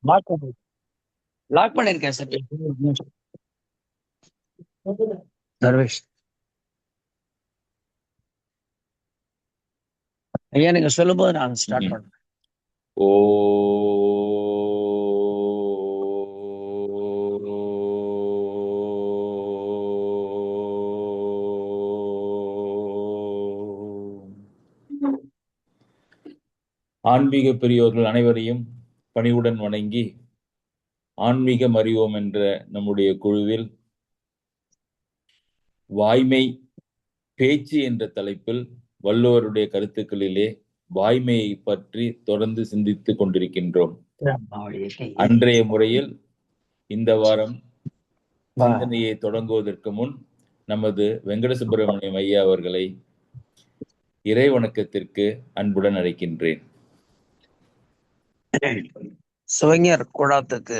Lock பண்ணி lock பண்ணிருக்கேன் sir. தர்வேஷ் ஐயா, நீங்க சொல்லும் போது நான் ஸ்டார்ட் பண்றேன். ஓ ஆன்மீக பெரியோர்கள் அனைவரையும் பணிவுடன் வணங்கி ஆன்மீகம் அறிவோம் என்ற நம்முடைய குழுவில் வாய்மை பேச்சு என்ற தலைப்பில் வள்ளுவருடைய கருத்துக்களிலே வாய்மையை பற்றி தொடர்ந்து சிந்தித்துக் கொண்டிருக்கின்றோம். அன்றைய முறையில் இந்த வாரம் சிந்தனையை தொடங்குவதற்கு முன் நமது வெங்கட சுப்பிரமணியம் ஐயா அவர்களை இறை வணக்கத்திற்கு அன்புடன் அழைக்கின்றேன். சிவஞர் கூடாத்துக்கு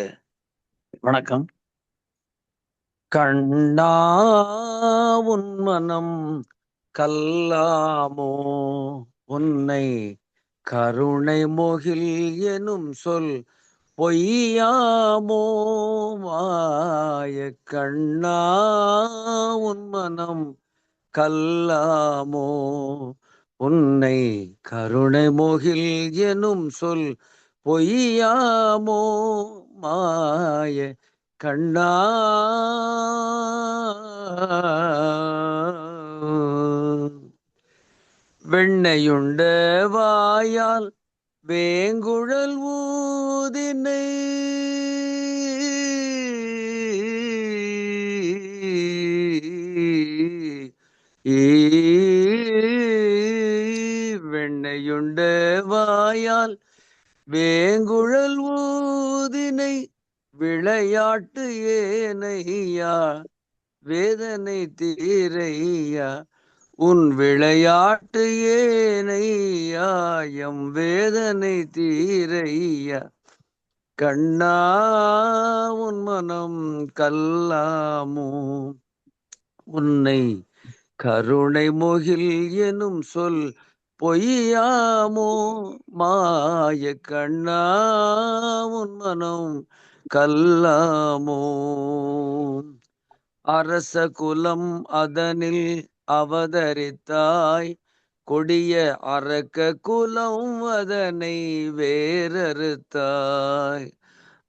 வணக்கம். கண்ணா உன் மனம் கல்லாமோ, உன்னை கருணை மொகில் எனும் சொல் பொய்யாமோ, மாய கண்ணா உன் மனம் கல்லாமோ, உன்னை கருணை மொகில் எனும் சொல் பொய்யாமோ, மாய கண்ணா. வெண்ணையுண்ட வாயால் வேங்குழல் ஊதினை, வெண்ணையுண்ட வாயால் வேங்குழல் ஊதினை, விளையாட்டு ஏனையா வேதனை தீரையா, உன் விளையாட்டு ஏனையா எம் வேதனை தீரையா. கண்ணா உன் மனம் கல்லாமோ, உன்னை கருணை மொகில் எனும் சொல் பொய்யாமோ, மாய கண்ணா உன் மனம் கல்லாமோ. அரச குலம் அதனில் அவதரித்தாய், கொடிய அரக்க குலம் அதனை வேறறுத்தாய்.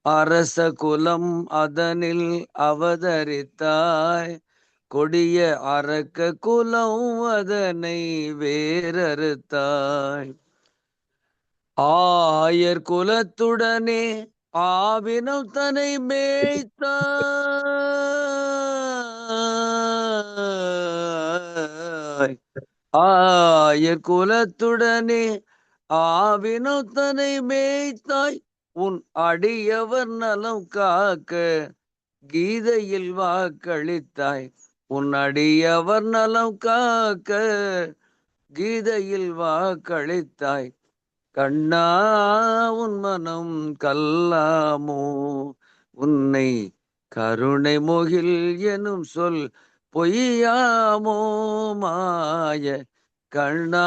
அரச குலம் அதனில் அவதரித்தாய், கொடிய அரக்க குலம் அதனை வேறறுத்தாய். ஆயர் குலத்துடனே ஆவினம் தனை மேய்த்தாய். ஆயர் குலத்துடனே ஆவினம் தனை மேய்த்தாய், உன் அடியவர் நலம் காக்க கீதையில் வாக்களித்தாய். உன் அடியவர் நலம் காக்க கீதையில் வாக்களித்தாய். கண்ணா உன் மனம் கல்லாமோ, உன்னை கருணை மொகில் எனும் சொல் பொய்யாமோ, மாய கண்ணா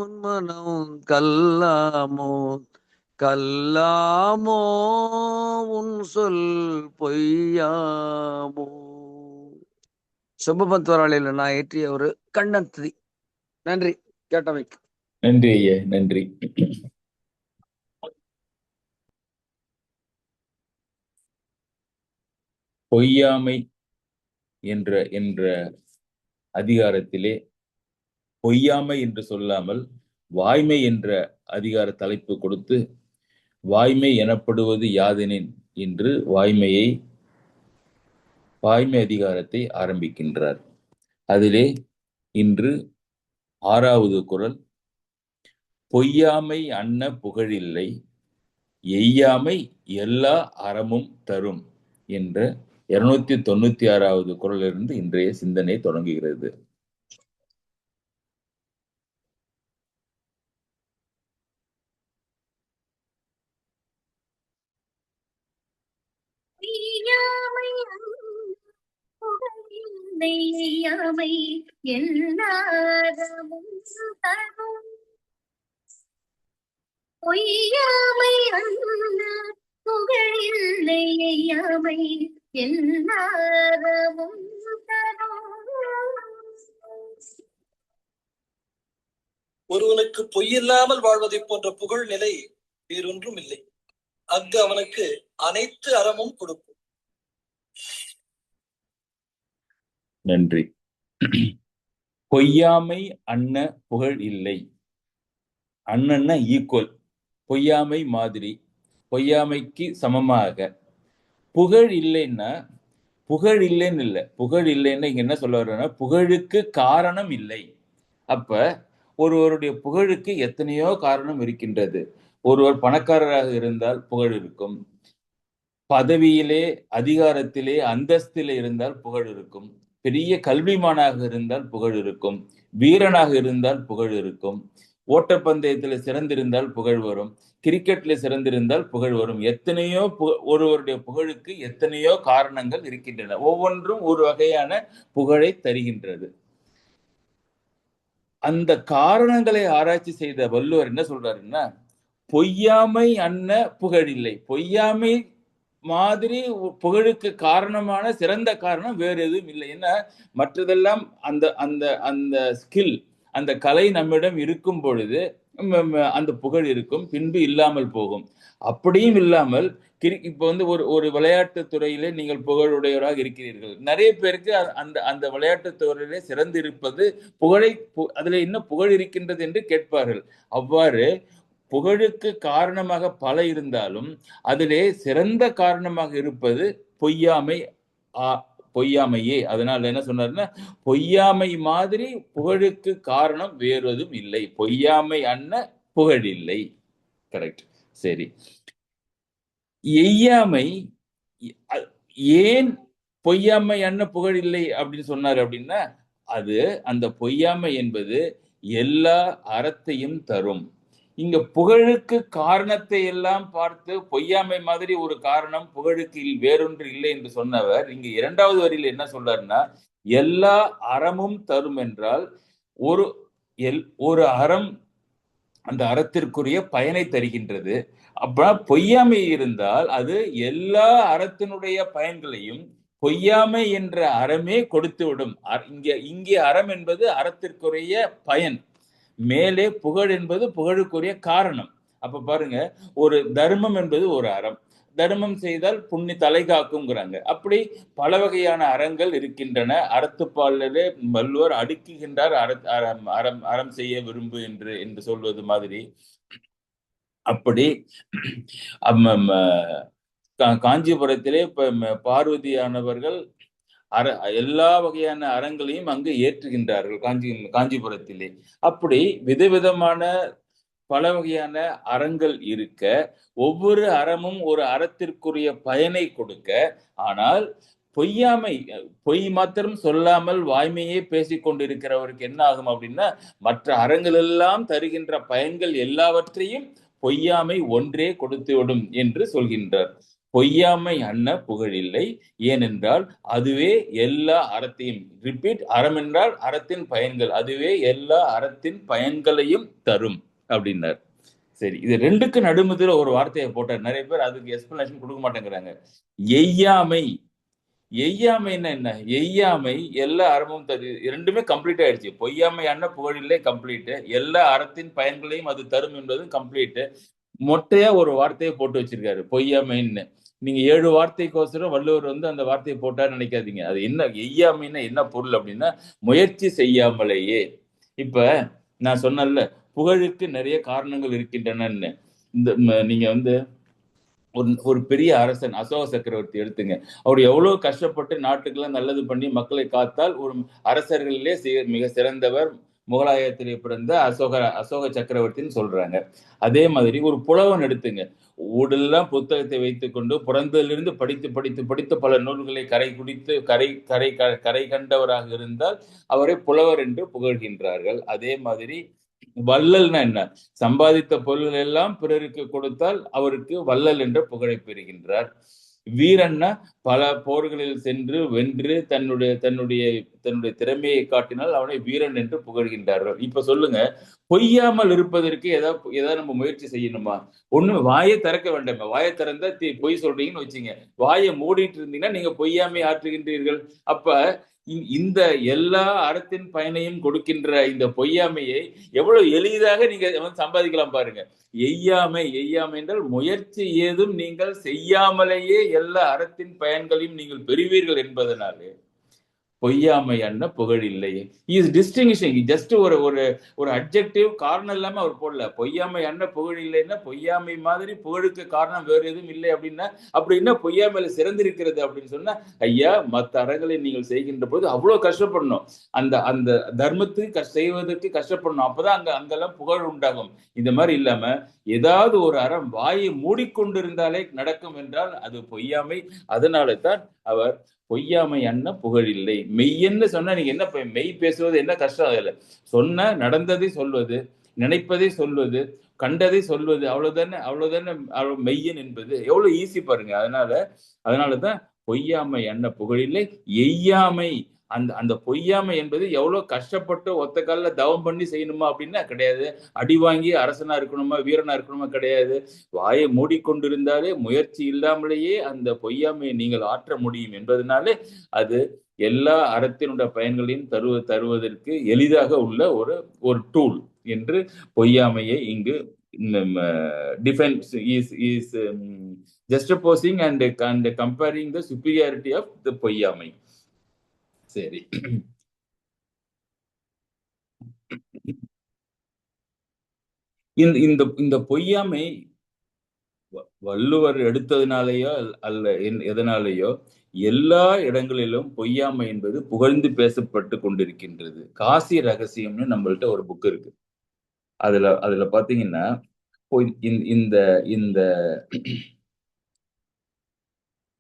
உன் மனம் கல்லாமோ, கல்லாமோ உன் சொல் பொய்யாமோ. சுபபத்வராளியில் நான் ஏற்றிய ஒரு கண்ணந்தி. நன்றி கேட்டமைக்கு. நன்றி ஐயா, நன்றி. பொய்யாமை என்ற அதிகாரத்திலே பொய்யாமை என்று சொல்லாமல் வாய்மை என்ற அதிகார தலைப்பு கொடுத்து வாய்மை எனப்படுவது யாதெனின் என்று வாய்மை அதிகாரத்தை ஆரம்பிக்கின்றார். அதிலே இன்று 6வது குறள், பொய்யாமை அன்ன புகழில்லை, எய்யாமை எல்லா அறமும் தரும் என்ற 296வது குறளிலிருந்து இன்றைய சிந்தனை தொடங்குகிறது. பொய்யாமை அண்ண புகழில்லை ஐயாமை எல்லாரமும் ஒருவனுக்கு பொய்யில்லாமல் வாழ்வதைப் போன்ற புகழ் நிலை வேறொன்றும் இல்லை. அங்கு அவனுக்கு அனைத்து அறமும் கொடுக்கும். நன்றி. பொய்யாமை அன்ன புகழ் இல்லை. அண்ணன்னா ஈக்குவல், பொய்யாமை மாதிரி, பொய்யாமைக்கு சமமாக. புகழ் இல்லைன்னா, புகழ் இல்லைன்னு இல்லை, புகழ் இல்லைன்னா இங்க என்ன சொல்ல வர்றேன்னா புகழுக்கு காரணம் இல்லை. அப்ப ஒருவருடைய புகழுக்கு எத்தனையோ காரணம் இருக்கின்றது. ஒருவர் பணக்காரராக இருந்தால் புகழ் இருக்கும், பதவியிலே அதிகாரத்திலே அந்தஸ்திலே இருந்தால் புகழ் இருக்கும், பெரிய கல்விமானாக இருந்தால் புகழ் இருக்கும், வீரனாக இருந்தால் புகழ் இருக்கும், ஓட்டப்பந்தயத்துல சிறந்திருந்தால் புகழ் வரும், கிரிக்கெட்ல சிறந்திருந்தால் புகழ் வரும். எத்தனையோ ஒருவருடைய புகழுக்கு எத்தனையோ காரணங்கள் இருக்கின்றன. ஒவ்வொன்றும் ஒரு வகையான புகழை தருகின்றது. அந்த காரணங்களை ஆராய்ச்சி செய்த வள்ளுவர் என்ன சொல்றாருன்னா, பொய்யாமை அன்ன புகழ் இல்லை. பொய்யாமை மாதிரி புகழுக்கு காரணமான சிறந்த காரணம் வேறு எதுவும் இல்லை. ஏன்னா மற்றதெல்லாம் அந்த அந்த அந்த ஸ்கில், அந்த கலை நம்மிடம் இருக்கும் பொழுது அந்த புகழ் இருக்கும், பின்பு இல்லாமல் போகும். அப்படியும் இல்லாமல் இப்ப வந்து ஒரு விளையாட்டு துறையிலே நீங்கள் புகழுடையவராக இருக்கிறீர்கள். நிறைய பேருக்கு அந்த அந்த விளையாட்டு துறையிலே சிறந்து இருப்பது புகழை, அதுல என்ன புகழ் இருக்கின்றது என்று கேட்பார்கள். அவ்வாறு புகழுக்கு காரணமாக பல இருந்தாலும் அதிலே சிறந்த காரணமாக இருப்பது பொய்யாமையே. அதனால என்ன சொன்னாருன்னா, பொய்யாமை மாதிரி புகழுக்கு காரணம் வேறொதும் இல்லை. பொய்யாமை அன்ன புகழ் இல்லை. கரெக்ட். சரி, எய்யாமை ஏன் பொய்யாமை அன்ன புகழ் இல்லை அப்படின்னு சொன்னாரு அப்படின்னா, அது அந்த பொய்யாமை என்பது எல்லா அறத்தையும் தரும். இங்க புகழுக்கு காரணத்தை எல்லாம் பார்த்து பொய்யாமை மாதிரி ஒரு காரணம் புகழுக்கு வேறொன்று இல்லை என்று சொன்னவர் இங்க இரண்டாவது வரியில் என்ன சொல்றாருன்னா, எல்லா அறமும் தரும் என்றால் ஒரு அறம் அந்த அறத்திற்குரிய பயனை தருகின்றது. அப்ப பொய்யாமை இருந்தால் அது எல்லா அறத்தினுடைய பயன்களையும் பொய்யாமை என்ற அறமே கொடுத்து விடும். இங்கே அறம் என்பது அறத்திற்குரிய பயன், மேலே புகழ் என்பது புகழுக்குரிய காரணம். அப்ப பாருங்க, ஒரு தர்மம் என்பது ஒரு அறம், தர்மம் செய்தால் புண்ணி தலை காக்குங்கிறாங்க. அப்படி பல வகையான அறங்கள் இருக்கின்றன. அறத்துப்பாலிலே வள்ளுவர் அடுக்குகின்றார், அறம் செய்ய விரும்பு என்று சொல்வது மாதிரி. அப்படி காஞ்சிபுரத்திலே பார்வதியானவர்கள் எல்லா வகையான அறங்களையும் அங்கு ஏற்றுகின்றார்கள் காஞ்சிபுரத்திலே. அப்படி விதவிதமான பல வகையான அறங்கள் இருக்க, ஒவ்வொரு அறமும் ஒரு அறத்திற்குரிய பயனை கொடுக்க, ஆனால் பொய் மாத்திரம் சொல்லாமல் வாய்மையே பேசிக் கொண்டிருக்கிறவருக்கு என்ன ஆகும் அப்படின்னா, மற்ற அறங்கள் எல்லாம் தருகின்ற பயன்கள் எல்லாவற்றையும் பொய்யாமை ஒன்றே கொடுத்துவிடும் என்று சொல்கின்றார். பொய்யாமை அன்ன புகழ் இல்லை, ஏனென்றால் அதுவே எல்லா அறத்தையும், ரிப்பீட், அறம் என்றால் அறத்தின் பயன்கள், அதுவே எல்லா அறத்தின் பயன்களையும் தரும் அப்படின்னார். சரி, இது ரெண்டுக்கு நடுமுதுல ஒரு வார்த்தையை போட்டார். நிறைய பேர் அதுக்கு எக்ஸ்பிளனேஷன் கொடுக்க மாட்டேங்கிறாங்க. எய்யாமை, எய்யாமைன்னா என்ன? எய்யாமை எல்லா அறமும் ரெண்டுமே கம்ப்ளீட் ஆயிடுச்சு. பொய்யாமை அன்ன புகழிலே கம்ப்ளீட், எல்லா அறத்தின் பயன்களையும் அது தரும் என்பது கம்ப்ளீட். மொட்டையா ஒரு வார்த்தையை போட்டு வச்சிருக்காரு, பொய்யாமைன்னு. நீங்க 7 வார்த்தைக்கோசரம் வள்ளுவர் வந்து அந்த வார்த்தையை போட்டாரு நினைக்காதீங்க. அது என்ன எய்யாமைன்னா என்ன பொருள் அப்படின்னா, முயற்சி செய்யாமலேயே. இப்ப நான் சொன்னேன்ல, புகழுக்கு நிறைய காரணங்கள் இருக்கின்றனன்னு. நீங்க வந்து ஒரு பெரிய அரசன் அசோக சக்கரவர்த்தி எடுத்துங்க. அவர் எவ்வளவு கஷ்டப்பட்டு நாட்டுக்கெல்லாம் நல்லது பண்ணி மக்களை காத்தால் ஒரு அரசர்களிலே மிக சிறந்தவர், முகலாயத்திலே பிறந்த அசோக சக்கரவர்த்தின்னு சொல்றாங்க. அதே மாதிரி ஒரு புலவன் எடுத்துங்க. ஊடெல்லாம் புத்தகத்தை வைத்துக் கொண்டு பிறந்ததிலிருந்து படித்து படித்து படித்து பல நூல்களை கரை கண்டவராக இருந்தால் அவரை புலவர் என்று புகழ்கின்றார்கள். அதே மாதிரி வள்ளல்னா என்ன? சம்பாதித்த பொருள்கள் எல்லாம் பிறருக்கு கொடுத்தால் அவருக்கு வள்ளல் என்ற புகழை பெறுகின்றார். வீரன்னா பல போர்களில் சென்று வென்று தன்னுடைய தன்னுடைய திறமையை காட்டினால் அவனை வீரன் என்று புகழ்கின்றார்கள். இப்ப சொல்லுங்க, பொய்யாமல் இருப்பதற்கு ஏதாவது நம்ம முயற்சி செய்யணுமா? ஒண்ணு வாயை திறக்க வேண்டாம். வாயை திறந்தா பொய் சொல்றீங்கன்னு வச்சுங்க, வாயை மூடிட்டு இருந்தீங்கன்னா நீங்க பொய்யாமை ஆற்றுகின்றீர்கள். அப்ப இந்த எல்லா அறத்தின் பயனையும் கொடுக்கின்ற இந்த பொய்யாமையை எவ்வளவு எளிதாக நீங்க சம்பாதிக்கலாம் பாருங்க. எய்யாமை என்றால் முயற்சி ஏதும் நீங்கள் செய்யாமலேயே எல்லா அறத்தின் பயன்களையும் நீங்கள் பெறுவீர்கள் என்பதனாலே பொய்யாமை அண்ண புகழ் இல்லை. இஸ் டிஸ்டிங்விஷிங் ஜஸ்ட் ஒரு அட்ஜெக்டிவ் காரணம் இல்லாம அவர் போடல. பொய்யாமை அண்ண புகழ் இல்லைன்னா பொய்யாமை மாதிரி புகழுக்கு காரணம் வேறு எதுவும் இல்லை அப்படின்னா பொய்யாமையில சிறந்திருக்கிறது அப்படின்னு சொன்னா, ஐயா மற்ற அறங்களை நீங்கள் செய்கின்ற போது அவ்வளவு கஷ்டப்படணும். அந்த தர்மத்துக்கு செய்வதற்கு கஷ்டப்படணும். அப்பதான் அங்கெல்லாம் புகழ் உண்டாகும். இந்த மாதிரி இல்லாம ஏதாவது ஒரு அறம் வாயை மூடிக்கொண்டிருந்தாலே நடக்கும் என்றால் அது பொய்யாமை. அதனால தான் அவர் பொய்யாமை அண்ண புகழ் இல்லை. மெய்யன்னு சொன்னா நீங்க என்ன மெய் பேசுவது என்ன கஷ்டம்? அதுல சொன்ன நடந்ததை சொல்வது, நினைப்பதை சொல்வது, கண்டதை சொல்வது, அவ்வளவுதானே மெய்யன் என்பது எவ்வளவு ஈஸி பாருங்க. அதனாலதான் பொய்யாமை அண்ண புகழ் இல்லை. எய்யாமை, அந்த பொய்யாமை என்பது எவ்வளவு கஷ்டப்பட்டு ஒத்த கால தவம் பண்ணி செய்யணுமா அப்படின்னா கிடையாது. அடி வாங்கி அரசனா இருக்கணுமா வீரனா இருக்கணுமா கிடையாது. வாயை மூடிக்கொண்டிருந்தாலே முயற்சி இல்லாமலேயே அந்த பொய்யாமையை நீங்கள் ஆற்ற முடியும் என்பதனாலே அது எல்லா அறத்தினுடைய பயன்களையும் தருவதற்கு எளிதாக உள்ள ஒரு டூல் என்று பொய்யாமையை இங்கு defence is juxtaposing and comparing the superiority of the பொய்யாமை. சரி, இந்த பொய்யாமை வள்ளுவர் எடுத்ததுனாலேயோ அல்ல எதனாலேயோ எல்லா இடங்களிலும் பொய்யாமை என்பது புகழ்ந்து பேசப்பட்டு கொண்டிருக்கின்றது. காசி ரகசியம்னு நம்மள்ட்ட ஒரு புக் இருக்கு. அதுல பாத்தீங்கன்னா இந்த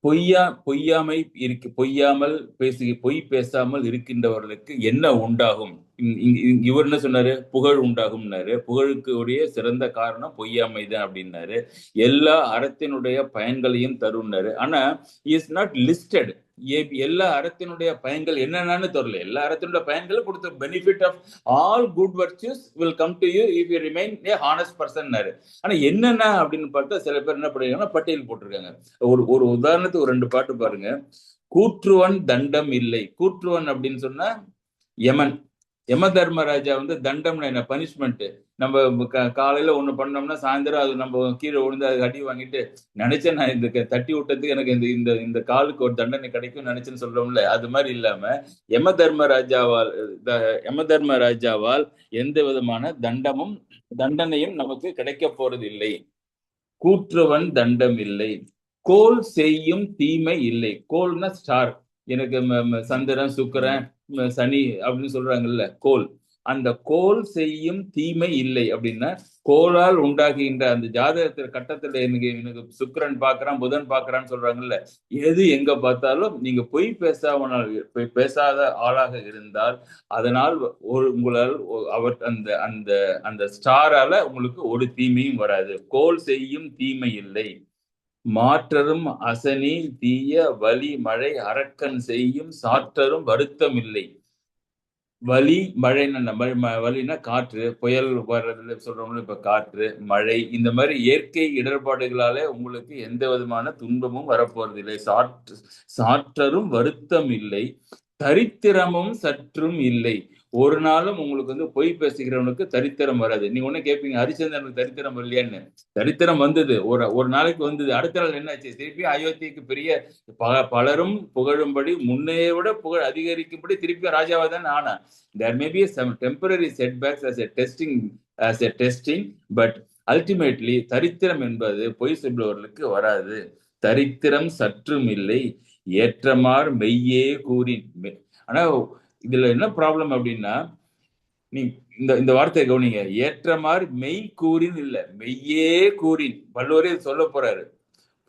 பொய்யாமை பொய்யாமல் பொய் பேசாமல் இருக்கின்றவர்களுக்கு என்ன உண்டாகும்? இவர் என்ன சொன்னாரு? புகழ் உண்டாகும்னாரு. புகழுக்கு உடைய சிறந்த காரணம் பொய்யாமை தான் அப்படின்னாரு. எல்லா அறத்தினுடைய பயன்களையும் தரும்னாரு. ஆனா இஸ் நாட் லிஸ்டட். எல்லா அறத்தினுடைய பயன்கள் என்னென்னு தெரியல. எல்லா அறத்தினுடைய பயன்களும் கொடுத்த benefit of all good virtues will come to you if you remain a honest பர்சன்னாரு. ஆனா என்னென்ன அப்படின்னு பார்த்தா சில பேர் என்ன பண்ணிருக்காங்கன்னா பட்டியல் போட்டிருக்காங்க. ஒரு உதாரணத்துக்கு ஒரு 2 பாட்டு பாருங்க. கூற்றுவன் தண்டம் இல்லை. கூற்றுவன் அப்படின்னு சொன்னா யமன். யம தர்மராஜா தண்டம்னா என்ன? பனிஷ்மெண்ட். நம்ம காலையில ஒண்ணு பண்ணோம்னா சாயந்தரம் அது நம்ம கீழே விழுந்து அது அடி வாங்கிட்டு நினைச்சேன் நான் இந்த தட்டி விட்டதுக்கு எனக்கு இந்த காலுக்கு ஒரு தண்டனை கிடைக்கும் நினைச்சேன்னு சொல்றோம்ல, அது மாதிரி இல்லாம யம தர்மராஜாவால் எந்த விதமான தண்டனையும் நமக்கு கிடைக்க போறது இல்லை. கூற்றுவன் தண்டம் இல்லை. கோல் செய்யும் தீமை இல்லை. கோல்னா ஸ்டார். எனக்கு சந்திரன் சுக்கிரன் சனி அப்படின்னு சொல்றாங்கல்ல, கோல். அந்த கோல் செய்யும் தீமை இல்லை அப்படின்னா கோளால் உண்டாகின்ற அந்த ஜாதகத்துல கட்டத்துல எனக்கு சுக்கிரன் பாக்குறான் புதன் பாக்குறான்னு சொல்றாங்கல்ல, எது எங்க பார்த்தாலும் நீங்க பொய் பேசாத ஆளாக இருந்தால் அதனால் உங்களால் அவர் அந்த ஸ்டாரால உங்களுக்கு ஒரு தீமையும் வராது. கோல் செய்யும் தீமை இல்லை. மாற்றரும் அசனி தீய வலி மழை அரக்கன் செய்யும் சாற்றரும் வருத்தம் இல்லை. வலி மழைன்னா வலினா காற்று, புயல் வர்றதுல சொல்றவங்களும் இப்ப காற்று மழை, இந்த மாதிரி இயற்கை இடர்பாடுகளால உங்களுக்கு எந்த விதமான துன்பமும் வரப்போறது இல்லை. சாற்றரும் வருத்தம் இல்லை. தரித்திரமும் சற்றும் இல்லை. ஒரு நாளும் உங்களுக்கு பொய் பேசுகிறவனுக்கு தரித்திரம் வராது. நீங்க ஒண்ணு கேட்பீங்க, ஹரிச்சந்திரனுக்கு தரித்திரம் இல்லையான்னு. தரித்திரம் வந்தது, ஒரு நாளைக்கு வந்தது. அடுத்த நாள் என்னாச்சு? திருப்பி அயோத்திக்கு பெரிய பலரும் புகழும்படி முன்னே விட புகழ் அதிகரிக்கும்படி திருப்பி ராஜாவா தான் ஆனா. There may be some temporary setbacks as a testing, but ultimately தரித்திரம் என்பது பொய் சொல்பவர்களுக்கு வராது. தரித்திரம் சற்றும் இல்லை. ஏற்றமார் மெய்யே கூறின். ஆனா இதுல என்ன ப்ராப்ளம் அப்படின்னா, நீ இந்த வார்த்தையை கவனிங்க. ஏற்றமாறு மெய் கூறின் இல்ல, மெய்யே கூறின். வள்ளுவரே சொல்ல போறாரு.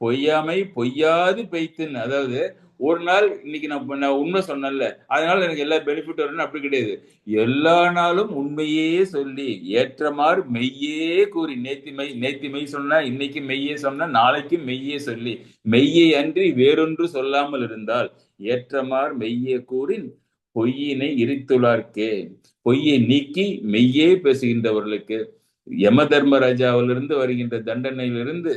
பொய்யாமை பொய்யாது பெய்த்துன்னு. அதாவது ஒரு நாள் இன்னைக்கு நான் உண்மை சொன்னேன்ல, அதனால எனக்கு எல்லா பெனிஃபிட் வரும்னு அப்படி கிடையாது. எல்லா நாளும் உண்மையே சொல்லி ஏற்றமாறு மெய்யே கூறி. நேத்தி மெய் சொன்னா இன்னைக்கு மெய்யே சொன்னா நாளைக்கு மெய்யே சொல்லி மெய்யை அன்றி வேறொன்று சொல்லாமல் இருந்தால் ஏற்றமாறு மெய்யே கூறின் பொய்யினை இரித்துளார்க்கே, பொய்யை நீக்கி மெய்யே பேசுகின்றவர்களுக்கு யம தர்மராஜாவிலிருந்து வருகின்ற தண்டனையிலிருந்து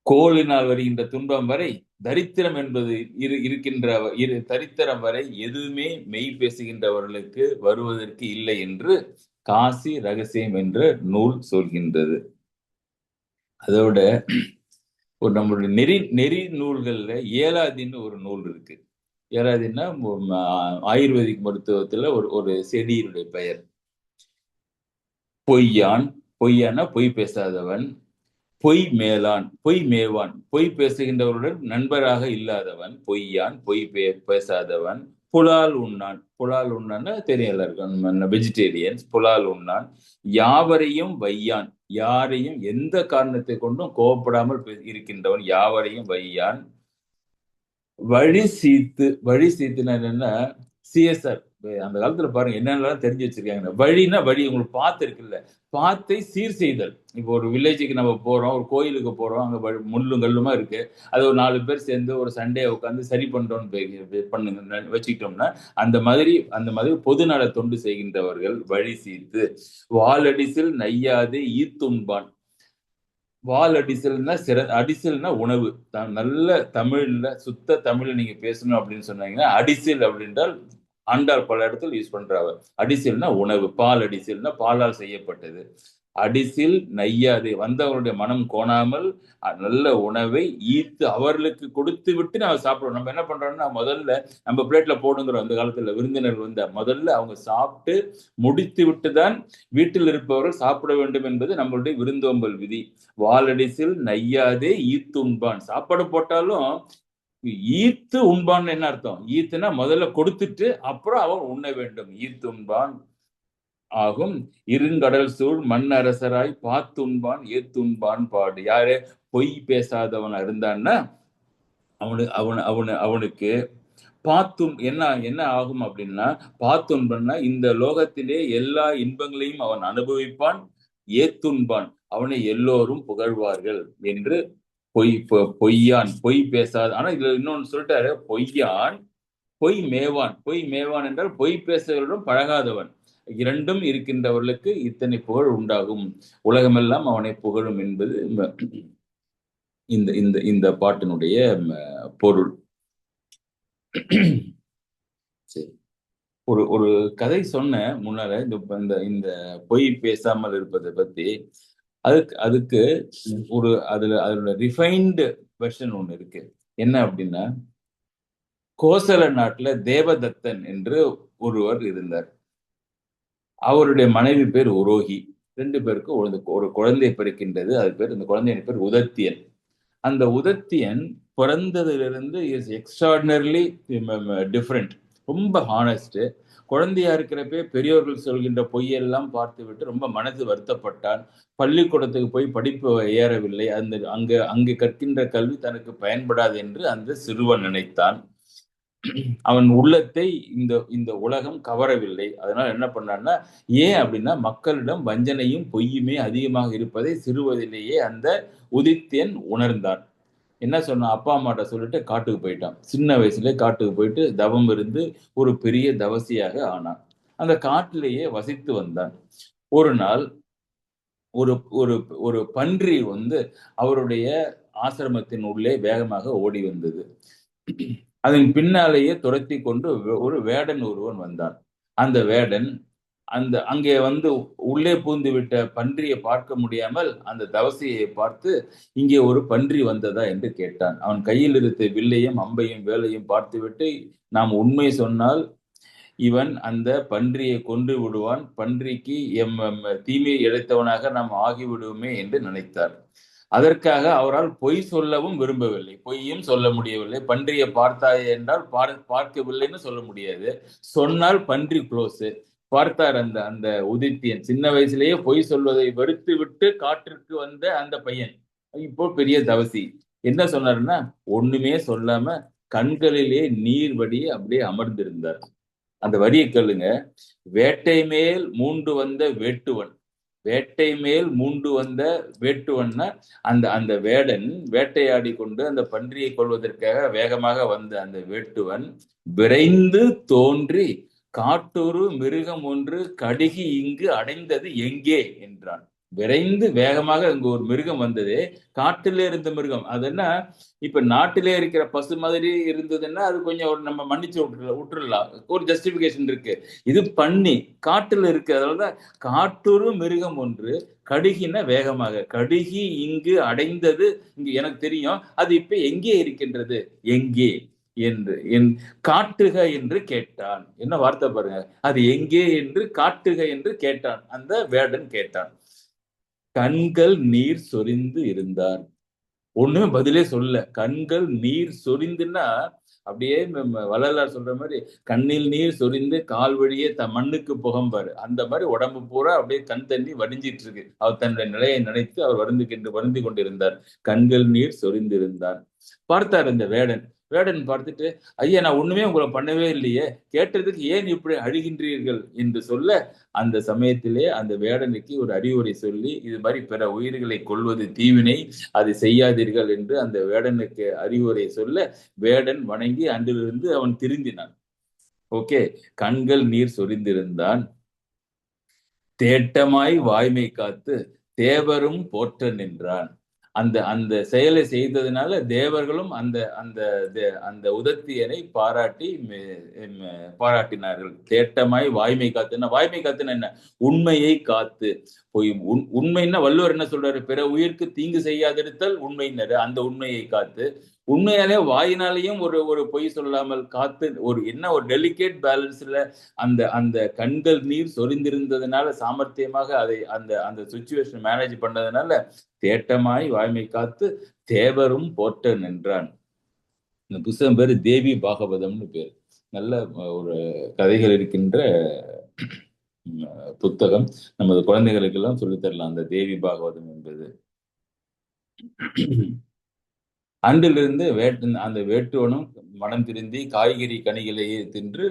கோளினால் வருகின்ற துன்பம் வரை, தரித்திரம் என்பது இருக்கின்ற தரித்திரம் வரை எதுவுமே மெய் பேசுகின்றவர்களுக்கு வருவதற்கு இல்லை என்று காசி ரகசியம் என்ற நூல் சொல்கின்றது. அதோட ஒரு நம்மளுடைய நெறி நூல்கள்ல ஏலாதின்னு ஒரு நூல் இருக்கு. ஏலாதின்னா ஆயுர்வேதிக் மருத்துவத்துல ஒரு செடியினுடைய பெயர். பொய்யானா பொய் பேசாதவன், பொய் மேவான், பொய் பேசுகின்றவருடன் நண்பராக இல்லாதவன் பொய்யான், பொய் பேசாதவன், புலால் உண்ணான்னா தெரியும் எல்லாருக்கும், வெஜிடேரியன்ஸ். புலால் உண்ணான், யாவரையும் வையான், யாரையும் எந்த காரணத்தை கொண்டும் கோபப்படாமல் இருக்கின்றவன், யாவரையும் வையான். வழி சீத்துனா என்னன்னா சிஎஸ்ஆர். அந்த காலத்துல பாருங்க என்னென்னலாம் தெரிஞ்சு வச்சிருக்காங்க. வழின்னா வழி உங்களுக்கு பாத்து இருக்குல்ல, பாத்தை சீர் செய்தல். இப்போ ஒரு வில்லேஜுக்கு நம்ம போறோம், ஒரு கோயிலுக்கு போறோம், அங்க முள்ளும் கல்லுமா இருக்கு, அது ஒரு 4 பேர் சேர்ந்து ஒரு சண்டே உட்காந்து சரி பண்றோம்னு பண்ணுங்க வச்சுக்கிட்டோம்னா அந்த மாதிரி பொதுநல தொண்டு செய்கின்றவர்கள் வழி சீத்து. வாலடிசில் நையாதே ஈத்துண்பான். வால் அடிசல்னா உணவு. நல்ல தமிழ்ல சுத்த தமிழ்ல நீங்க பேசணும் அப்படின்னு சொன்னீங்கன்னா அடிசில் அப்படின்றால் ஆண்டாள் பல இடத்துல யூஸ் பண்றாங்க. அடிசில்னா உணவு, பால் அடிசில்னா பாலால் செய்யப்பட்டது. அடிசில் நையாது, வந்தவருடைய மனம் கோணாமல் நல்ல உணவை ஈர்த்து அவர்களுக்கு கொடுத்து விட்டு நம்ம சாப்பிடுவோம். நம்ம என்ன பண்றோம்னா முதல்ல நம்ம பிளேட்ல போடுங்கிறோம். அந்த காலத்துல விருந்தினர் வந்த முதல்ல அவங்க சாப்பிட்டு முடித்து விட்டுதான் வீட்டில் இருப்பவர்கள் சாப்பிட வேண்டும் என்பது நம்மளுடைய விருந்தோம்பல் விதி. வாலடிசில் நையாதே ஈர்த்து உண்பான். சாப்பாடு போட்டாலும் ஈர்த்து உண்பான்னு என்ன அர்த்தம்? ஈர்த்துனா முதல்ல கொடுத்துட்டு அப்புறம் அவன் உண்ண வேண்டும். ஈர்த்து உண்பான் ஆகும். இருங்கடல் சூழ் மண் அரசராய் பாத்துண்பான் ஏத்துண்பான் பாடு. யாரு பொய் பேசாதவனா இருந்தான்னா அவனுக்கு பாத்தும் என்ன ஆகும் அப்படின்னா, பாத்துண்பான்னா இந்த லோகத்திலே எல்லா இன்பங்களையும் அவன் அனுபவிப்பான். ஏத்துண்பான், அவனை எல்லோரும் புகழ்வார்கள் என்று பொய்யான், பொய் பேசாத. ஆனா இதுல இன்னொன்னு சொல்லிட்டாரு, பொய்யான் பொய் மேவான் என்றால் பொய் பேசுகிறவர்களும் பழகாதவன். இரண்டும் இருக்கின்றவர்களுக்கு இத்தனை புகழ் உண்டாகும், உலகமெல்லாம் அவனை புகழும் என்பது இந்த பாட்டினுடைய பொருள். சரி, ஒரு கதை சொன்ன முன்னால இந்த பொய் பேசாமல் இருப்பதை பத்தி. அதுக்கு அதோட ரிஃபைன்டு வெர்ஷன் ஒண்ணு இருக்கு. என்ன அப்படின்னா, கோசல நாட்டுல தேவதத்தன் என்று ஒருவர் இருந்தார். அவருடைய மனைவி பேர் உரோகி. 2 பேருக்கும் ஒரு குழந்தை பிறக்கின்றது. அந்த குழந்தையின் பேர் உதத்தியன். அந்த உதத்தியன் பிறந்ததிலிருந்து இஸ் எக்ஸ்ட்ராடினரிலி டிஃப்ரெண்ட். ரொம்ப ஹானஸ்ட். குழந்தையா இருக்கிறப்பே பெரியோர்கள் சொல்கின்ற பொய்யெல்லாம் பார்த்து விட்டு ரொம்ப மனது வருத்தப்பட்டான். பள்ளிக்கூடத்துக்கு போய் படிப்பு ஏறவில்லை. அங்கு கற்கின்ற கல்வி தனக்கு பயன்படாது என்று அந்த சிறுவன் நினைத்தான். அவன் உள்ளத்தை இந்த உலகம் கவரவில்லை. அதனால என்ன பண்ணான்னா, ஏன் அப்படின்னா மக்களிடம் வஞ்சனையும் பொய்யுமே அதிகமாக இருப்பதை சிறுவதிலேயே அந்த உதித்தியன் உணர்ந்தான். என்ன சொன்னான், அப்பா அம்மாட்ட சொல்லிட்டு காட்டுக்கு போயிட்டான். சின்ன வயசுல காட்டுக்கு போயிட்டு தவம் இருந்து ஒரு பெரிய தவசியாக ஆனான். அந்த காட்டிலேயே வசித்து வந்தான். ஒரு நாள் ஒரு பன்றி அவருடைய ஆசிரமத்தின் உள்ளே வேகமாக ஓடி வந்தது. அதன் பின்னாலேயே துரத்தி கொண்டு ஒரு வேடன் ஒருவன் வந்தான். அந்த வேடன் அங்கே உள்ளே பூந்து விட்ட பன்றியை பார்க்க முடியாமல் அந்த தவசியை பார்த்து, இங்கே ஒரு பன்றி வந்ததா என்று கேட்டான். அவன் கையில் இருந்த வில்லையும் அம்பையும் வேலையும் பார்த்துவிட்டு, நாம் உண்மை சொன்னால் இவன் அந்த பன்றியை கொன்று விடுவான், பன்றிக்கு தீமையை இழைத்தவனாக நாம் ஆகிவிடுவோமே என்று நினைத்தார். அதற்காக அவரால் பொய் சொல்லவும் விரும்பவில்லை. பொய்யும் சொல்ல முடியவில்லை. பன்றியை பார்த்தாயே என்றால் பார்க்கவில்லைன்னு சொல்ல முடியாது. சொன்னால் பன்றி க்ளோஸ். பார்த்தார் அந்த உதித்தியன். சின்ன வயசுலேயே பொய் சொல்வதை வெறுத்து விட்டு காட்டிற்கு வந்த அந்த பையன் இப்போ பெரிய தவசி. என்ன சொன்னாருன்னா, ஒண்ணுமே சொல்லாம கண்களிலே நீர் வடி அப்படியே அமர்ந்திருந்தார். அந்த வரியை கேளுங்க. வேட்டை மேல் மூண்டு வந்த வேட்டுவன், வேட்டை மேல் மூண்டு வந்த வேட்டுவன்னா அந்த அந்த வேடன் வேட்டையாடி கொண்டு அந்த பன்றியை கொள்வதற்காக வேகமாக வந்த அந்த வேட்டுவன் விரைந்து தோன்றி காட்டொரு மிருகம் ஒன்று கடுகி இங்கு அடைந்தது எங்கே என்றான். விரைந்து வேகமாக அங்க ஒரு மிருகம் வந்தது, காட்டிலே இருந்த மிருகம். அது என்ன, இப்ப நாட்டிலே இருக்கிற பசு மாதிரி இருந்ததுன்னா அது கொஞ்சம் நம்ம மன்னிச்சு விட்டுறலாம், ஒரு ஜஸ்டிபிகேஷன் இருக்கு. இது பண்ணி காட்டுல இருக்கு, அதனாலதான் காட்டொரு மிருகம் ஒன்று கடுகின வேகமாக, கடுகி இங்கு அடைந்தது இங்கு எனக்கு தெரியும், அது இப்ப எங்கே இருக்கின்றது எங்கே என்று காட்டுக என்று கேட்டான். என்ன வார்த்தை பாருங்க, அது எங்கே என்று காட்டுக என்று கேட்டான். அந்த வேடன் கேட்டான். கண்கள் நீர் சொரிந்து இருந்தார். ஒண்ணுமே பதிலே சொல்ல. கண்கள் நீர் சொரிந்துன்னா அப்படியே வள்ளலார் சொல்ற மாதிரி கண்ணில் நீர் சொரிந்து கால் வழியே மண்ணுக்கு புகம்பாரு. அந்த மாதிரி உடம்பு பூரா அப்படியே கண் தண்ணி வடிஞ்சிட்டு இருக்கு. அவர் தன்னுடைய நிலையை நினைத்து அவர் வருந்தி கொண்டிருந்தார். கண்கள் நீர் சொரிந்திருந்தான். பார்த்தார் இந்த வேடன். வேடன் பார்த்துட்டு, ஐயா நான் ஒண்ணுமே உங்களை பண்ணவே இல்லையே, கேட்டதுக்கு ஏன் இப்படி அழுகின்றீர்கள் என்று சொல்ல, அந்த சமயத்திலே அந்த வேடனுக்கு ஒரு அறிவுரை சொல்லி, இது மாதிரி பிற உயிர்களை கொல்வது தீவினை, அதை செய்யாதீர்கள் என்று அந்த வேடனுக்கு அறிவுரை சொல்ல, வேடன் வணங்கி அன்றிலிருந்து அவன் திருந்தினான். ஓகே, கண்கள் நீர் சொரிந்திருந்தான். தேட்டமாய் வாய்மை காத்து தேவரும் போற்ற நின்றான். அந்த அந்த செயலை செய்ததுனால தேவர்களும் அந்த அந்த அந்த உதத்தியனை பாராட்டினார்கள். தேட்டமாய் வாய்மை காத்துன்னா, வாய்மை காத்துன்னா என்ன, உண்மையை காத்து. உண்மைன்னா வள்ளுவர் என்ன சொல்றாரு, பிற உயிருக்கு தீங்கு செய்யாதிருத்தல் உண்மைன்னாரு. அந்த உண்மையை காத்து, உண்மையாலே வாயினாலேயும் ஒரு பொய் சொல்லாமல் காத்து, ஒரு டெலிகேட் பேலன்ஸ்ல அந்த அந்த கண்கள் நீர் சொரிந்திருந்ததுனால சாமர்த்தியமாக அதை அந்த அந்த சுச்சுவேஷன் மேனேஜ் பண்ணதுனால தேட்டமாய் வாய்மை காத்து தேவரும் போற்ற நின்றான். இந்த புத்தகம் பேரு தேவி பாகவதம்னு பேரு. நல்ல ஒரு கதைகள் இருக்கின்ற புத்தகம். நமது குழந்தைகளுக்கு எல்லாம் சொல்லித்தரலாம் அந்த தேவி பாகவதம் என்பது. அன்றிலிருந்து அந்த வேட்டுவனும் மனம் திருந்தி காய்கறி கனிகளையே தின்று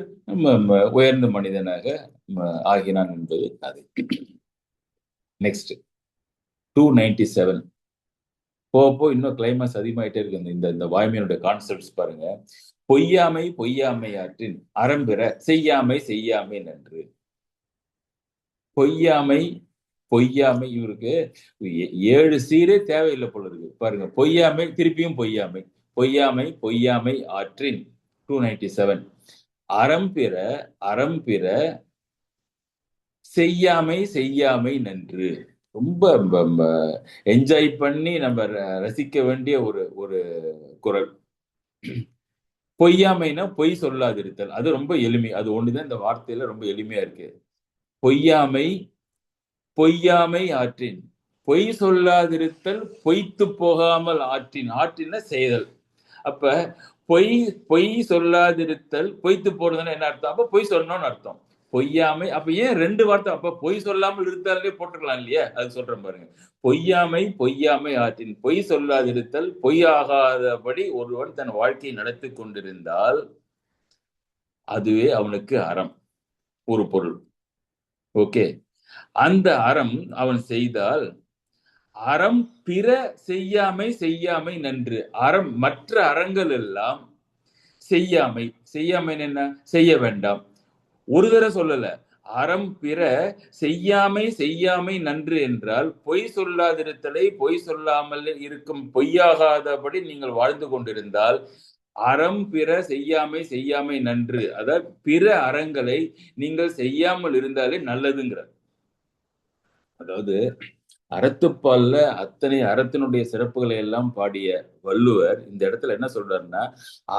உயர்ந்த மனிதனாக ஆகினான் என்பது கதை. நெக்ஸ்ட் 297. போப்போ இன்னும் கிளைமாக்ஸ் அதிகமாயிட்டே இருக்கு. இந்த வாய்மையினுடைய கான்செப்ட்ஸ் பாருங்க. பொய்யாமை ஆற்றின் அறம்பெற செய்யாமை நன்று. பொய்யாமை இவருக்கு 7 சீரே தேவையில்லை போல இருக்கு பாருங்க. பொய்யாமை, திருப்பியும் பொய்யாமை ஆற்றின் 297. அறம்பிற செய்யாமை நன்று. ரொம்ப என்ஜாய் பண்ணி நம்ம ரசிக்க வேண்டிய ஒரு குறள். பொய்யாமைனா பொய் சொல்லாதிருத்தல். அது ரொம்ப எளிமை. அது ஒண்ணுதான் இந்த வார்த்தையில ரொம்ப எளிமையா இருக்கு. பொய்யாமை ஆற்றின், பொய் சொல்லாதிருத்தல் பொய்த்து போகாமல் ஆற்றின செய்தல். அப்ப பொய் சொல்லாதிருத்தல் பொய்த்து போறதுன்னா என்ன அர்த்தம்? அப்ப பொய் சொல்லணும்னு அர்த்தம். பொய்யாமை, அப்ப ஏன் 2 வார்த்தை? அப்ப பொய் சொல்லாமல் இருத்தாலே போட்டுக்கலாம் இல்லையா? அது சொல்றேன் பாருங்க. பொய்யாமை ஆற்றின், பொய் சொல்லாதிருத்தல் பொய்யாகாதபடி ஒருவன் தன் வாழ்க்கையை நடத்தி கொண்டிருந்தால் அதுவே அவனுக்கு அறம். ஒரு பொருள். ஓகே, அந்த அறம் அவன் செய்தால் அறம் பிற செய்யாமை நன்று. அறம் மற்ற அறங்கள் எல்லாம் செய்யாமை என்ன, செய்ய வேண்டாம். ஒரு தடவை சொல்லல, அறம் பிற செய்யாமை நன்று என்றால் பொய் சொல்லாதிருத்தலை பொய் சொல்லாமல் இருக்கும் பொய்யாகாதபடி நீங்கள் வாழ்ந்து கொண்டிருந்தால் அறம் பிற செய்யாமை நன்று. அதாவது பிற அறங்களை நீங்கள் செய்யாமல் இருந்தாலே நல்லதுங்கிறார். அதாவது அறத்துப்பால்ல அத்தனை அறத்தினுடைய சிறப்புகளை எல்லாம் பாடிய வள்ளுவர் இந்த இடத்துல என்ன சொல்றாருன்னா,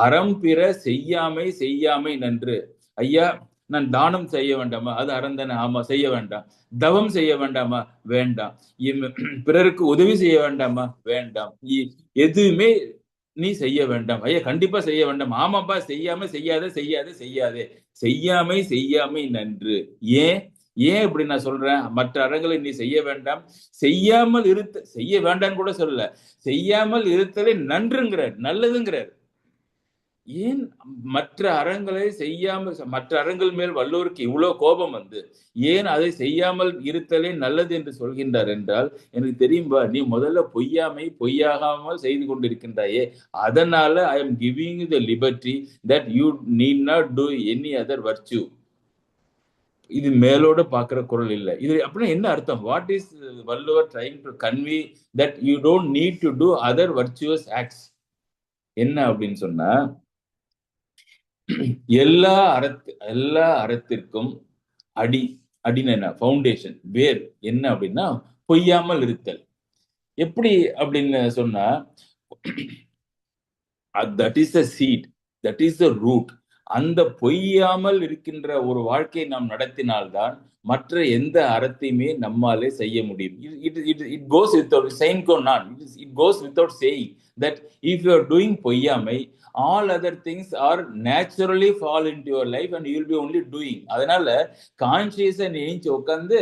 அறம் பிற செய்யாமை நன்று. ஐயா, நான் தானம் செய்ய வேண்டாமா? அது அறம் தானே? ஆமா, செய்ய வேண்டாம். தவம் செய்ய வேண்டாமா? வேண்டாம். பிறருக்கு உதவி செய்ய வேண்டாமா? வேண்டாம். எதுவுமே நீ செய்ய வேண்டாம். ஐயா, கண்டிப்பா செய்ய வேண்டாம். ஆமாப்பா, செய்யாதே. செய்யாமை நன்று. ஏன் இப்படி நான் சொல்றேன்? மற்ற அறங்களை நீ செய்ய வேண்டாம். செய்ய வேண்டாம்னு கூட சொல்லல, செய்யாமல் இருத்தலே நன்றுங்கிறார், நல்லதுங்கிறார். ஏன் மற்ற அறங்களை செய்யாமல் மற்ற அறங்கள் மேல் வள்ளுவருக்கு இவ்வளவு கோபம் வந்து ஏன் அதை செய்யாமல் இருத்தலே நல்லது என்று சொல்கின்றார் என்றால், எனக்கு தெரியும்பா, நீ முதல்ல பொய்யாகாமல் செய்து கொண்டிருக்கின்றாயே, அதனால I am giving the liberty that you need not do any other virtue. இது மேலோட பாக்குற குரல் இல்லை. இது அப்படின்னா என்ன அர்த்தம்? What is Valluvar trying to convey that you don't need to do other virtuous acts? என்ன அப்படின்னு சொன்னா, எல்லா அறத்திற்கும் அடின்னு என்ன, ஃபவுண்டேஷன், வேர் என்ன அப்படின்னா பொய்யாமல் இருத்தல். எப்படி அப்படின்னு சொன்னா, that is the seat, that is the root. அந்த பொய்யாமல் இருக்கின்ற ஒரு வாழ்க்கையை நாம் நடத்தினால்தான் மற்ற எந்த அறத்தையுமே நம்மாலே செய்ய முடியும். இட் கோஸ் வித்வுட் saying நான், it goes without saying that if you are doing பொய்யாமை, all other things are naturally fall into your life and you will be only doing. அதனால கான்சியஸா நினைச்சு உட்காந்து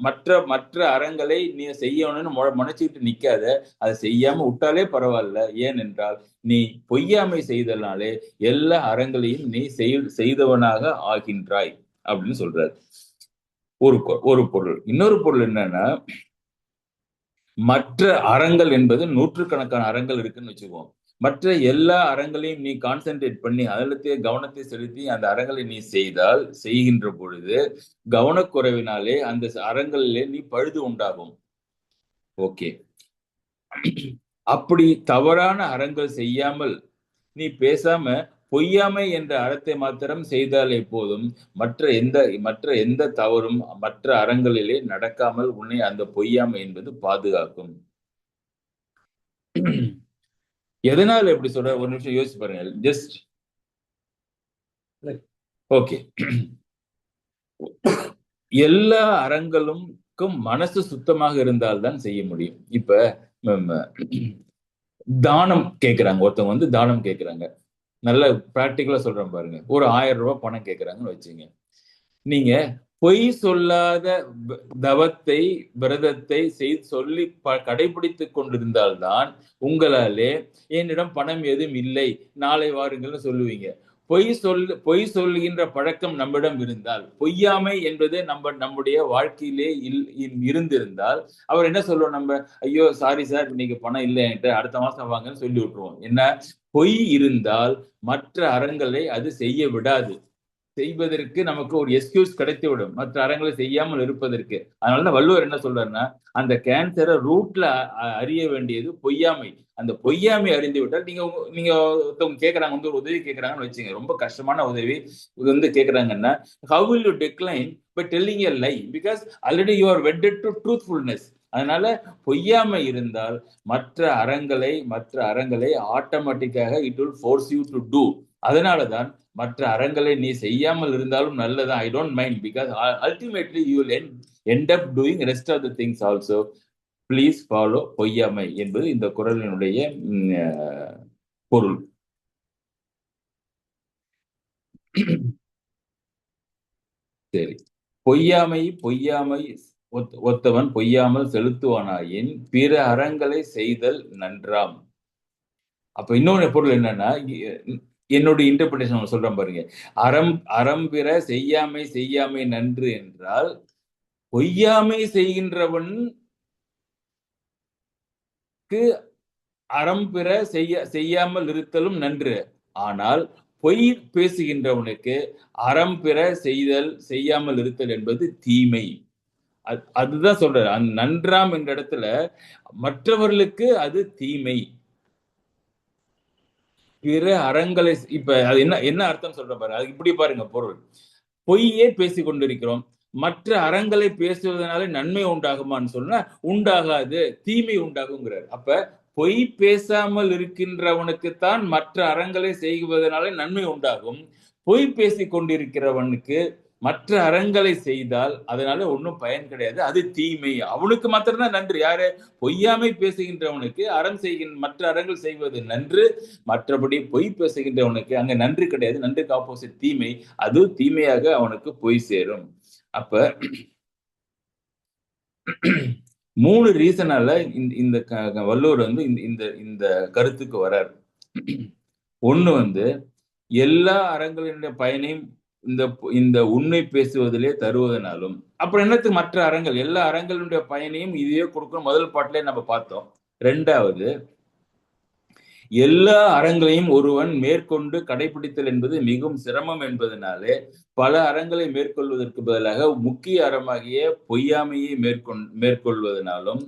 மற்ற அறங்களை நீ செய்யணும்னு முனைச்சிட்டு நிக்காத. அதை செய்யாம விட்டாலே பரவாயில்ல. ஏனென்றால் நீ பொய்யாமை செய்தனாலே எல்லா அறங்களையும் நீ செய்தவனாக ஆகின்றாய் அப்படின்னு சொல்றாரு. ஒரு பொருள். இன்னொரு பொருள் என்னன்னா, மற்ற அறங்கள் என்பது நூற்றுக்கணக்கான அறங்கள் இருக்குன்னு வச்சுக்குவோம். மற்ற எல்லா அறங்களையும் நீ கான்சென்ட்ரேட் பண்ணி அதிலத்தே கவனத்தை செலுத்தி அந்த அறங்களை நீ செய்கின்ற பொழுது கவனக்குறைவினாலே அந்த அறங்களிலே நீ பழுது உண்டாகும். ஓகே, அப்படி தவறான அறங்கள் செய்யாமல் நீ பேசாம பொய்யாமை என்ற அறத்தை மாத்திரம் செய்தாலே போதும், மற்ற எந்த தவறும் மற்ற அறங்களிலே நடக்காமல் உன்னை அந்த பொய்யாமை என்பது பாதுகாக்கும். எதனால் எப்படி சொல்ற? ஒரு நிமிஷம் யோசிச்சு பாருங்க. ஜஸ்ட் ஓகே, எல்லா அறங்களுக்கும் மனசு சுத்தமாக இருந்தால்தான் செய்ய முடியும். இப்ப தானம் கேட்கிறாங்க, ஒருத்தவங்க வந்து தானம் கேட்கிறாங்க. நல்ல பிராக்டிக்கலா சொல்றேன் பாருங்க. ஒரு 1000 ரூபாய் பணம் கேட்கிறாங்கன்னு வச்சுங்க. நீங்க பொய் சொல்லாத தவத்தை விரதத்தை சொல்லி கடைபிடித்துக் கொண்டிருந்தால்தான் உங்களாலே என்னிடம் பணம் எதுவும் இல்லை, நாளை வாருங்கள்னு சொல்லுவீங்க. பொய் சொல்லுகின்ற பழக்கம் நம்மிடம் இருந்தால், பொய்யாமை என்பது நம்முடைய வாழ்க்கையிலே இருந்திருந்தால் அவர் என்ன சொல்லுவோம்? நம்ம ஐயோ சாரி சார், இன்னைக்கு பணம் இல்லை என்கிட்ட, அடுத்த மாசம் வாங்கன்னு சொல்லி விட்டுருவோம். என்ன, பொய் இருந்தால் மற்ற அறங்களை அது செய்ய விடாது. செய்வதற்கு நமக்கு ஒரு எக்ஸ்கியூஸ் கிடைத்து விடும், மற்ற அறங்களை செய்யாமல் இருப்பதற்கு. அதனாலதான் வள்ளுவர் என்ன சொல்றாருன்னா, அந்த கேன்சரை ரூட்ல அறிய வேண்டியது பொய்யாமை. அந்த பொய்யாமை அறிந்து விட்டால் நீங்க ஒருத்தவங்க கேட்கறாங்க, வந்து ஒரு உதவி கேட்கறாங்கன்னு வச்சுங்க, ரொம்ப கஷ்டமான உதவி வந்து கேட்கறாங்கன்னா, how will you decline by telling a lie? Because already you are wedded to truthfulness. அதனால பொய்யாமை இருந்தால் மற்ற அறங்களை ஆட்டோமேட்டிக்காக it will force you to do. அதனாலதான் மற்ற அறங்களை நீ செய்யாமல் இருந்தாலும் நல்லதான், I don't mind, because ultimately you will end up doing rest of the things also. Please follow பொய்யாமை என்பது இந்த குறளினுடைய பொருள். சரி, பொய்யாமை ஒத்தவன் பொய்யாமல் செலுத்துவானாயின் பிற அறங்களை செய்தல் நன்றாம். அப்ப இன்னொரு பொருள் என்னன்னா, என்னுடைய இன்டர்பிரேஷன் சொல்றேன் பாருங்க. அறம் பிற செய்யாமை நன்று என்றால், பொய்யாமை செய்கின்றவனுக்கு அறம் பிற செய்யாமல் இருத்தலும் நன்று. ஆனால் பொய் பேசுகின்றவனுக்கு அறம் பிற செய்யாமல் இருத்தல் என்பது தீமை. அதுதான் சொல்ற. நன்றாம் என்ற இடத்துல மற்றவர்களுக்கு அது தீமை. பிற அறங்களை இப்ப அது என்ன அர்த்தம் சொல்ற பாரு. அது இப்படி பாருங்க பொருள். பொய்யே பேசிக் கொண்டிருக்கிறோம், மற்ற அறங்களை பேசுவதனால நன்மை உண்டாகுமான்னு சொன்னா உண்டாகாது, தீமை உண்டாகுங்கிறார். அப்ப பொய் பேசாமல் இருக்கின்றவனுக்குத்தான் மற்ற அறங்களை செய்வதனால நன்மை உண்டாகும். பொய் பேசிக் கொண்டிருக்கிறவனுக்கு மற்ற அறங்களை செய்தால் அதனால ஒன்றும் பயன் கிடையாது, அது தீமை. அவனுக்கு மாத்திரம்தான் நன்று. யாரு? பொய்யாமை பேசுகின்றவனுக்கு மற்ற அறங்கள் செய்வது நன்று. மற்றபடி பொய் பேசுகின்றவனுக்கு அங்க நன்று கிடையாது, நன்றுக்கு ஆப்போசிட் தீமை. அது தீமையாக அவனுக்கு போய் சேரும். அப்ப 3 ரீசனால இந்த வள்ளுவர் வந்து இந்த கருத்துக்கு வரார். ஒண்ணு எல்லா அறங்களினுடைய பயனையும் இந்த இந்த உண்மை பேசுவதிலே தருவதனாலும், அப்புறம் என்னத்துக்கு மற்ற அறங்கள்? எல்லா அறங்களுடைய பயனையும் இதுவே கொடுக்கும். முதல் பாட்டிலே நம்ம பார்த்தோம். 2வது, எல்லா அறங்களையும் ஒருவன் மேற்கொண்டு கடைபிடித்தல் என்பது மிகவும் சிரமம் என்பதனாலே பல அறங்களை மேற்கொள்வதற்கு பதிலாக முக்கிய அறமாகிய பொய்யாமையை மேற்கொள்வதனாலும்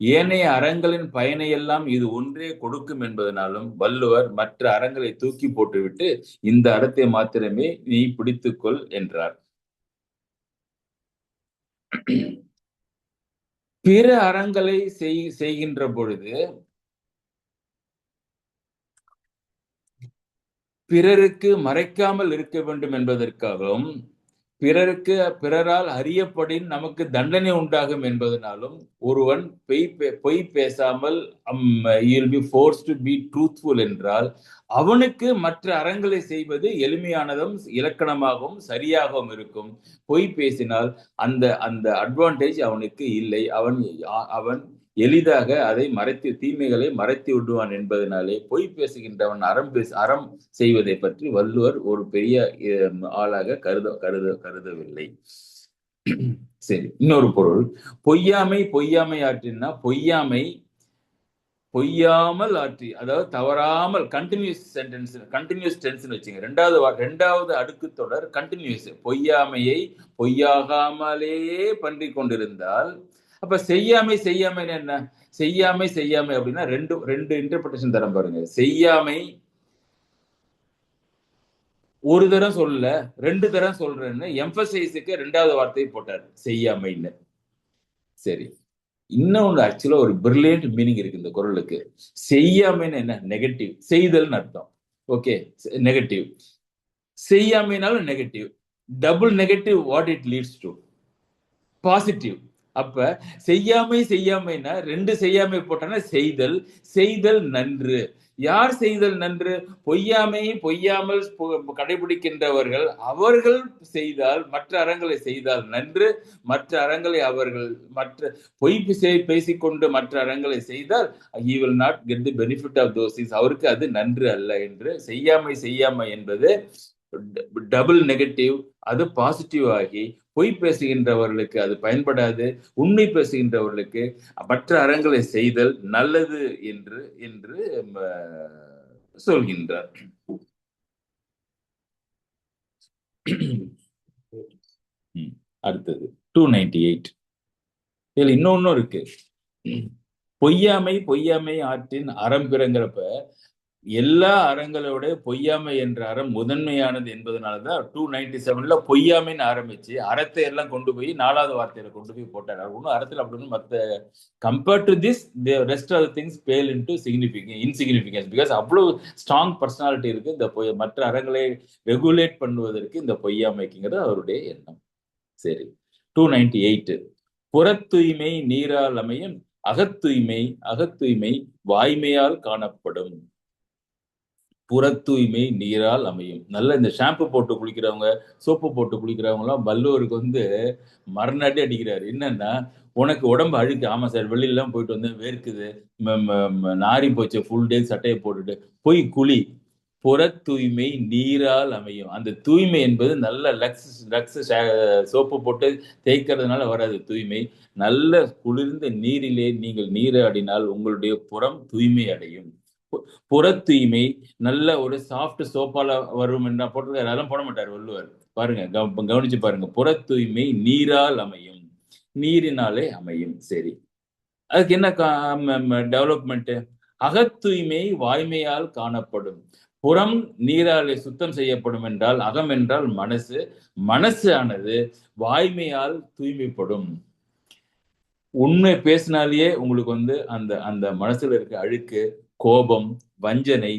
ஏனைய அறங்களின் பயனையெல்லாம் இது ஒன்றே கொடுக்கும் என்பதனாலும் வள்ளுவர் மற்ற அறங்களை தூக்கி போட்டுவிட்டு இந்த அறத்தை மாத்திரமே நீ பிடித்துக்கொள் என்றார். பிற அறங்களை செய்கின்ற பொழுது பிறருக்கு மறைக்காமல் இருக்க வேண்டும் என்பதற்காகவும் பிறரால் அறியப்படின் நமக்கு தண்டனை உண்டாகும் என்பதனாலும் ஒருவன் பொய் பேசாமல் he'll be forced to be truthful என்றால் அவனுக்கு மற்ற அறங்களை செய்வது எளிமையானதும் இலக்கணமாகவும் சரியாகவும் இருக்கும். பொய் பேசினால் அந்த அந்த அட்வான்டேஜ் அவனுக்கு இல்லை. அவன் எளிதாக அதை தீமைகளை மறைத்து விடுவான் என்பதனாலே பொய் பேசுகின்றவன் அறம் செய்வதை பற்றி வள்ளுவர் ஒரு பெரிய ஆளாக கருதவில்லை. சரி, இன்னொரு பொருள், பொய்யாமை ஆற்றினா பொய்யாமல் ஆற்றி, அதாவது தவறாமல், கண்டினியூஸ் டென்ஸ் வச்சுங்க. ரெண்டாவது அடுக்கு தொடர் கண்டினியூஸ். பொய்யாமையை பொய்யாகாமலேயே பற்றி கொண்டிருந்தால் அப்ப செய்யாமை என்ன? செய்யாமை அப்படின்னா ரெண்டு இன்டர்பிரேஷன் தரம் பாருங்க. செய்யாமை ஒரு தரம் சொல்லல, 2 தரம் சொல்றேன்னு எம்பசைஸுக்கு 2வது வார்த்தையை போட்டார், செய்யாமைன்னு. சரி, இன்னொன்னு ஆக்சுவலா ஒரு பிரில்லியன்ட் மீனிங் இருக்கு இந்த குறளுக்கு. செய்யாமைன்னு என்ன? நெகட்டிவ், செய்தல்னு அர்த்தம். Okay, negative. செய்யாமைனாலும் negative. Double negative, what it leads to? Positive. அப்ப செய்யாமைனா 2 செய்யாமை போட்டானா செய்தல் நன்று. யார் செய்தல் நன்று? பொய்யாமல் கடைபிடிக்கின்றவர்கள் அவர்கள் செய்தால், மற்ற அறங்களை செய்தால் நன்று. மற்ற அறங்களை பொய் பேசிக்கொண்டு மற்ற அறங்களை செய்தால் he will not get the benefit of those things. அவருக்கு அது நன்று அல்ல என்று. செய்யாமை என்பது டபுள் நெகட்டிவ், அது பாசிட்டிவ் ஆகி பொய் பேசுகின்றவர்களுக்கு அது பயன்படாது. உண்மை பேசுகின்றவர்களுக்கு மற்ற அறங்களை செய்தல் நல்லது என்று சொல்கின்றார். அடுத்தது 298. இதுல இன்னொன்னும் இருக்கு. பொய்யாமை ஆற்றின் அறம் பிறங்கிறப்ப எல்லா அறங்களோட பொய்யாமை என்ற அறம் முதன்மையானது என்பதனாலதான் 297ல பொய்யாமைன்னு ஆரம்பிச்சு அறத்தை எல்லாம் கொண்டு போய் 4வது வார்த்தையில கொண்டு போய் போட்டார். ஒன்னும் அறத்தில் அப்படின்னு மற்ற compared to this rest of things pale into insignificance. Because அவ்வளவு ஸ்ட்ராங் பர்சனாலிட்டி இருக்கு இந்த மற்ற அறங்களை ரெகுலேட் பண்ணுவதற்கு இந்த பொய்யாமைக்குங்கிறது அவருடைய எண்ணம். சரி, 298. புறத்தூய்மை நீரால் அமையும், அகத்தூய்மை வாய்மையால் காணப்படும். புறத்தூய்மை நீரால் அமையும். நல்ல இந்த ஷாம்பு போட்டு குளிக்கிறவங்க, சோப்பு போட்டு குளிக்கிறவங்க எல்லாம் வள்ளுவருக்கு மறுநாடி அடிக்கிறாரு. என்னன்னா, உனக்கு உடம்பு அழுக்கு. ஆமா சார், வெளியிலாம் போயிட்டு வந்து வேர்க்குது, நாரி போச்சு, ஃபுல் டே சட்டையை போட்டுட்டு போய் குளி. புற தூய்மை நீரால் அமையும். அந்த தூய்மை என்பது நல்ல லக்ஸ் சோப்பு போட்டு தேய்க்கிறதுனால வராது தூய்மை. நல்ல குளிர்ந்த நீரிலே நீங்கள் நீராடினால் உங்களுடைய புறம் தூய்மை அடையும். புற தூய்மை நல்ல ஒரு சாஃப்ட் சோப்பால வரும் என்ன போட்டு அதெல்லாம் போட மாட்டார் வள்ளுவர். பாருங்க, கவனிச்சு பாருங்க. புற தூய்மை நீரால் அமையும், நீரினாலே அமையும். சரி, அதுக்கு என்ன டெவலப்மெண்ட்? அகத்தூய்மை வாய்மையால் காணப்படும். புறம் நீராலே சுத்தம் செய்யப்படும் என்றால், அகம் என்றால் மனசு ஆனது வாய்மையால் தூய்மைப்படும். உண்மை பேசினாலேயே உங்களுக்கு அந்த அந்த மனசுல இருக்க அழுக்கு, கோபம், வஞ்சனை,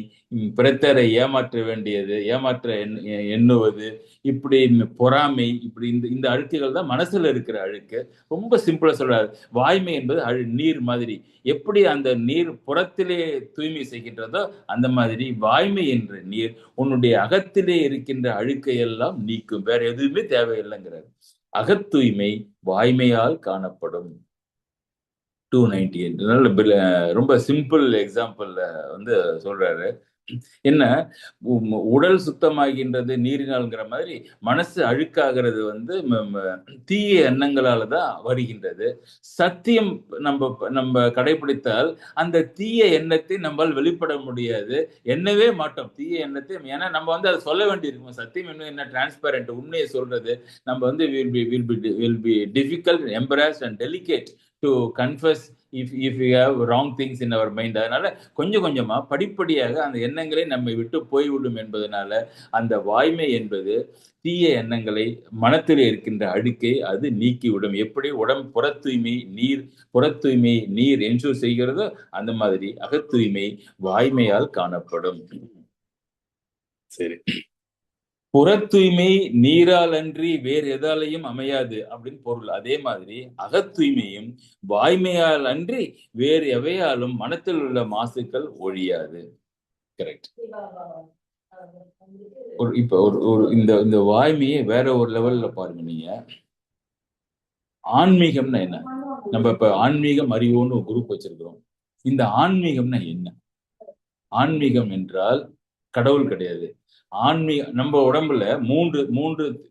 பிறத்தரை ஏமாற்ற எண்ணுவது, இப்படி பொறாமை, இப்படி இந்த அழுக்குகள் தான் மனசுல இருக்கிற அழுக்கு. ரொம்ப சிம்பிளா சொல்றாரு. வாய்மை என்பது நீர் மாதிரி. எப்படி அந்த நீர் புறத்திலே தூய்மை செய்கின்றதோ அந்த மாதிரி வாய்மை என்ற நீர் உன்னுடைய அகத்திலே இருக்கின்ற அழுக்கை எல்லாம் நீக்கும். வேற எதுவுமே தேவையில்லைங்கிறார். அகத்தூய்மை வாய்மையால் காணப்படும். 298. ரொம்ப சிம்பிள் எக்ஸாம்பிள் சொல்றாரு. என்ன உடல் சுத்தமாகின்றது நீரினால்ங்கிற மாதிரி மனசு அழுக்காகிறது வந்து தீய எண்ணங்களால தான் வருகின்றது. சத்தியம் நம்ம கடைபிடித்தால் அந்த தீய எண்ணத்தை நம்மால் வெளிப்பட முடியாது, எண்ணவே மாட்டோம் தீய எண்ணத்தை. ஏன்னா நம்ம வந்து அதை சொல்ல வேண்டியிருக்கும். சத்தியம் என்ன டிரான்ஸ்பரண்ட், உண்மையை சொல்றது நம்ம வந்து will be difficult, embarrassed and delicate to confuse if we have wrong things in our mind. அதனால கொஞ்சம் கொஞ்சமா படிப்படியாக அந்த எண்ணங்களை நம்மை விட்டு போய்விடும் என்பதனால அந்த வாய்மை என்பது தீய எண்ணங்களை, மனத்தில் இருக்கின்ற அழுக்கை அது நீக்கிவிடும். எப்படி புற தூய்மை நீர் என்ஷூர் செய்கிறதோ அந்த மாதிரி அகத்தூய்மை வாய்மையால் காணப்படும். சரி, புற தூய்மை நீரால் அன்றி வேறு எதாலையும் அமையாது அப்படின்னு பொருள். அதே மாதிரி அகத்தூய்மையும் வாய்மையால் அன்றி வேறு எவையாலும் மனத்தில் உள்ள மாசுக்கள் ஒழியாது. கரெக்ட். இப்ப இந்த வாய்மையை வேற ஒரு லெவல்ல பாருங்க. நீங்க ஆன்மீகம்னா என்ன? நம்ம இப்ப ஆன்மீகம் அறிவோன்னு ஒரு குரூப் வச்சிருக்கிறோம். இந்த ஆன்மீகம்னா என்ன? ஆன்மீகம் என்றால் கடவுள் கிடையாது. ஆன்மீகம் நம்ம உடம்புல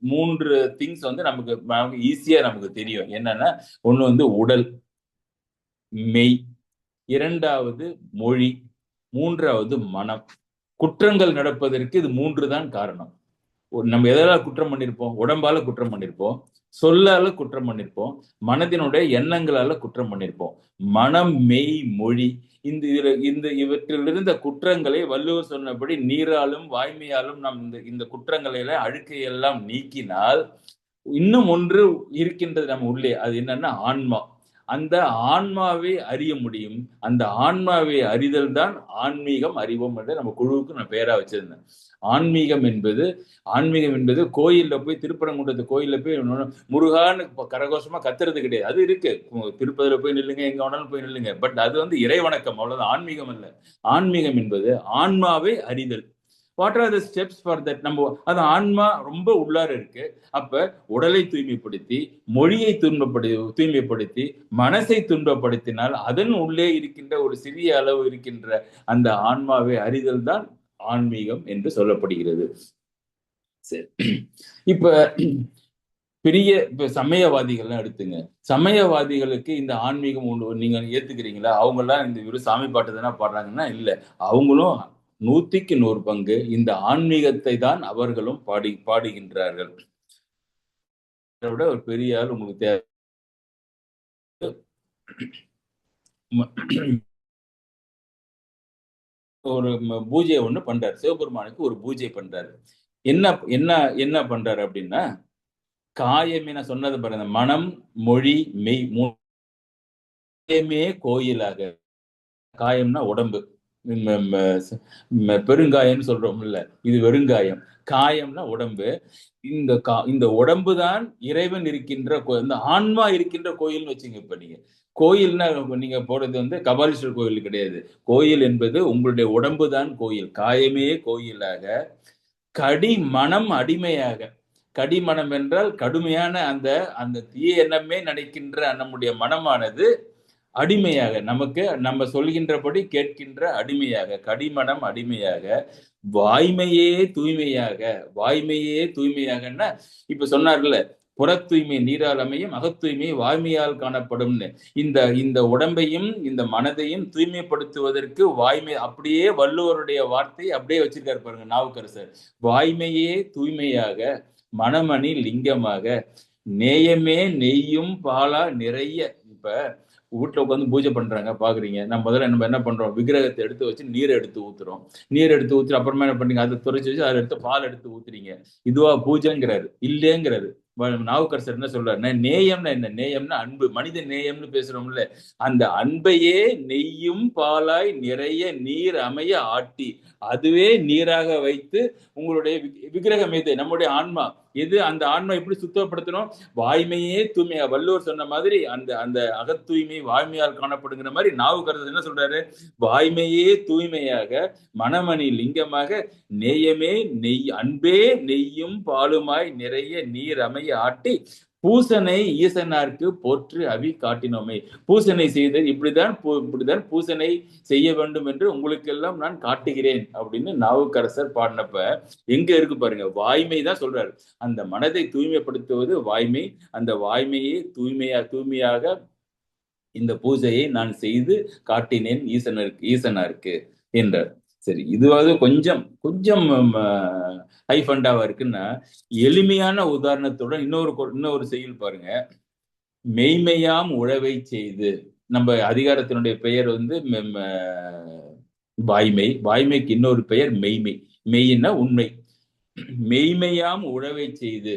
மூன்று திங்ஸ் வந்து நமக்கு ஈஸியா நமக்கு தெரியும். என்னன்னா, ஒண்ணு வந்து உடல், மெய், இரண்டாவது மொழி, மூன்றாவது மனம். குற்றங்கள் நடப்பதற்கு இது 3 தான் காரணம். நம்ம எதால குற்றம் பண்ணிருப்போம்? உடம்பால குற்றம் பண்ணிருப்போம், சொல்லால குற்றம் பண்ணிருப்போம், மனதினுடைய எண்ணங்களால குற்றம் பண்ணிருப்போம். மனம், மெய், மொழி, இவற்றில் இருந்த குற்றங்களை வள்ளுவர் சொன்னபடி நீராலும் வாய்மையாலும் நாம் இந்த குற்றங்களை அழுக்கையெல்லாம் நீக்கினால் இன்னும் ஒன்று இருக்கின்றது நம்ம உள்ளே. அது என்னன்னா ஆன்மா. அந்த ஆன்மாவை அறிய முடியும். அந்த ஆன்மாவை அறிதல் தான் ஆன்மீகம் அறிவோம் என்று நம்ம குழுவுக்கு நான் பேரா வச்சிருந்தேன். ஆன்மீகம் என்பது கோயில்ல போய், திருப்பரங்குன்றத்து கோயில்ல போய் முருகான்னு கரகோஷமா கத்துறது கிடையாது. அது இருக்கு, திருப்பதியில போய் நில்லுங்க, எங்க வேணாலும் போய் நில்லுங்க. பட் அது வந்து இறைவணக்கம், அவ்வளவுதான். ஆன்மீகம் அல்ல. ஆன்மீகம் என்பது ஆன்மாவை அறிதல். What are the steps for that? நம்ம அது ஆன்மா ரொம்ப உள்ளார இருக்கு. அப்ப உடலை தூய்மைப்படுத்தி, மொழியை தூய்மைப்படுத்தி, மனசை துன்பப்படுத்தினால் அதன் உள்ளே இருக்கின்ற ஒரு சிறிய அளவு இருக்கின்ற அந்த ஆன்மாவை அறிதல் தான் ஆன்மீகம் என்று சொல்லப்படுகிறது. சரி, இப்ப சமயவாதிகள்லாம் எடுத்துங்க. சமயவாதிகளுக்கு இந்த ஆன்மீகம் நீங்க ஏத்துக்கிறீங்களா? அவங்க எல்லாம் இந்த இவரு சாமி பாட்டு தானே பாடுறாங்கன்னா இல்ல, அவங்களும் 100க்கு 100 பங்கு இந்த ஆன்மீகத்தை தான் அவர்களும் பாடுகின்றார்கள். விட ஒரு பெரிய ஆள் உங்களுக்கு தேவை. ஒரு பூஜை ஒண்ணு பண்றாரு, சிவபெருமானுக்கு ஒரு பூஜை பண்றாரு. என்ன பண்றாரு அப்படின்னா, காயமே, நான் சொன்னது பாருங்க, மனம், மொழி, மெய் மூணுமே கோயிலாக. காயம்னா உடம்பு, பெருங்காயம்னு சொல்றோம்ல, இது வெறுங்காயம். காயம்னா உடம்பு. இந்த உடம்பு தான் இறைவன் இருக்கின்ற, இந்த ஆன்மா இருக்கின்ற கோயில்னு வச்சுங்க. இப்ப நீங்க கோயில்னா நீங்க போறது வந்து கபாலீஸ்வரர் கோயில் கிடையாது. கோயில் என்பது உங்களுடைய உடம்பு தான் கோயில். காயமே கோயிலாக, கடிமனம் அடிமையாக. கடிமனம் என்றால் கடுமையான அந்த தீய எண்ணமே நினைக்கின்ற நம்முடைய மனமானது அடிமையாக, நமக்கு நம்ம சொல்கின்றபடி கேட்கின்ற அடிமையாக, கடிமனம் அடிமையாக, வாய்மையே தூய்மையாகன்னா இப்ப சொன்னார்ல, புற தூய்மை நீரால் அமையும், அகத்தூய்மை வாய்மையால் காணப்படும்னு. இந்த உடம்பையும் இந்த மனதையும் தூய்மைப்படுத்துவதற்கு வாய்மை, அப்படியே வள்ளுவருடைய வார்த்தை அப்படியே வச்சிருக்காரு பாருங்க நாவுக்கரசர். வாய்மையே தூய்மையாக, மனமணி லிங்கமாக, நேயமே நெய்யும் பாலா நிறைய. இப்ப வீட்டுல உட்காந்து பூஜை பண்றாங்க பாக்குறீங்க. நம்ம என்ன பண்றோம்? விக்கிரகத்தை எடுத்து வச்சு நீரை எடுத்து ஊத்துறோம். அப்புறமா என்ன பண்றீங்க? அதை துறைச்சு வச்சு அதை எடுத்து பால் எடுத்து ஊத்துறீங்க. இதுவா பூஜைங்கிறாரு? இல்லைங்கிறாரு நாவுக்கரசர். என்ன சொல்றாருன்னா, நேயம்னா என்ன? நேயம்னா அன்பு. மனித நேயம்னு பேசுறோம்ல, அந்த அன்பையே நெய்யும் பாலாய் நிறைய நீர் அமைய ஆட்டி, அதுவே நீராக வைத்து உங்களுடைய விக்கிரகம் எது? நம்முடைய ஆன்மா எது? அந்த ஆன்மா எப்படி சுத்தப்படுத்தணும்? வாய்மையே தூய்மையா. வள்ளுவர் சொன்ன மாதிரி அந்த அகத்தூய்மை வாய்மையால் காணப்படுங்கிற மாதிரி நாவுக்கரசர் என்ன சொல்றாரு? வாய்மையே தூய்மையாக, மனமணி லிங்கமாக, நேயமே நெய், அன்பே நெய்யும் பாலுமாய் நிறைய நீர் அமைய ஆட்டி, பூசனை ஈசனார்க்கு போற்று அவி காட்டினோமே. பூசனை செய்து இப்படிதான் பூசனை செய்ய வேண்டும் என்று உங்களுக்கெல்லாம் நான் காட்டுகிறேன் அப்படின்னு நாவுக்கரசர் பாடினப்ப எங்க இருக்கு பாருங்க, வாய்மை தான் சொல்றாரு. அந்த மனதை தூய்மைப்படுத்துவது வாய்மை. அந்த வாய்மையை தூய்மையாக இந்த பூஜையை நான் செய்து காட்டினேன் ஈசனாருக்கு என்றார். சரி, இதுவாவது கொஞ்சம் ஹைஃபண்டாவா இருக்குன்னா, எளிமையான உதாரணத்துடன் இன்னொரு செய்யுள் பாருங்க. மெய்மையாம் உழவை செய்து, நம்ம அதிகாரத்தினுடைய பெயர் வாய்மை. வாய்மைக்கு இன்னொரு பெயர் மெய்மை. மெய்னா உண்மை. மெய்மையாம் உழவை செய்து,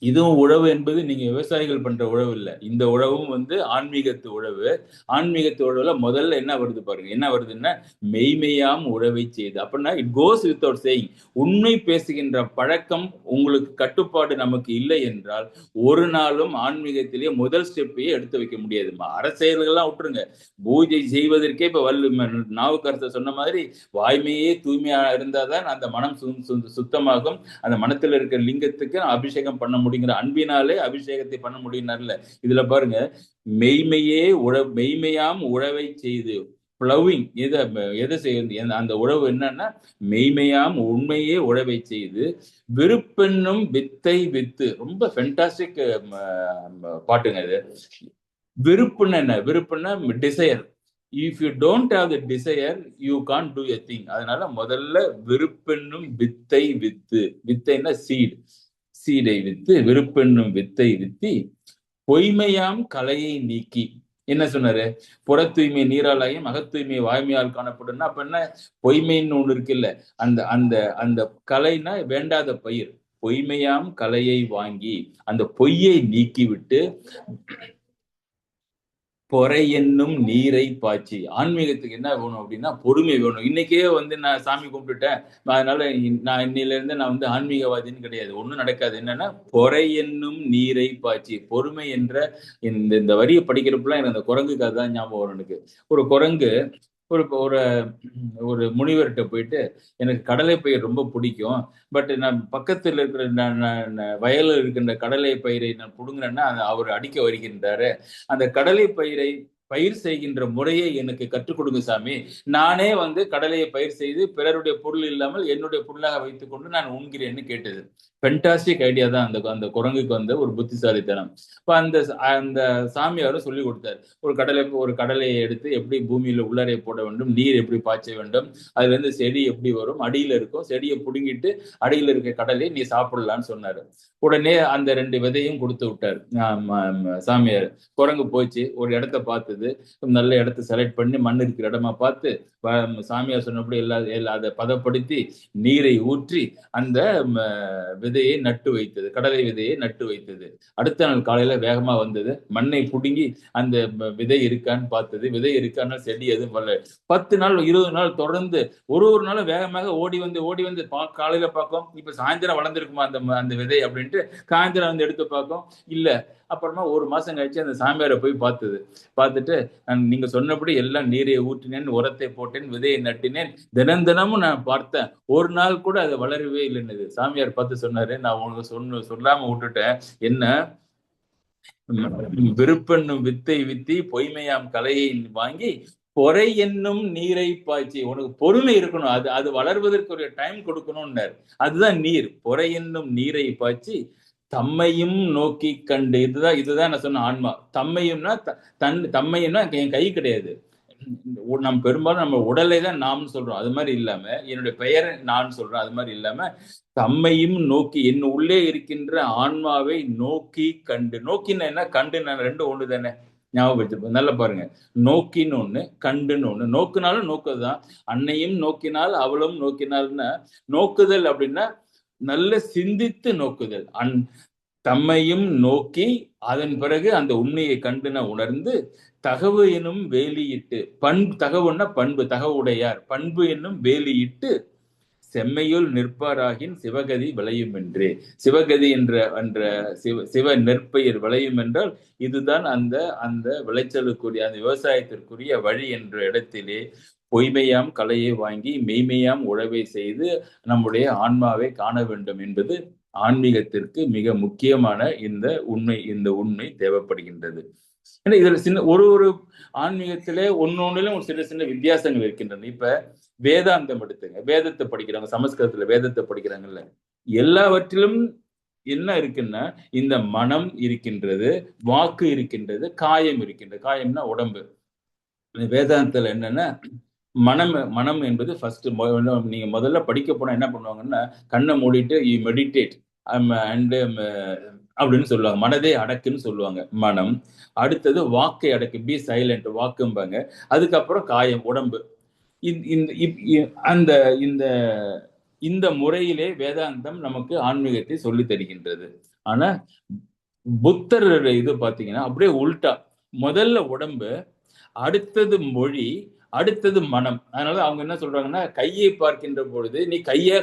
இதுவும் உழவு என்பது நீங்க விவசாயிகள் பண்ற உழவு இல்லை. இந்த உழவும் ஆன்மீகத்து உழவு. ஆன்மீகத்து உழவுல முதல்ல என்ன வருது பாருங்க, என்ன வருதுன்னா மெய்மையாம் உழவை செய்து. அப்படின்னா இட் கோஸ் வித்வுட் சேயிங். உண்மை பேசுகின்ற பழக்கம் உங்களுக்கு கட்டுப்பாடு நமக்கு இல்லை என்றால் ஒரு நாளும் ஆன்மீகத்திலேயே முதல் ஸ்டெப்பையே எடுத்து வைக்க முடியாது. அரசியல்கள்லாம் விட்டுருங்க, பூஜை செய்வதற்கே இப்ப நாவுக்கரசர் சொன்ன மாதிரி வாய்மையே தூய்மையா இருந்தாதான் அந்த மனம் சுத்தமாகும். அந்த மனத்தில் இருக்கிற லிங்கத்துக்கு அபிஷேகம் பண்ண முடியுங்கிற அன்பினாலே அபிஷேகத்தை பண்ண முடியினார்ல. இதுல பாருங்க, மெய்மையாம் உழவை செய்து, பிளவிங் எதை செய்யுது அந்த உழவு என்னன்னா மெய்மையாம் உண்மையே உழவை செய்து, விருப்பென்னும் வித்தை வித்து. ரொம்ப ஃபென்டாஸ்டிக் பாட்டுங்க இது. விருப்புன்னு என்ன? விருப்புன்னா desire. If you don't have the desire, you can't do a thing. அதனால முதல்ல விருப்பென்னும் வித்தை வித்து. வித்தைன்னா சீடை வித்து, விருப்பென்னும் வித்தை வித்தி, பொய்மையாம் கலையை நீக்கி. என்ன சொன்னாரு? புற தூய்மை நீராலாயும் அகத்தூய்மை வாய்மையால் காணப்படும்னா அப்ப என்ன? பொய்மைன்னு ஒண்ணு இருக்குல்ல, அந்த கலைனா வேண்டாத பயிர். பொய்மையாம் கலையை வாங்கி அந்த பொய்யை நீக்கிவிட்டு பொறை என்னும் நீரை பாய்ச்சி. ஆன்மீகத்துக்கு என்ன வேணும் அப்படின்னா பொறுமை வேணும். இன்னைக்கே நான் சாமி கும்பிட்டுட்டேன், அதனால நான் இன்னையில இருந்து நான் ஆன்மீகவாதின்னு கிடையாது. ஒண்ணும் நடக்காது. என்னன்னா பொறை என்னும் நீரை பாய்ச்சி. பொறுமை என்ற இந்த வரியை படிக்கிறப்பெல்லாம் எனக்கு அந்த குரங்குக்கு அதுதான் ஞாபகம் வரும். எனக்கு ஒரு குரங்கு ஒரு முனிவர்கிட்ட போயிட்டு, எனக்கு கடலை பயிர் ரொம்ப பிடிக்கும், பட் நான் பக்கத்தில் இருக்கிற வயலில் இருக்கின்ற கடலை பயிரை நான் புடுங்குறேன்னா அவர் அடிக்க வருகின்றாரு. அந்த கடலை பயிரை பயிர் செய்கின்ற முறையை எனக்கு கற்றுக் கொடுங்க சாமி. நானே கடலையை பயிர் செய்து பிறருடைய பொருள் இல்லாமல் என்னுடைய பொருளாக வைத்துக் கொண்டு நான் உண்கிறேன்னு கேட்டது. ஃபென்டாஸ்டிக் ஐடியா தான் அந்த குரங்குக்கு ஒரு புத்திசாலித்தனம். இப்ப அந்த சாமியாரும் சொல்லி கொடுத்தாரு. ஒரு கடலையை எடுத்து எப்படி பூமியில உள்ளரை போட வேண்டும், நீர் எப்படி பாய்ச்ச வேண்டும், அதுல இருந்து செடி எப்படி வரும், அடியில இருக்கும், செடியை புடுங்கிட்டு அடியில இருக்க கடலை நீ சாப்பிடலான்னு சொன்னாரு. உடனே அந்த 2 விதையும் கொடுத்து விட்டாரு சாமியார். குரங்கு போச்சு, ஒரு இடத்த பார்த்தது, நல்ல இடத்த செலக்ட் பண்ணி மண் இருக்கிற இடமா பார்த்து சாமியார் சொன்னபடி அதை பதப்படுத்தி நீரை ஊற்றி அந்த விதையை நட்டு வைத்தது. கடலை விதையை நட்டு வைத்தது. அடுத்த நாள் காலையில வேகமா வந்தது, மண்ணை புடுங்கி அந்த விதை இருக்கான்னு பார்த்தது. விதை இருக்கான்னா செடி எதுவும் வரல. 10 நாள் 20 நாள் தொடர்ந்து ஒரு நாளும் வேகமாக ஓடி வந்து காலையில பார்க்கும், இப்ப சாயந்தரம் வளர்ந்துருக்குமா அந்த விதை அப்படின்ட்டு சாயந்தரம் எடுத்து பார்க்கும், இல்ல. அப்புறமா 1 மாசம் கழிச்சு அந்த சாமியாரை போய் பார்த்துட்டு, நான் நீங்க சொன்னபடி எல்லாம் நீரை ஊற்றினேன், உரத்தை போட்டேன், விதையை நட்டினேன், தினமும் நான் பார்த்தேன், ஒரு நாள் கூட அது வளரவே இல்லைன்னு சாமியார் பார்த்து சொன்னாரு. நான் உனக்கு சொல்லாம விட்டுட்டேன். என்ன? விருப்பென்னும் வித்தை வித்தி பொய்மையாம் கலையை வாங்கி பொறை என்னும் நீரை பாய்ச்சி. உனக்கு பொறுமை இருக்கணும், அது வளர்வதற்கு ஒரு டைம் கொடுக்கணும்னாரு. அதுதான் நீர். பொறை என்னும் நீரை பாய்ச்சி தம்மையும் நோக்கி கண்டு. இதுதான் நான் சொன்ன ஆன்மா. தம்மையும்னா தம்மையும்னா என் கை கிடையாது. நம்ம பெரும்பாலும் நம்ம உடலை தான் நாம் சொல்றோம், அது மாதிரி இல்லாம என்னுடைய பெயரை நான் சொல்றேன், அது மாதிரி இல்லாம தம்மையும் நோக்கி, என் உள்ளே இருக்கின்ற ஆன்மாவை நோக்கி கண்டு. நோக்கின்னு என்ன, கண்டு நான் 2 ஒண்ணு தானே, ஞாபகம் வச்சிருப்போம். நல்லா பாருங்க, நோக்கின்னு ஒண்ணு, கண்டுன்னு ஒண்ணு. நோக்குனாலும் நோக்குதான். அன்னையும் நோக்கினால் அவளும் நோக்கினால்னா, நோக்குதல் அப்படின்னா நல்ல சிந்தித்து நோக்குதல். தம்மையும் நோக்கி அதன் பிறகு அந்த உண்மையை கண்டுன உணர்ந்து தகவு எனும் வேலியிட்டு. தகவுன்னா பண்பு, தகவுடையார். பண்பு என்னும் வேலியிட்டு செம்மையுள் நிற்பாராகின் சிவகதி விளையும் என்றே. சிவகதி என்ற சிவ நெற்பயிர் விளையும் என்றால் இதுதான் அந்த விளைச்சலுக்குரிய, அந்த விவசாயத்திற்குரிய வழி என்ற இடத்திலே பொய்மையாம் கலையை வாங்கி மெய்மையாம் உழவை செய்து நம்முடைய ஆன்மாவை காண வேண்டும் என்பது ஆன்மீகத்திற்கு மிக முக்கியமான இந்த உண்மை தேவைப்படுகின்றது. ஏன்னா இதுல சின்ன ஒரு ஆன்மீகத்திலே ஒன்னொன்னுல ஒரு சின்ன சின்ன வித்தியாசங்கள் இருக்கின்றன. இப்ப வேதாந்தம் எடுத்துங்க, வேதத்தை படிக்கிறாங்க, சமஸ்கிருதத்துல வேதத்தை படிக்கிறாங்கல்ல, எல்லாவற்றிலும் என்ன இருக்குன்னா இந்த மனம் இருக்கின்றது, வாக்கு இருக்கின்றது, காயம் இருக்கின்றது. காயம்னா உடம்பு. வேதாந்தத்துல என்னன்னா மனம் என்பது ஃபர்ஸ்ட். நீங்க முதல்ல படிக்க போனா என்ன பண்ணுவாங்கன்னா, கண்ணை மூடிட்டு யூ மெடிடேட் அண்ட் அப்படின்னு சொல்லுவாங்க. மனதே அடக்குன்னு சொல்லுவாங்க மனம். அடுத்தது வாக்கை அடக்கு, பி சைலண்ட் வாக்கும்பாங்க. அதுக்கப்புறம் காயம் உடம்பு. அந்த இந்த இந்த முறையிலே வேதாந்தம் நமக்கு ஆன்மீகத்தை சொல்லி தருகின்றது. ஆனா புத்தர் இது பாத்தீங்கன்னா அப்படியே உல்டா. முதல்ல உடம்பு, அடுத்தது மொழி, அடுத்தது மனம். அதனால அவங்க என்ன சொல்றாங்கன்னா, கையை பார்க்கின்ற பொழுது நீ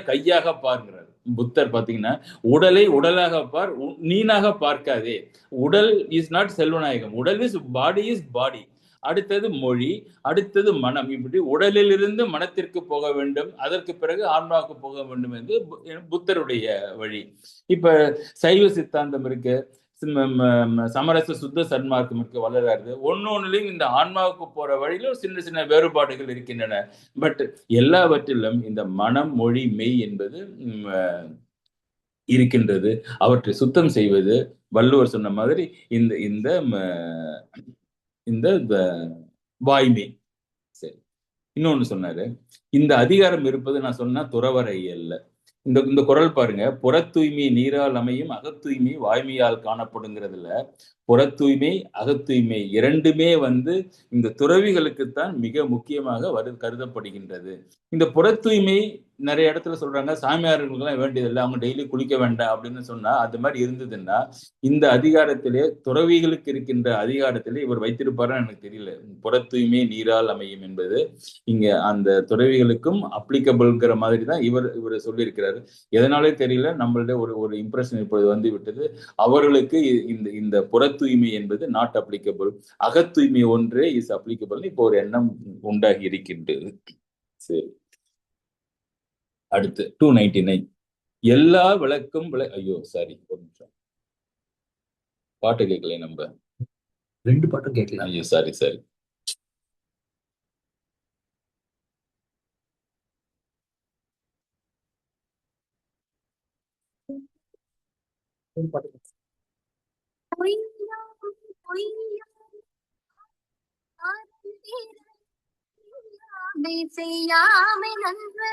கையாக பாருங்கிறார் புத்தர். பாத்தீங்கன்னா உடலை உடலாக பார், நீனாக பார்க்காதே. உடல் இஸ் நாட் செல்வநாயகம், உடல் இஸ் பாடி. அடுத்தது மொழி, அடுத்தது மனம். இப்படி உடலிலிருந்து மனத்திற்கு போக வேண்டும், அதற்கு பிறகு ஆன்மாவுக்கு போக வேண்டும் என்று புத்தருடைய வழி. இப்ப சைவ சித்தாந்தம் இருக்கு, சமரச சுத்த சன்மார்க்கம் இருக்கு, வளராது. ஒன்னொன்னுலயும் இந்த ஆன்மாவுக்கு போற வழியில சின்ன சின்ன வேறுபாடுகள் இருக்கின்றன. பட் எல்லாவற்றிலும் இந்த மனம், மொழி, மெய் என்பது இருக்கின்றது. அவற்றை சுத்தம் செய்வது வள்ளுவர் சொன்ன மாதிரி இந்த இந்த இந்த வாய்மை. சரி, இன்னொன்னு சொன்னாரு, இந்த அதிகாரம் இருப்பது நான் சொன்னா துறவரை அல்ல. இந்த குறள் பாருங்க, புற தூய்மை நீரால் அமையும், அகத்தூய்மை வாய்மையால் காணப்படுங்கிறதுல புற தூய்மை அகத்தூய்மை இரண்டுமே இந்த துறவிகளுக்குத்தான் மிக முக்கியமாக கருதப்படுகின்றது. இந்த புற தூய்மை நிறைய இடத்துல சொல்றாங்க, சாமியார்களுக்கெல்லாம் வேண்டியதில்லை, அவங்க டெய்லி குளிக்க வேண்டாம் அப்படின்னு சொன்னா, அது மாதிரி இருந்ததுன்னா இந்த அதிகாரத்திலே துறவிகளுக்கு இருக்கின்ற அதிகாரத்திலே இவர் வைத்திருப்பாருன்னு எனக்கு தெரியல. புற தூய்மை நீரால் அமையும் என்பது இங்க அந்த துறவிகளுக்கும் அப்ளிகபிள்ங்கிற மாதிரி தான் இவர் சொல்லியிருக்கிறாரு. எதனாலே தெரியல, நம்மள்ட ஒரு இம்ப்ரெஷன் இப்பொழுது வந்து விட்டது. அவர்களுக்கு இந்த புற தூய்மை என்பது நாட் அப்ளிகபிள், அகத்தூய்மை ஒன்றே இஸ் அப்ளிகபிள். இப்போ ஒரு எண்ணம் உண்டாகி இருக்கின்றது. சரி, அடுத்து 299. எல்லா விளக்கும் ஐயோ சாரி, ஒரு நிமிஷம், பாட்டு கேட்கல, நம்ம 2 பாட்டும் கேட்கல. ஐயோ சாரி. செய்யாமை நன்று,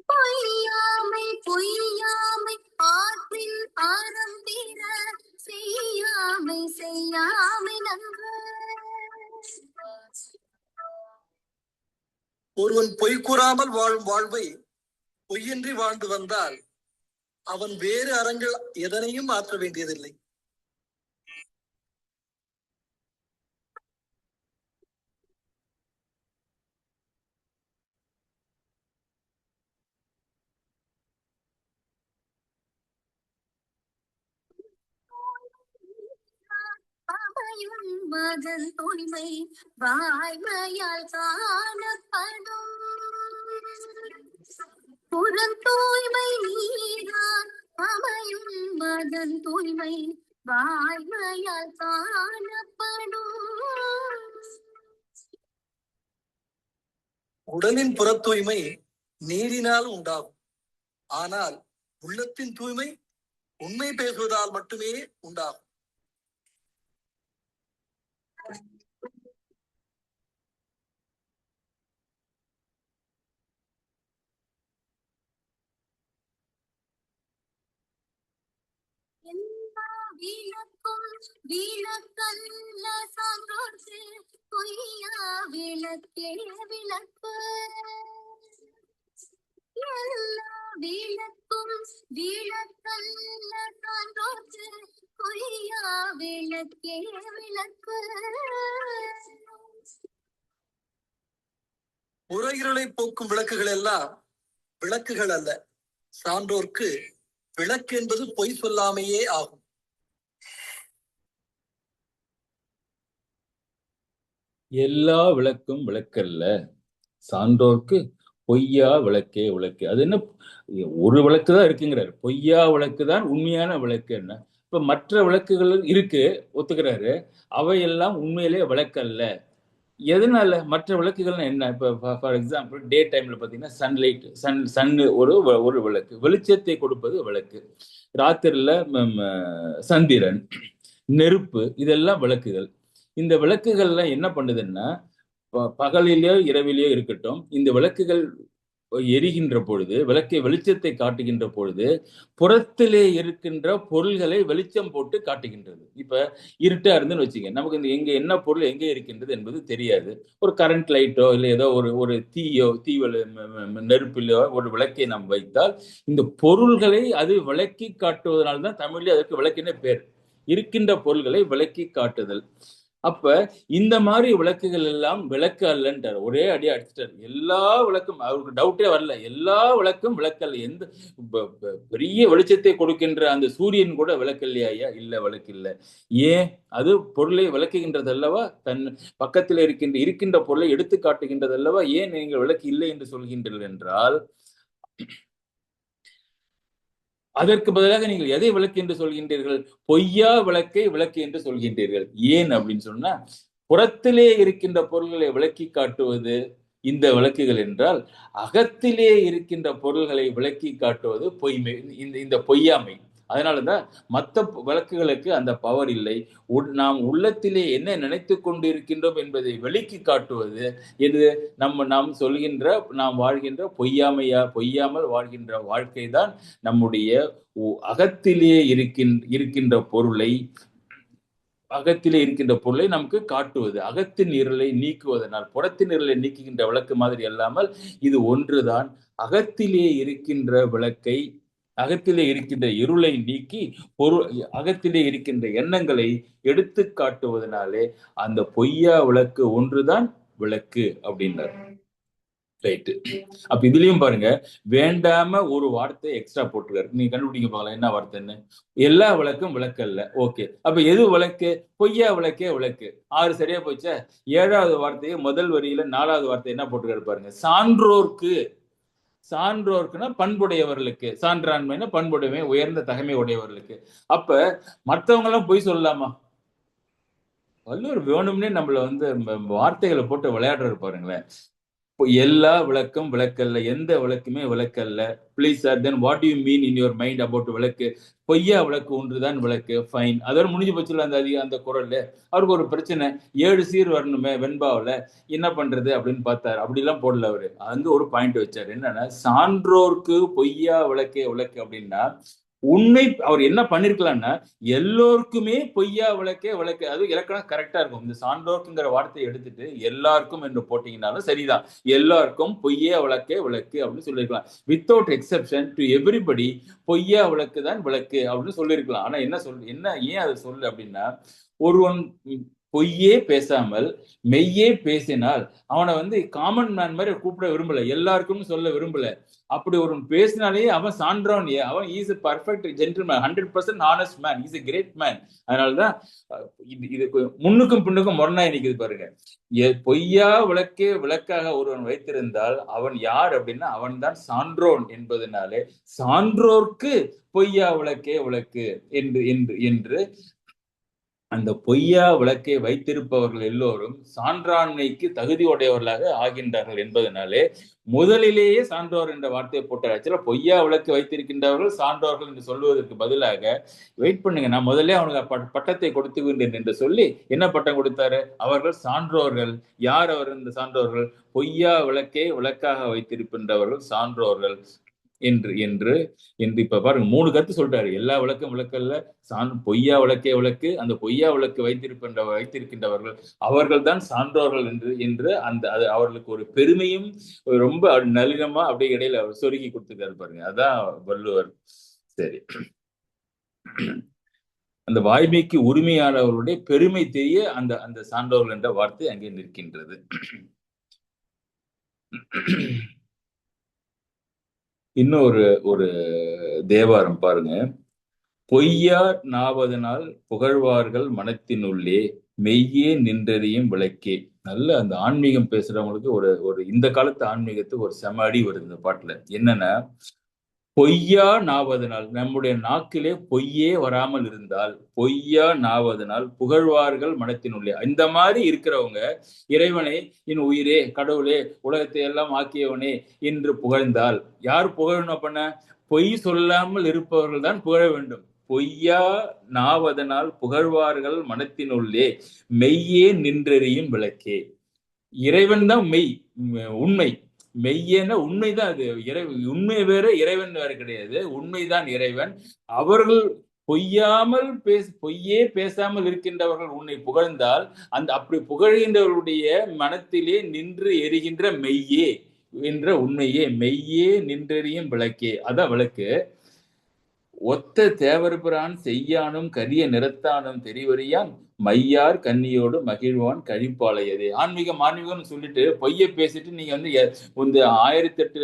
பொய்யாமை ஆற்றில் ஆரம் தீர, செய்யாமை நன்று. ஒருவன் பொய் கூறாமல் வாழும் வாழ்வை பொய்யின்றி வாழ்ந்து வந்தால் அவன் வேறு அறங்கள் எதனையும் மாற்ற வேண்டியதில்லை. மதன் தூய்மை வாய்மையால் காணப்படும், புறம் தூய்மை நீரான் அமையும் மதன் தூய்மை வாய்மையால் காணப்படும். உடலின் புற தூய்மை நீரினால் உண்டாகும், ஆனால் உள்ளத்தின் தூய்மை உண்மை பேசுவதால் மட்டுமே உண்டாகும். விளக்கல்ல சான்றோர்க்கு பொய்யா விளக்கே விளக்கு, எல்லா விளக்கும் விளக்கல்ல சான்றோர்க்கு பொய்யா விளக்கே விளக்கு. புற இருளை போக்கும் விளக்குகள் எல்லாம் விளக்குகள் அல்ல, சான்றோர்க்கு விளக்கு என்பது பொய் சொல்லாமையே ஆகும். எல்லா விளக்கும் விளக்கல்ல, சான்றோர்க்கு பொய்யா விளக்கே விளக்கு. அது என்ன, ஒரு விளக்கு தான் இருக்குங்கிறாரு. பொய்யா விளக்கு தான் உண்மையான விளக்கு. என்ன இப்ப மற்ற விளக்குகள் இருக்கு, ஒத்துக்கிறாரு. அவையெல்லாம் உண்மையிலே விளக்கு அல்ல. எதனால? மற்ற விளக்குகள்னா என்ன? இப்ப ஃபார் எக்ஸாம்பிள் டே டைம்ல பாத்தீங்கன்னா சன்லைட், சன் ஒரு விளக்கு, வெளிச்சத்தை கொடுப்பது விளக்கு. ராத்திரில சந்திரன், நெருப்பு, இதெல்லாம் விளக்குகள். இந்த விளக்குகள்லாம் என்ன பண்ணுதுன்னா, பகலிலேயோ இரவிலேயோ இருக்கட்டும், இந்த விளக்குகள் எரிகின்ற பொழுது, விளக்கை வெளிச்சத்தை காட்டுகின்ற பொழுது, புறத்திலே இருக்கின்ற பொருள்களை வெளிச்சம் போட்டு காட்டுகின்றது. இப்ப இருட்டா இருந்துன்னு வச்சுங்க, நமக்கு இந்த எங்க என்ன பொருள் எங்கே இருக்கின்றது என்பது தெரியாது. ஒரு கரண்ட் லைட்டோ இல்லை ஏதோ ஒரு நெருப்பிலோ ஒரு விளக்கை நாம் வைத்தால், இந்த பொருள்களை அது விளக்கி காட்டுவதனால்தான் தமிழ்ல அதற்கு விளக்குன்னு பேர். இருக்கின்ற பொருள்களை விளக்கி காட்டுதல். அப்ப இந்த மாதிரி விளக்குகள் எல்லாம் விளக்கு அல்லன்றார். ஒரே அடி அடிச்சிட்டார். எல்லா விளக்கும், அவருக்கு டவுட்டே வரல, எல்லா விளக்கும் விளக்கல்ல. எந்த பெரிய வெளிச்சத்தை கொடுக்கின்ற அந்த சூரியன் கூட விளக்கு இல்லையா? இல்ல, விளக்கு இல்ல. ஏன்? அது பொருளை விளக்குகின்றது அல்லவா? தன் பக்கத்தில் இருக்கின்ற பொருளை எடுத்து காட்டுகின்றது அல்லவா? ஏன் நீங்கள் விளக்கு இல்லை என்று சொல்கின்றீர்கள் என்றால், அதற்கு பதிலாக நீங்கள் எதை விளக்கு என்று சொல்கின்றீர்கள்? பொய்யா விளக்கை விளக்கு என்று சொல்கின்றீர்கள். ஏன் அப்படின்னு சொன்னா, புறத்திலே இருக்கின்ற பொருள்களை விளக்கி காட்டுவது இந்த விளக்குகள் என்றால், அகத்திலே இருக்கின்ற பொருள்களை விளக்கி காட்டுவது பொய்மை, இந்த பொய்யாமை. அதனாலதான் மற்ற விளக்குகளுக்கு அந்த பவர் இல்லை. நாம் உள்ளத்திலே என்ன நினைத்து கொண்டிருக்கின்றோம் என்பதை வெளிக்கி காட்டுவது இது நாம் சொல்கின்ற, நாம் வாழ்கின்ற பொய்யாமல் வாழ்கின்ற வாழ்க்கை தான் நம்முடைய அகத்திலே இருக்கின்ற பொருளை நமக்கு காட்டுவது. அகத்தின் இருளை நீக்குவதனால், புறத்தின் இருளை நீக்குகின்ற விளக்கு மாதிரி அல்லாமல் இது ஒன்றுதான். அகத்திலே இருக்கின்ற விளக்கை, அகத்திலே இருக்கின்ற இருளை நீக்கி அகத்திலே இருக்கின்ற எண்ணங்களை எடுத்து காட்டுவதனாலே அந்த பொய்யா விளக்கு ஒன்றுதான் விளக்கு அப்படின்னாரு. ரைட்டு. அப்ப இதுலயும் பாருங்க, வேண்டாம ஒரு வார்த்தை எக்ஸ்ட்ரா போட்டுருக்காரு. நீங்க கண்டுபிடிக்க பாக்கலாம் என்ன வார்த்தைன்னு. எல்லா விளக்கும் விளக்கு அல்ல. ஓகே, அப்ப எது விளக்கு? பொய்யா விளக்கே விளக்கு. 6 சரியா போச்சா? 7வது வார்த்தையை முதல் வரியில 4வது வார்த்தை என்ன போட்டுருக்காரு பாருங்க. சான்றோர்க்கு. சான்றோர்க்குன்னா பண்புடையவர்களுக்கு, சான்றாண்மைன்னா பண்புடைமை, உயர்ந்த தகைமை உடையவர்களுக்கு. அப்ப மற்றவங்க எல்லாம் பொய் சொல்லலாமா? வள்ளுவர் வேணும்னே நம்மள வார்த்தைகளை போட்டு விளையாடுறாரு பாருங்களேன். எல்லா விளக்கும் விளக்கல்ல, எந்த விளக்குமே விளக்கல்ல. Please sir, then what you mean in your mind about விளக்கு? பொய்யா விளக்கு ஒன்றுதான் விளக்கு. ஃபைன், அதோட முடிஞ்சு போச்சுல அந்த குரல்ல. அவருக்கு ஒரு பிரச்சனை, 7 சீர் வரணுமே வெண்பாவில, என்ன பண்றது அப்படின்னு பார்த்தாரு. அப்படிலாம் போடல அவரு. அங்க ஒரு பாயிண்ட் வச்சாரு. என்னன்னா, சான்றோர்க்கு பொய்யா விளக்கே விளக்கு அப்படின்னா, உண்மை அவர் என்ன பண்ணிருக்கலாம்னா, எல்லோருக்குமே பொய்யா விளக்கே விளக்கு. அது இலக்கணம் கரெக்டா இருக்கும். இந்த சான்றோர்க்குங்கிற வார்த்தையை எடுத்துட்டு எல்லாருக்கும் என்று போட்டீங்கன்னாலும் சரிதான். எல்லாருக்கும் பொய்யா விளக்கே விளக்கு அப்படின்னு சொல்லிருக்கலாம். வித்தவுட் எக்ஸெப்ஷன் டு எவ்ரிபடி பொய்யா விளக்கு தான் விளக்கு அப்படின்னு சொல்லியிருக்கலாம். ஆனா ஏன் அதை சொல்லு அப்படின்னா, ஒருவன் பொய்யே பேசாமல் மெய்யே பேசினால் அவனை காமன் மேன் மாதிரி கூப்பிட விரும்பல, எல்லாருக்கும் சொல்ல விரும்பல. அப்படி ஒரு பேசினாலே அவன் சான்றோன். அவன் is a perfect gentleman, 100% honest man, is a great man. அதனாலதான் இது முன்னுக்கும் பின்னுக்கும் முரணாய் நிக்குது பாருங்க. பொய்யா விளக்கே விளக்காக ஒருவன் வைத்திருந்தால் அவன் யார் அப்படின்னா, அவன் தான் சான்றோன் என்பதனாலே சான்றோர்க்கு பொய்யா விளக்கே விளக்கு என்று அந்த பொய்யா விளக்கை வைத்திருப்பவர்கள் எல்லோரும் சான்றாண்மைக்கு தகுதியுடையவர்களாக ஆகின்றார்கள் என்பதனாலே முதலிலேயே சான்றோர் என்ற வார்த்தையை போட்டார். ஆக்சுவலா பொய்யா விளக்கு வைத்திருக்கின்றவர்கள் சான்றோர்கள் என்று சொல்வதற்கு பதிலாக, வெயிட் பண்ணுங்க, நான் முதல்ல அவனுக்கு பட்டத்தை கொடுத்துகின்றேன் என்று சொல்லி என்ன பட்டம் கொடுத்தாரு? அவர்கள் சான்றோர்கள். யார் அவர்? இந்த சான்றோர்கள் பொய்யா விளக்கை விளக்காக வைத்திருக்கின்றவர்கள் சான்றோர்கள் என்று இப்ப பாருங்க, 3 கருத்து சொல்றாரு. எல்லா விளக்கும் விளக்கல்ல, பொய்யா விளக்கே விளக்கு, அந்த பொய்யா விளக்கு வைத்திருக்கின்றவர்கள் அவர்கள் தான் சான்றோர்கள் என்று அவர்களுக்கு ஒரு பெருமையும் ரொம்ப நளினமா அப்படியே இடையில அவர் சொருகி கொடுத்துருக்காரு பாருங்க. அதான் வள்ளுவர். சரி, அந்த வாய்மைக்கு உரிமையானவர்களுடைய பெருமை தெரிய அந்த சான்றோர்கள் என்ற வார்த்தை அங்கே நிற்கின்றது. இன்னொரு ஒரு தேவாரம் பாருங்க. பொய்யா நாவதனால் புகழ்வார்கள் மனத்தினுள்ளே மெய்யே நின்றறியும் விளக்கே. நல்ல அந்த ஆன்மீகம் பேசுறவங்களுக்கு ஒரு ஒரு இந்த காலத்து ஆன்மீகத்துக்கு ஒரு செம அடி வருது இந்த பாட்டுல. என்னன்னா, பொய்யா நாவதனால், நம்முடைய நாக்கிலே பொய்யே வராமல் இருந்தால், பொய்யா நாவதனால் புகழ்வார்கள் மனத்தினுள்ளே. இந்த மாதிரி இருக்கிறவங்க இறைவனை என் உயிரே, கடவுளே, உலகத்தை எல்லாம் ஆக்கியவனே என்று புகழ்ந்தால், யார் புகழணும் அப்பன? பொய் சொல்லாமல் இருப்பவர்கள் தான் புகழ வேண்டும். பொய்யா நாவதனால் புகழ்வார்கள் மனத்தினுள்ளே, மெய்யே நின்றெறியும் விளக்கே. இறைவன் தான் மெய், உண்மை. மெய்யென உண்மைதான் அது. உண்மை வேற, இறைவன் வேற கிடையாது. உண்மைதான் இறைவன். அவர்கள் பொய்யே பேசாமல் இருக்கின்றவர்கள் உன்னை புகழ்ந்தால், அந்த அப்படி புகழ்கின்றவர்களுடைய மனத்திலே நின்று எரிகின்ற மெய்யே என்ற உண்மையே, மெய்யே நின்றெறியும் விளக்கே. அதான் விளக்கு. ஒத்த தேவர்பிரான் செய்யானும் கரிய நிறத்தானும் தெரிவறியான் மையார் கன்னியோடு மகிழ்வான் கழிப்பாளையதே. ஆன்மீகம்னு சொல்லிட்டு பொய்ய பேசிட்டு நீங்க வந்து 1008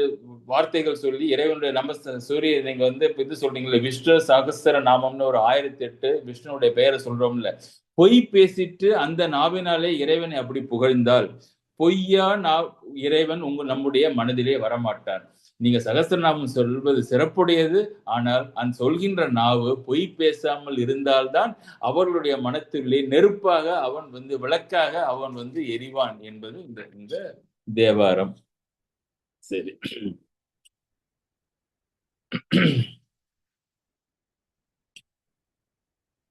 வார்த்தைகள் சொல்லி இறைவனுடைய சூரிய நீங்க வந்து இது சொல்றீங்களே, விஷ்ணு சகஸ்திர நாமம்னு ஒரு 1008 விஷ்ணுடைய பெயரை சொல்றோம்ல. பொய் பேசிட்டு அந்த நாவினாலே இறைவனை அப்படி புகழ்ந்தால், பொய்யா இறைவன் நம்முடைய மனதிலே வரமாட்டான். நீங்க சகஸ்திரநாமம் சொல்வது சிறப்புடையது. ஆனால் அந்த சொல்கின்ற நாவு பொய் பேசாமல் இருந்தால்தான் அவர்களுடைய மனத்திலே நெருப்பாக அவன் வந்து, விளக்காக அவன் வந்து எரிவான் என்பது இந்த தேவாரம். சரி,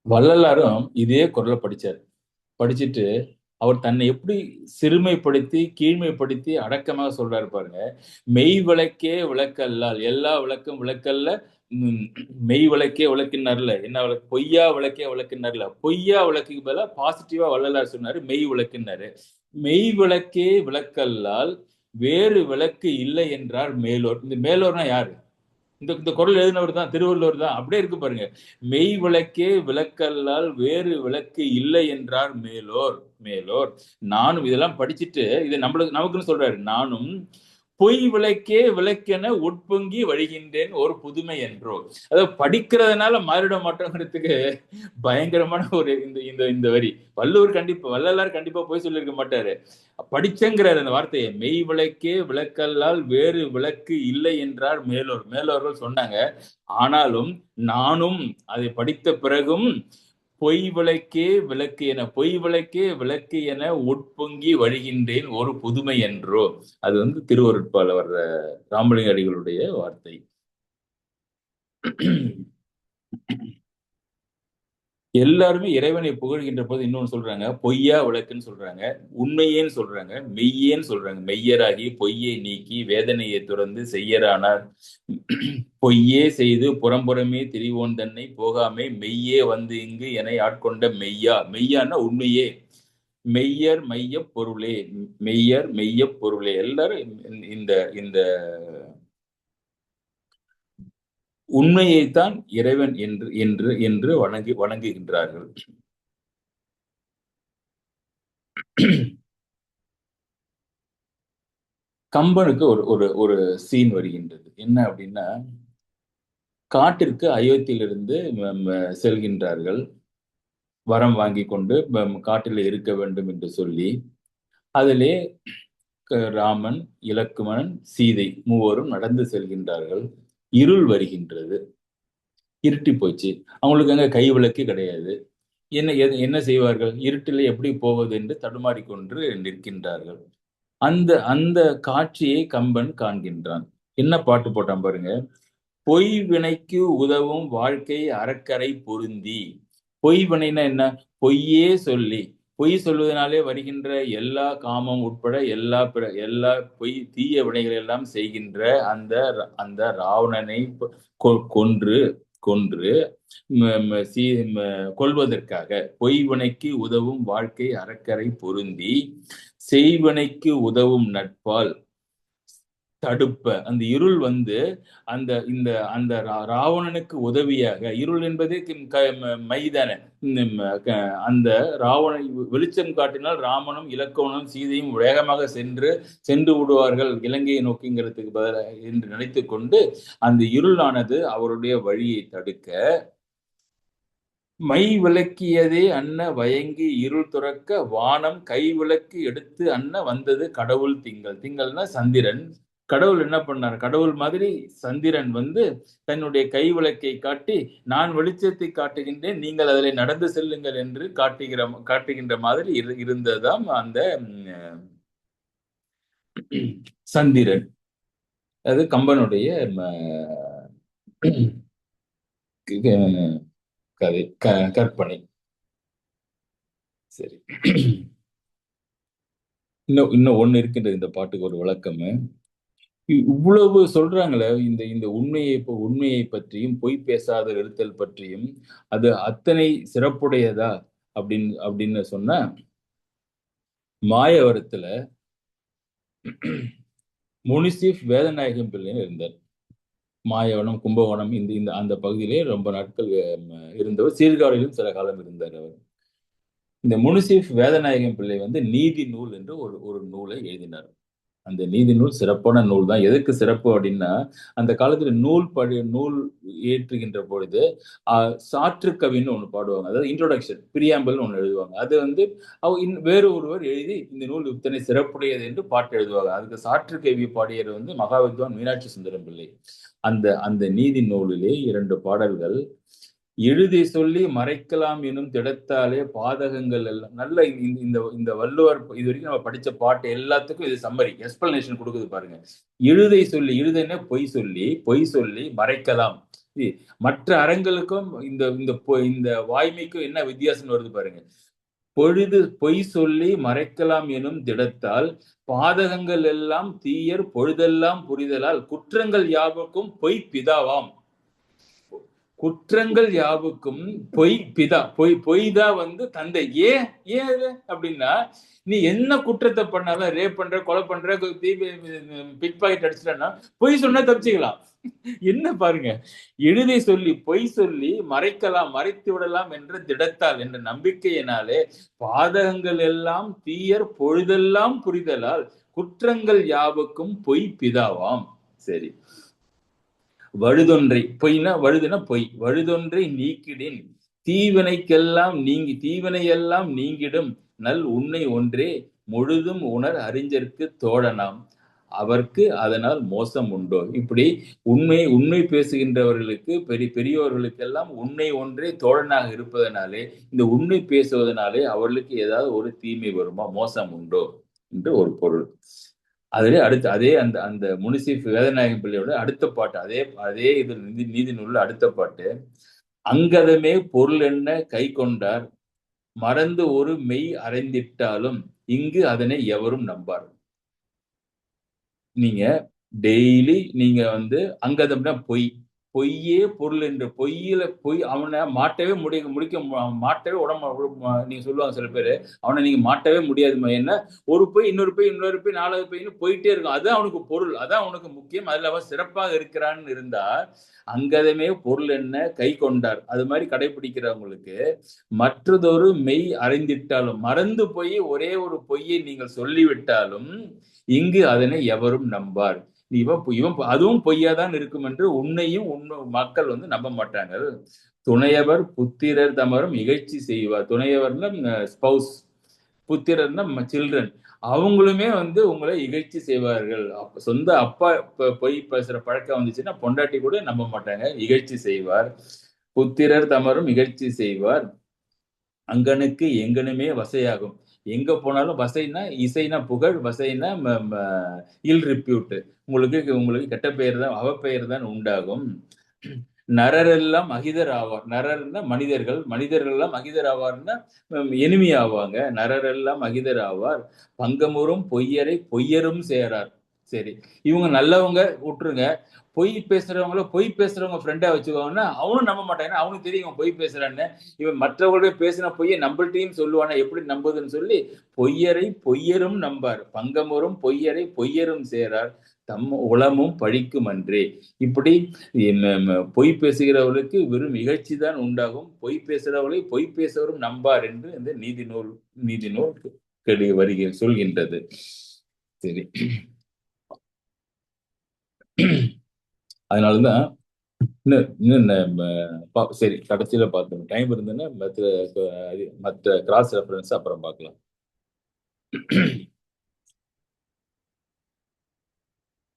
வள்ளலாரும் இதே குரலை படிச்சுட்டு அவர் தன்னை எப்படி சிறுமைப்படுத்தி கீழ்மைப்படுத்தி அடக்கமாக சொல்றாரு பாருங்க. மெய் விளக்கே விளக்கல்லால், எல்லா விளக்கும் விளக்கல்ல, மெய் விளக்கே விளக்குனார்ல, என்ன விளக்கு? பொய்யா விளக்கே விளக்குனார்ல. பொய்யா விளக்குக்கு பதிலா பாசிட்டிவா வள்ளலார் சொன்னாரு மெய் விளக்குன்னாரு. மெய் விளக்கே விளக்கல்லால் வேறு விளக்கு இல்லை என்றார் மேலோர். இந்த மேலோர்னா யாரு? இந்த குரல் எழுதினவர் தான், திருவள்ளுவர் தான். அப்படியே இருக்கு பாருங்க. மெய் விளக்கே விளக்கல்லால் வேறு விளக்கு இல்லை என்றார் மேலோர். நானும் இதெல்லாம் படிச்சுட்டு இதை நமக்குன்னு சொல்றாரு. நானும் பொய் விளக்கே விளக்கென உட்பொங்கி வழிகின்றேன் ஒரு புதுமை என்றோ. அதாவது படிக்கிறதுனால மாறிட மாட்டோங்கிறதுக்கு பயங்கரமான ஒரு இந்த வரி. வள்ளலார் கண்டிப்பா போய் சொல்லியிருக்க மாட்டாரு. படிச்சங்கிறார் அந்த வார்த்தையை. மெய் விளக்கே விளக்கல்லால் வேறு விளக்கு இல்லை என்றார் மேலோர்கள் சொன்னாங்க. ஆனாலும் நானும் அதை படித்த பிறகும் பொய் விளக்கே விளக்கு என உட்பொங்கி வழிகின்றேன் ஒரு புதுமை என்றோ. அது வந்து திருவருட்பால வர்ற ராமலிங்க அடிகளுடைய வார்த்தை. எல்லாருமே இறைவனை புகழ்கின்ற போது இன்னொன்னு சொல்றாங்க, பொய்யா விளக்குன்னு சொல்றாங்க, உண்மையேன்னு சொல்றாங்க, மெய்யேன்னு சொல்றாங்க. மெய்யராகி பொய்யை நீக்கி வேதனையை துறந்து செய்யறானார். பொய்யே செய்து புறம்புறமே திரிவோன் தன்னை போகாமே மெய்யே வந்து இங்கு என ஆட்கொண்ட மெய்யான்னா உண்மையே. மெய்யர் மெய்ய பொருளே. எல்லாரும் இந்த உண்மையைத்தான் இறைவன் என்று வணங்குகின்றார்கள். கம்பனுக்கு ஒரு சீன் வருகின்றது. என்ன அப்படின்னா, காட்டிற்கு அயோத்தியிலிருந்து செல்கின்றார்கள். வரம் வாங்கி கொண்டு காட்டில் இருக்க வேண்டும் என்று சொல்லி, அதிலே ராமன், இலக்குவன், சீதை மூவரும் நடந்து செல்கின்றார்கள். இருள் வருகின்றது, இருட்டி போச்சு. அவங்களுக்கு அங்க கை விளக்கு கிடையாது. என்ன செய்வார்கள்? இருட்டில் எப்படி போவது என்று தடுமாறிக்கொண்டு நிற்கின்றார்கள். அந்த காட்சியை கம்பன் காண்கின்றான். என்ன பாட்டு போட்டான் பாருங்க. பொய் வினைக்கு உதவும் வாழ்க்கை அறக்கரை பொருந்தி. பொய் வினைனா என்ன? பொய்யே சொல்லி, பொய் சொல்வதனாலே வருகின்ற எல்லா காமம் உட்பட எல்லா பொய் தீய வினைகள் எல்லாம் செய்கின்ற அந்த ராவணனை கொன்று கொள்வதற்காக பொய்வினைக்கு உதவும் வாழ்க்கை அறக்கரை பொருந்தி செய்வினைக்கு உதவும் நட்பால் தடுப்ப. அந்த இருள் வந்து அந்த ராவணனுக்கு உதவியாக, இருள் என்பது மைதான, அந்த ராவண வெளிச்சம் காட்டினால் ராமனும் இலக்குவனும் சீதையும் வேகமாக சென்று விடுவார்கள் இலங்கையை நோக்கிங்கிறதுக்கு பதிலாக என்று நினைத்து கொண்டு அந்த இருளானது அவருடைய வழியை தடுக்க மை விளக்கியதே அன்ன வயங்கி இருள் துறக்க வானம் கை விளக்கு எடுத்து அன்ன வந்தது கடவுள் திங்கள். திங்கள்னா சந்திரன். கடவுள் என்ன பண்ணார்? கடவுள் மாதிரி சந்திரன் வந்து தன்னுடைய கை விளக்கை காட்டி, நான் வெளிச்சத்தை காட்டுகின்றேன், நீங்கள் அதில் நடந்து செல்லுங்கள் என்று காட்டுகின்ற மாதிரி இருந்ததாம் அந்த சந்திரன். அது கம்பனுடைய கதை கற்பனை. சரி, இன்னும் ஒண்ணு இருக்கின்றது இந்த பாட்டுக்கு ஒரு விளக்கமே. இவ்வளவு சொல்றாங்களே இந்த இந்த உண்மையை பற்றியும் பொய் பேசாத இருத்தல் பற்றியும், அது அத்தனை சிறப்புடையதா அப்படின்னு சொன்னா, மாயவரத்துல முனிசிப் வேதநாயகம் பிள்ளைன்னு இருந்தார். மாயவனம், கும்பகோணம் இந்த அந்த பகுதியிலே ரொம்ப நாட்கள் இருந்தவர். சீர்காழியிலும் சில காலம் இருந்தார் அவர். இந்த முனிசிப் வேதநாயகம் பிள்ளை வந்து நீதி நூல் என்று ஒரு நூலை எழுதினார். அந்த நீதி நூல் சிறப்பான நூல் தான். எதற்கு சிறப்பு அப்படின்னா, அந்த காலத்துல நூல் ஏற்றுகின்ற பொழுது சாற்று கவின்னு ஒண்ணு பாடுவாங்க. அதாவது இன்ட்ரோடக்ஷன், பிரியாம்பல்னு ஒண்ணு எழுதுவாங்க. அது வந்து வேறு ஒருவர் எழுதி இந்த நூல் இத்தனை சிறப்புடையது என்று பாட்டு எழுதுவாங்க. அதுக்கு சாற்று கவி பாடியவர் வந்து மகாவித்வான் மீனாட்சி சுந்தரம் பிள்ளை. அந்த நீதி நூலிலே 2 பாடல்கள், எழுதி சொல்லி மறைக்கலாம் எனும் திடத்தாலே பாதகங்கள் எல்லாம். நல்ல இந்த வள்ளுவர் இது வரைக்கும் நம்ம படிச்ச பாட்டு எல்லாத்துக்கும் இது சம்மரி, எக்ஸ்பிளனேஷன் கொடுக்குது பாருங்க. எழுதுன்னா பொய் சொல்லி மறைக்கலாம். மற்ற அறங்களுக்கும் இந்த வாய்மைக்கும் என்ன வித்தியாசம் வருது பாருங்க. பொய் சொல்லி மறைக்கலாம் எனும் திடத்தால் பாதகங்கள் எல்லாம் தீயர் பொழுதெல்லாம் புரிதலால் குற்றங்கள் யாவுக்கும் பொய் பிதாவாம். குற்றங்கள் யாவுக்கும் பொய் பிதா, பொய் தான் வந்து தந்தை. ஏன் அப்படின்னா, நீ என்ன குற்றத்தை பண்ணாலும், ரேப் பண்ற, கொலை பண்ற, பிக் பாக்கெட் அடிச்சிட்டா பொய் சொன்னா தப்பிச்சுக்கலாம். என்ன பாருங்க, எழுதி சொல்லி பொய் சொல்லி மறைத்து விடலாம் என்ற திடத்தால், என்ற நம்பிக்கையினாலே பாதகங்கள் எல்லாம் தீயர் பொழுதெல்லாம் புரிதலால் குற்றங்கள் யாவுக்கும் பொய் பிதாவாம். சரி, வழுதொன்றை, வழுதுனா பொய், வழுதொன்றை நீக்கிடின் தீவினையெல்லாம் நீங்கிடும் நல் உண்மை ஒன்றே முழுதும் உணர் அறிஞருக்கு தோழனாம் அவர்க்கு அதனால் மோசம் உண்டோ. இப்படி உண்மை பேசுகின்றவர்களுக்கு, பெரியோர்களுக்கெல்லாம் உண்மை ஒன்றே தோழனாக இருப்பதனாலே, இந்த உண்மை பேசுவதனாலே அவர்களுக்கு ஏதாவது ஒரு தீமை வருமா, மோசம் உண்டோ என்று ஒரு பொருள். அதிலே அடுத்து அதே அந்த முனிசிப் வேதநாயகம் பிள்ளையோட அடுத்த பாட்டு, அதே இது நீதி நூல்ல அடுத்த பாட்டு, அங்கதமே பொருள் என்ன கை கொண்டார் மறந்து ஒரு மெய் அறைந்திட்டாலும் இங்கு அதனை எவரும் நம்பார். நீங்க டெய்லி நீங்க வந்து அங்கதம்னா பொய்யே பொருள் என்று பொய் அவனை மாட்டவே மாட்டவே நீங்க சொல்லுவாங்க சில பேரு, அவனை நீங்க மாட்டவே முடியாது. என்ன, ஒரு பொய் இன்னொரு பொய் 4வது பொய்ன்னு போயிட்டே இருக்கும். அதுதான் அவனுக்கு பொருள், அதான் அவனுக்கு முக்கியம். அதுல அவன் சிறப்பாக இருக்கிறான்னு இருந்தா அங்கதமே பொருள் என்ன கை கொண்டார். அது மாதிரி கடைபிடிக்கிறவங்களுக்கு மற்றதொரு மெய் அறிந்திட்டாலும், மறந்து போய் ஒரே ஒரு பொய்யை நீங்கள் சொல்லிவிட்டாலும் இங்கு அதனை எவரும் நம்பார். இவன் அதுவும் பொய்யாதான் இருக்கும் என்று உன்னையும் மக்கள் வந்து நம்ப மாட்டாங்க. துணையவர் புத்திரர் தமரும் இகழ்ச்சி செய்வார். துணையவர்னா ஸ்பௌஸ், புத்திரர்னா சில்ட்ரன். அவங்களுமே வந்து உங்களை இகழ்ச்சி செய்வார்கள். சொந்த அப்பா பொய் பேசுற பழக்கம் வந்துச்சுன்னா பொண்டாட்டி கூட நம்ப மாட்டாங்க, இகழ்ச்சி செய்வார். புத்திரர் தமரும் இகழ்ச்சி செய்வார். அங்கனுக்கு எங்கனுமே வசையாகும். எங்க போனாலும் வசைனா, இசைனா புகழ், வசைனா இல் ரிப்யூட். உங்களுக்கு கெட்ட பெயர் தான், அவப்பெயர் தான் உண்டாகும். நரரெல்லாம் அகிதர் ஆவார். நரர்னா மனிதர்கள் எல்லாம் அகிதர் ஆவார்னா எனிமி ஆவாங்க. நரரெல்லாம் அகிதர் ஆவார். பங்கமுறும் பொய்யரும் சேரார். சரி, இவங்க நல்லவங்க விட்டுருங்க, பொய் பேசுறவங்க ஃப்ரெண்டா வச்சுக்கோங்கன்னா அவனும் நம்ப மாட்டாங்க. அவனுக்கு தெரியும் பொய் பேசுறான்னு. இவன் மற்றவர்களுடைய பேசின பொய்யை நம்மள்டையும் சொல்லுவானா, எப்படி நம்புதுன்னு சொல்லி பொய்யரும் நம்பார். பங்கமுறும் பொய்யரும் சேரார். தம் உளமும் பழிக்கும் அன்றே. இப்படி பொய் பேசுகிறவர்களுக்கு வெறும் இகழ்ச்சி தான் உண்டாகும். பொய் பேசுகிறவர்களை பொய் பேசுவரும் நம்பார் என்று இந்த நீதி நூல் வருகிற சொல்கின்றது. சரி, அதனாலதான் சரி, கடைசியில பார்த்தோம். டைம் இருந்ததுன்னா மற்ற கிராஸ் ரெஃபரன்ஸ் அப்புறம் பார்க்கலாம்.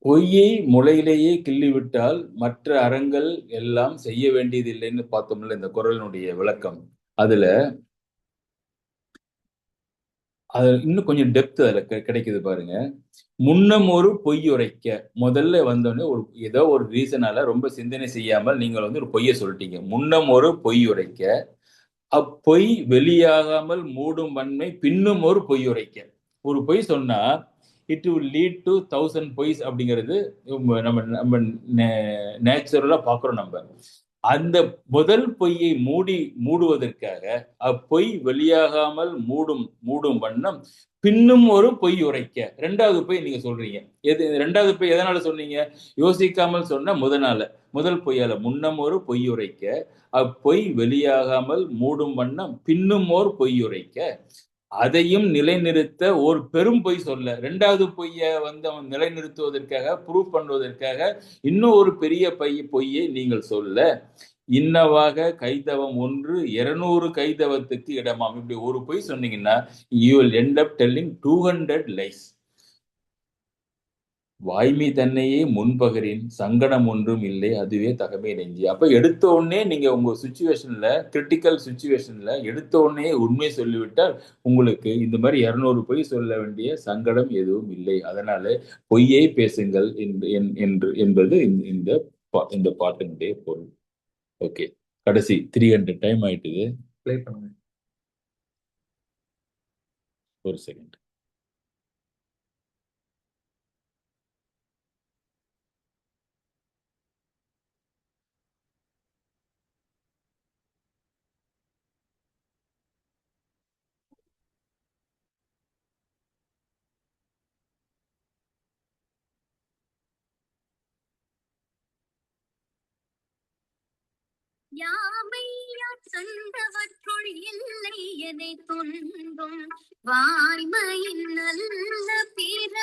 பொய்யை முளையிலேயே கிள்ளிவிட்டால் மற்ற அறங்கள் எல்லாம் செய்ய வேண்டியதில்லைன்னு பார்த்தோம்ல இந்த குறளினுடைய விளக்கம். அதுல அது இன்னும் கொஞ்சம் டெப்த் அதுல கிடைக்குது பாருங்க. முன்னம் ஒரு பொய் உரைக்க, முதல்ல வந்தோடனே ஏதோ ஒரு ரீசனால ரொம்ப சிந்தனை செய்யாமல் நீங்கள் ஒரு பொய்யை சொல்லிட்டீங்க. முன்னம் ஒரு பொய் உரைக்க, அப்பொய் வெளியாகாமல் மூடும் வன்மை பின்னும் ஒரு பொய் உரைக்க. ஒரு பொய் சொன்னா it will lead to 1000 boys அப்படிங்கிறது நம்ம நம்ம நேச்சுரலா பாக்குறோம். நம்ம அந்த முதல் பொய்யை மூடுவதற்காக அப்பொய் வெளியாகாமல் மூடும் வண்ணம் பின்னும் ஒரு பொய் உரைக்க. ரெண்டாவது பொய் நீங்க சொல்றீங்க. ரெண்டாவது பொய் எதனால சொன்னீங்க? யோசிக்காமல் சொன்ன முதல் பொய்யால முன்னம் ஒரு பொய் உரைக்க, அப்பொய் வெளியாகாமல் மூடும் வண்ணம் பின்னும் ஓர் பொய் உரைக்க, அதையும் நிலைநிறுத்த ஒரு பெரும் பொய் சொல்ல. ரெண்டாவது பொய்ய அவன் நிலைநிறுத்துவதற்காக, ப்ரூவ் பண்ணுவதற்காக இன்னும் ஒரு பெரிய பொய்யை நீங்கள் சொல்ல. இன்னவாக கைதவம் 1 200 கைதவத்துக்கு இடமாம். இப்படி ஒரு பொய் சொன்னீங்கன்னா you will end up telling 200 lies. வாய்மை தன்னையே முன்பகரின் சங்கடம் ஒன்றும் இல்லை, அதுவே தகமை நெஞ்சி. அப்ப எடுத்த உடனே நீங்க உங்க சுச்சுவேஷன்ல, கிரிட்டிக்கல் சுச்சுவேஷன்ல எடுத்த உடனே உண்மை சொல்லிவிட்டால் உங்களுக்கு இந்த மாதிரி 200 பொய் சொல்ல வேண்டிய சங்கடம் எதுவும் இல்லை. அதனால பொய்யை பேசுங்கள் என்பது இந்த பாட்டினுடைய பொருள். ஓகே, கடைசி 300 டைம் ஆயிட்டுது. ப்ளே பண்ணுங்க ஒரு செகண்ட். யாமையா கண்டவற்றுள் இல்லை எனை துன்பும் வாய்மையின் நல்ல பிற.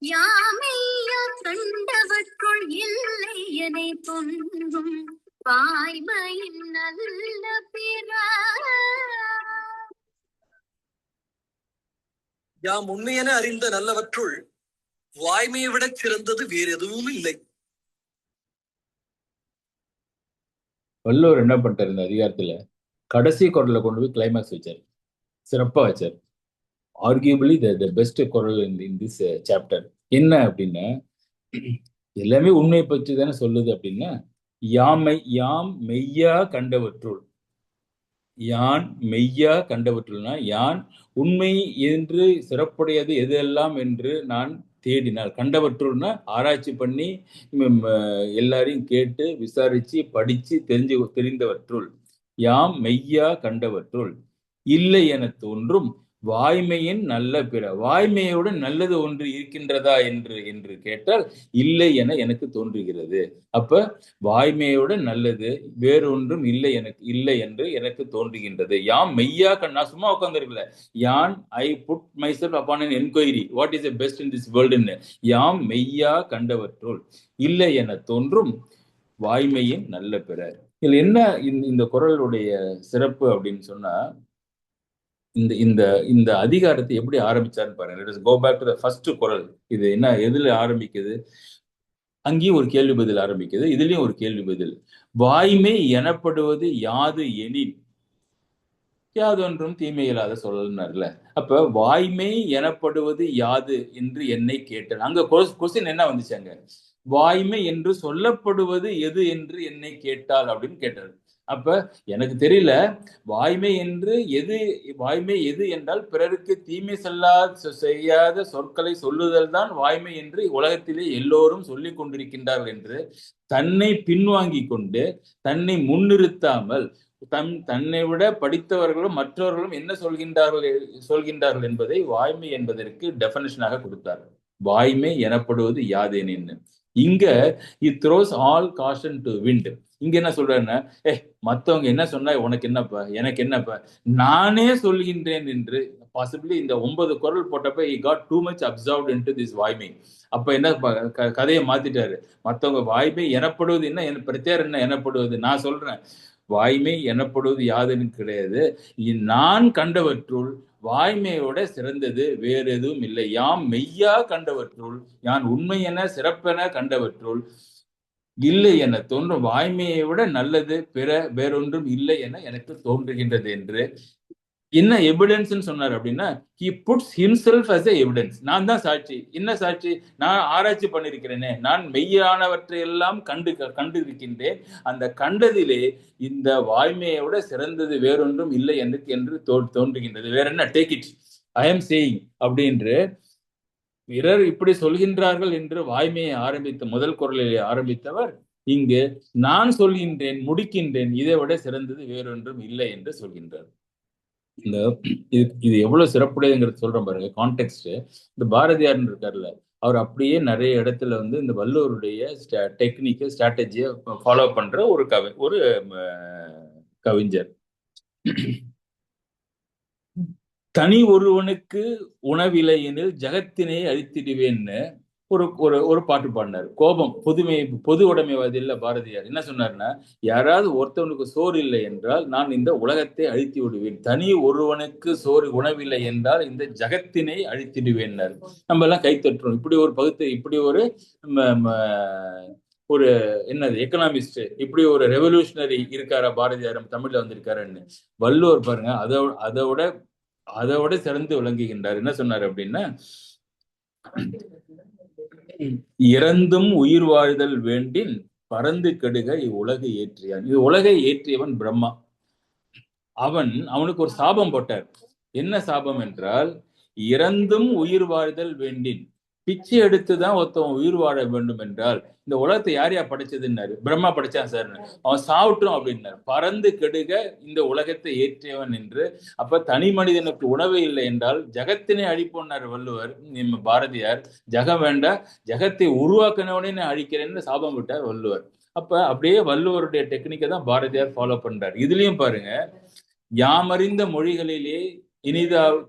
யாமையா கண்டவற்றுள் இல்லை எனை துன்பும் வாய்மையின் நல்ல பிற. யாம் உண்மையென அறிந்த நல்லவற்றுள் வாய்மையை விட சிறந்தது வேறு எதுவும் இல்லை. வள்ளுவர் என்ன பண்ணிட்டாரு இந்த அதிகாரத்துல? கடைசி குரல்ல கொண்டு போய் கிளைமேக்ஸ் வச்சார், சிறப்பா வச்சார். ஆர்கியூபிளி த பெஸ்ட் குரல் இன் திஸ் சாப்டர். என்ன அப்படின்னா, எல்லாமே உண்மையை பற்றி தானே சொல்லுது. அப்படின்னா யாம் மெய்யா கண்டவற்றுள், யான் மெய்யா கண்டவற்றுள்னா யான் உண்மை என்று சிறப்புடையது எதெல்லாம் என்று நான் தேடினால், கண்டவற்றுள்னா ஆராய்ச்சி பண்ணி எல்லாரையும் கேட்டு விசாரிச்சு படிச்சு தெரிந்தவற்றுள், யாம் மெய்யா கண்டவற்றுள் இல்லை என தோன்றும் வாய்மையின் நல்ல பிற. வாய்மையோடு நல்லது ஒன்று இருக்கின்றதா என்று கேட்டால் இல்லை என எனக்கு தோன்றுகிறது. அப்ப வாய்மையோட நல்லது வேறொன்றும் இல்லை என்று எனக்கு தோன்றுகின்றது. யாம் மெய்யா நான் சும்மா உட்கார்ந்துருக்கல. யான் I put myself upon an enquiry, what is the best in this வேர்ல்டுன்னு. யாம் மெய்யா கண்டவற்றுள் இல்லை என தோன்றும் வாய்மையின் நல்ல பிற. இதுல என்ன இந்த குறளுடைய சிறப்பு அப்படின்னு சொன்னா, இந்த அதிகாரத்தை எப்படி ஆரம்பிச்சாருன்னு பாருங்க. Let us go back to the first Kural. இது என்ன, எதுல ஆரம்பிக்குது? அங்கேயும் ஒரு கேள்வி பதில் ஆரம்பிக்குது, இதுலயும் ஒரு கேள்வி பதில். வாய்மை எனப்படுவது யாது எனின் யாதொன்றும் தீமை இல்லாத சொல்லல்னார்ல. அப்ப வாய்மை எனப்படுவது யாது என்று என்னை கேட்டேன். அங்க கொஸ்டின் என்ன வந்துச்சு? அங்க வாய்மை என்று சொல்லப்படுவது எது என்று என்னை கேட்டால் அப்படின்னு கேட்டார். அப்ப எனக்கு தெரியல, வாய்மை எது என்றால் பிறருக்கு தீமை செய்யாத சொற்களை சொல்லுதல் தான் வாய்மை என்று உலகத்திலே எல்லோரும் சொல்லிக் கொண்டிருக்கின்றார்கள் என்று தன்னை பின்வாங்கி கொண்டு, தன்னை முன்னிறுத்தாமல், தன்னை விட படித்தவர்களும் மற்றவர்களும் என்ன சொல்கின்றார்கள் என்பதை வாய்மை என்பதற்கு டெஃபினிஷனாக கொடுத்தார். வாய்மை எனப்படுவது யாதெனின். இங்க it throws all caution to wind. இங்க என்ன சொல்றாருன்னா, மத்தவங்க என்ன சொன்னா உனக்கு என்னப்பா, எனக்கு என்னப்பா, நானே சொல்கின்றேன் என்று. பாசிபிளி இந்த 9 குரல் போட்டப்ப he got too much absorbed into this வாய்மை. அப்ப என்ன கதையை மாத்திட்டாரு. மத்தவங்க வாய்மை எனப்படுவது என்ன, பிரத்யார் என்ன எனப்படுவது, நான் சொல்றேன் வாய்மை எனப்படுவது யாதுன்னு கிடையாது. நான் கண்டவற்றுள் வாய்மையோட சிறந்தது வேறு எதுவும் இல்லை. யாம் மெய்யா கண்டவற்றுள் யான் உண்மை என சிறப்பென கண்டவற்றுள் இல்லை என தோன்றும் வாய்மையை விட நல்லது வேறொன்றும் இல்லை என எனக்கு தோன்றுகின்றது என்று. என்ன எவிடன்ஸ் சொன்னார் அப்படின்னா, he puts himself as a evidence. நான் தான் சாட்சி. என்ன சாட்சி? நான் ஆராய்ச்சி பண்ணிருக்கிறேனே, நான் மெய்யானவற்றை எல்லாம் கண்டு இருக்கின்றேன். அந்த கண்டதிலே இந்த வாய்மையை விட சிறந்தது வேறொன்றும் இல்லை என்று தோன்றுகின்றது. வேற என்ன? Take it, I am saying அப்படின்று பிறர் இப்படி சொல்கின்றார்கள் என்று வாய்மையை ஆரம்பித்த முதல் குரலிலே ஆரம்பித்தவர் இங்கு நான் சொல்கின்றேன், முடிக்கின்றேன், இதை விட சிறந்தது வேறொன்றும் இல்லை என்று சொல்கின்றார். இது எவ்வளவு சிறப்புடையதுங்கிறது சொல்றேன் பாருங்க. கான்டெக்ட் இந்த பாரதியார் இருக்காருல்ல, அவர் அப்படியே நிறைய இடத்துல இந்த வள்ளுவருடைய டெக்னிக்கை ஸ்ட்ராட்டஜியை ஃபாலோ பண்ற ஒரு கவிஞர். தனி ஒருவனுக்கு உணவில்லை எனில் ஜகத்தினை அழித்திடுவேன்னு ஒரு பாட்டு பாடினார். கோபம் பொது உடைமைவாதி இல்ல பாரதியார். என்ன சொன்னார்னா, யாராவது ஒருத்தவனுக்கு சோறு இல்லை என்றால் நான் இந்த உலகத்தை அழித்து விடுவேன், தனி ஒருவனுக்கு உணவில்லை என்றால் இந்த ஜகத்தினை அழித்திடுவேன். நம்ம எல்லாம் கைத்தட்டுறோம். இப்படி ஒரு என்னது எக்கனாமிஸ்ட், இப்படி ஒரு ரெவல்யூஷனரி இருக்காரா பாரதியார் தமிழ்ல வந்திருக்காருன்னு. வள்ளுவர் பாருங்க அதோட சிறந்து விளங்குகின்றார். என்ன சொன்னார் அப்படின்னா, இறந்தும் உயிர் வாழ்தல் வேண்டின் பறந்து கெடுக இவ்வுலகை ஏற்றியான். இது உலகை ஏற்றியவன் பிரம்மா. அவனுக்கு ஒரு சாபம் போட்டார். என்ன சாபம் என்றால், இறந்தும் உயிர் வாழ்தல் வேண்டின், பிச்சை எடுத்துதான் ஒருத்தவன் உயிர் வாழ வேண்டும் என்றால் இந்த உலகத்தை யாரையா படைச்சதுன்னாரு. பிரம்மா படைச்சான் சார். அவன் சாப்பிட்டோம் அப்படின்னாரு. பறந்து கெடுக இந்த உலகத்தை ஏற்றியவன் என்று. அப்ப தனி மனிதனுக்கு உணவு இல்லை என்றால் ஜகத்தினை அழிப்போன்னாரு வள்ளுவர். பாரதியார் ஜகம் வேண்டாம், ஜகத்தை உருவாக்கினவனே நான் அழிக்கிறேன்னு சாபம் விட்டார் வள்ளுவர். அப்ப அப்படியே வள்ளுவருடைய டெக்னிக்கை தான் பாரதியார் ஃபாலோ பண்றாரு. இதுலயும் பாருங்க, யாமறிந்த மொழிகளிலே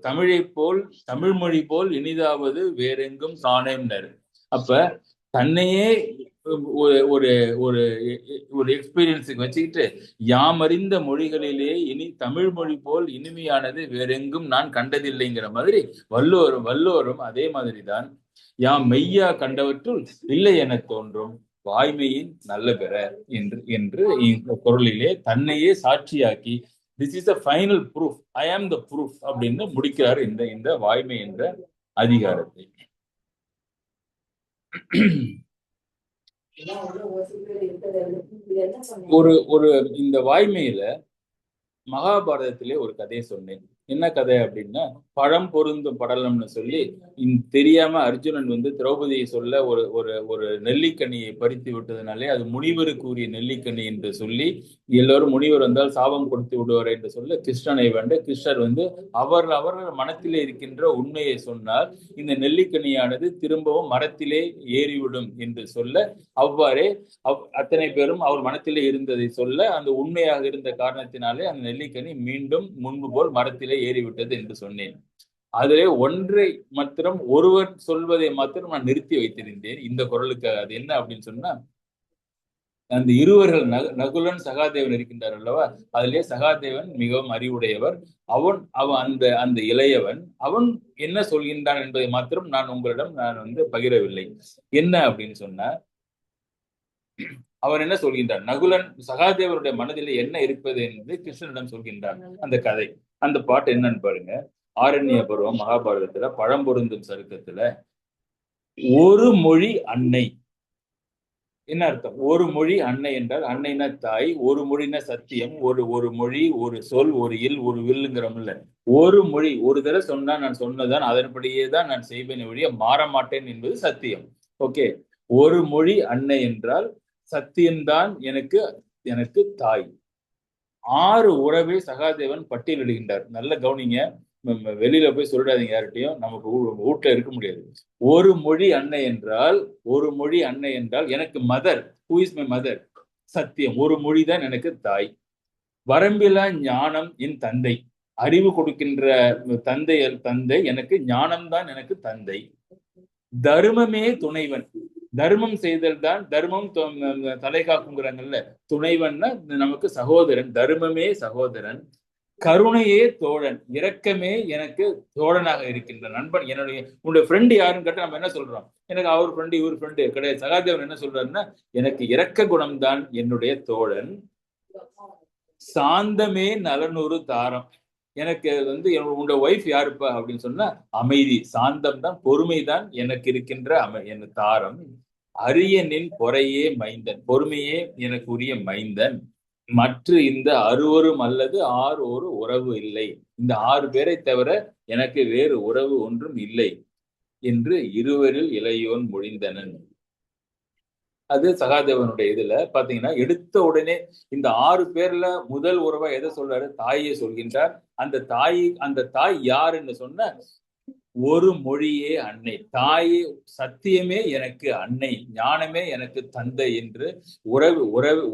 தமிழை போல் தமிழ் மொழி போல் இனிதாவது வேறெங்கும் காணேன்னாரு. அப்ப தன்னையே ஒரு ஒரு ஒரு எக்ஸ்பீரியன்ஸுக்கு வச்சுக்கிட்டு, யாமறிந்த மொழிகளிலே தமிழ் மொழி போல் இனிமையானது வேறெங்கும் நான் கண்டதில்லைங்கிற மாதிரி வள்ளுவரும் அதே மாதிரிதான் யாம் மெய்யா கண்டவற்றுள் இல்லை என தோன்றும் வாய்மையின் நல்ல பெற என்று இந்த குரலிலே தன்னையே சாட்சியாக்கி, this is the final proof, I am the proof அப்படின்னு முடிக்கிறார் இந்த வாய்மை என்ற அதிகாரத்தை. ஒரு இந்த வாய்மையில மகாபாரதத்திலே ஒரு கதையை சொன்னேன். என்ன கதை அப்படின்னா, பழம் பொருந்தும் படலம்னு சொல்லி தெரியாம அர்ஜுனன் திரௌபதியை சொல்ல ஒரு நெல்லிக்கனியை பறித்து விட்டதுனாலே அது முனிவருக்கு உரிய நெல்லிக்கனி என்று சொல்லி, எல்லோரும் முனிவர் வந்தால் சாபம் கொடுத்து விடுவார் என்று சொல்ல கிருஷ்ணனை வேண்ட கிருஷ்ணர் அவர்கள் மனத்திலே இருக்கின்ற உண்மையை சொன்னால் இந்த நெல்லிக்கனியானது திரும்பவும் மரத்திலே ஏறிவிடும் என்று சொல்ல, அவ்வாறே அத்தனை பேரும் அவர் மனத்திலே இருந்ததை சொல்ல, அந்த உண்மையாக இருந்த காரணத்தினாலே அந்த நெல்லிக்கனி மீண்டும் முன்பு போல் மரத்திலே ஏறிவிட்டது என்று சொன்னேன். அதிலே ஒன்றை மாத்திரம் ஒருவர் சொல்வதை மாத்திரம் நான் நிறுத்தி வைத்திருந்தேன் இந்த குரலுக்கு. அது என்ன அப்படின்னு சொன்னா, அந்த இருவர்கள் நகுலன் சகாதேவன் இருக்கின்றார் அல்லவா, அதிலே சகாதேவன் மிகவும் அறிவுடையவர். அந்த இளையவன் அவன் என்ன சொல்கின்றான் என்பதை மாத்திரம் நான் உங்களிடம் பகிரவில்லை. என்ன அப்படின்னு சொன்னா, அவன் என்ன சொல்கின்றான், நகுலன் சகாதேவனுடைய மனதிலே என்ன இருப்பது என்று கிருஷ்ணனிடம் சொல்கின்றான். அந்த கதை, அந்த பாட்டு என்னன்னு பாருங்க. ஆரண்ய பருவம் மகாபாரதத்துல பழம்பொருந்தும் சருக்கத்துல ஒரு மொழி அன்னை. என்ன அர்த்தம்? ஒரு மொழி அன்னை என்றால், அன்னைனா தாய், ஒரு மொழினா சத்தியம், ஒரு மொழி, ஒரு சொல், ஒரு இல், ஒரு வில்லுங்கிறோம்ல. ஒரு மொழி ஒரு தடவை சொன்னா நான் சொன்னதான் அதன்படியே தான் நான் செய்வேன் ஒழிய மாற மாட்டேன் என்பது சத்தியம். ஓகே, ஒரு மொழி அன்னை என்றால் சத்தியம்தான் எனக்கு தாய். 6 உறவை சகாதேவன் பட்டியலிடுகின்றார். நல்ல கவனிங்க. வெளியில போய் சொல்லிடாதீங்க யார்கிட்டயும், நமக்கு வீட்டுல இருக்க முடியாது. ஒரு மொழி அன்னை என்றால், ஒரு மொழி அன்னை என்றால் எனக்கு mother. Who is my mother? சத்தியம். ஒரு மொழிதான் எனக்கு தாய். வரம்பிலா ஞானம் என் தந்தை. அறிவு கொடுக்கின்ற தந்தை எனக்கு ஞானம்தான் எனக்கு தந்தை. தர்மமே துணைவன். தர்மம் செய்தல் தான் தர்மம் தலை காக்குங்கிறாங்கல்ல, துணைவன்னா நமக்கு சகோதரன். தர்மமே சகோதரன், கருணையே தோழன், இரக்கமே எனக்கு தோழனாக இருக்கின்ற நண்பன். உன்னுடைய ஃப்ரெண்டு யாருன்னு கேட்டா நம்ம என்ன சொல்றோம்? எனக்கு அவர் ஃப்ரெண்டு இவர் ஃப்ரெண்டு கிடையாது. சகாதேவன் என்ன சொல்றாருன்னா, எனக்கு இரக்க குணம்தான் என்னுடைய தோழன். சாந்தமே நலனொரு தாரம். எனக்கு உன்னோட ஒய்ஃப் யாருப்பா அப்படின்னு சொன்னா அமைதி, சாந்தம் தான், பொறுமை தான் எனக்கு இருக்கின்ற என் தாரம். அரியனின் பொறையே மைந்தன். பொறுமையே எனக்கு உரிய மைந்தன். மற்ற இந்த அறுவரும் அல்லது ஆறு ஒரு உறவு இல்லை. இந்த 6 பேரை தவிர எனக்கு வேறு உறவு ஒன்றும் இல்லை என்று இருவரில் இளையோன் மொழிந்தனன். அது சகாதேவனுடைய இதுல பாத்தீங்கன்னா, எடுத்த உடனே இந்த 6 பேர்ல முதல் உறவா எதை சொல்றாரு? தாயை சொல்கின்றார். அந்த தாய் யாருன்னு சொன்ன, ஒரு மொழியே அன்னை. தாயே சத்தியமே எனக்கு அன்னை, ஞானமே எனக்கு தந்தை என்று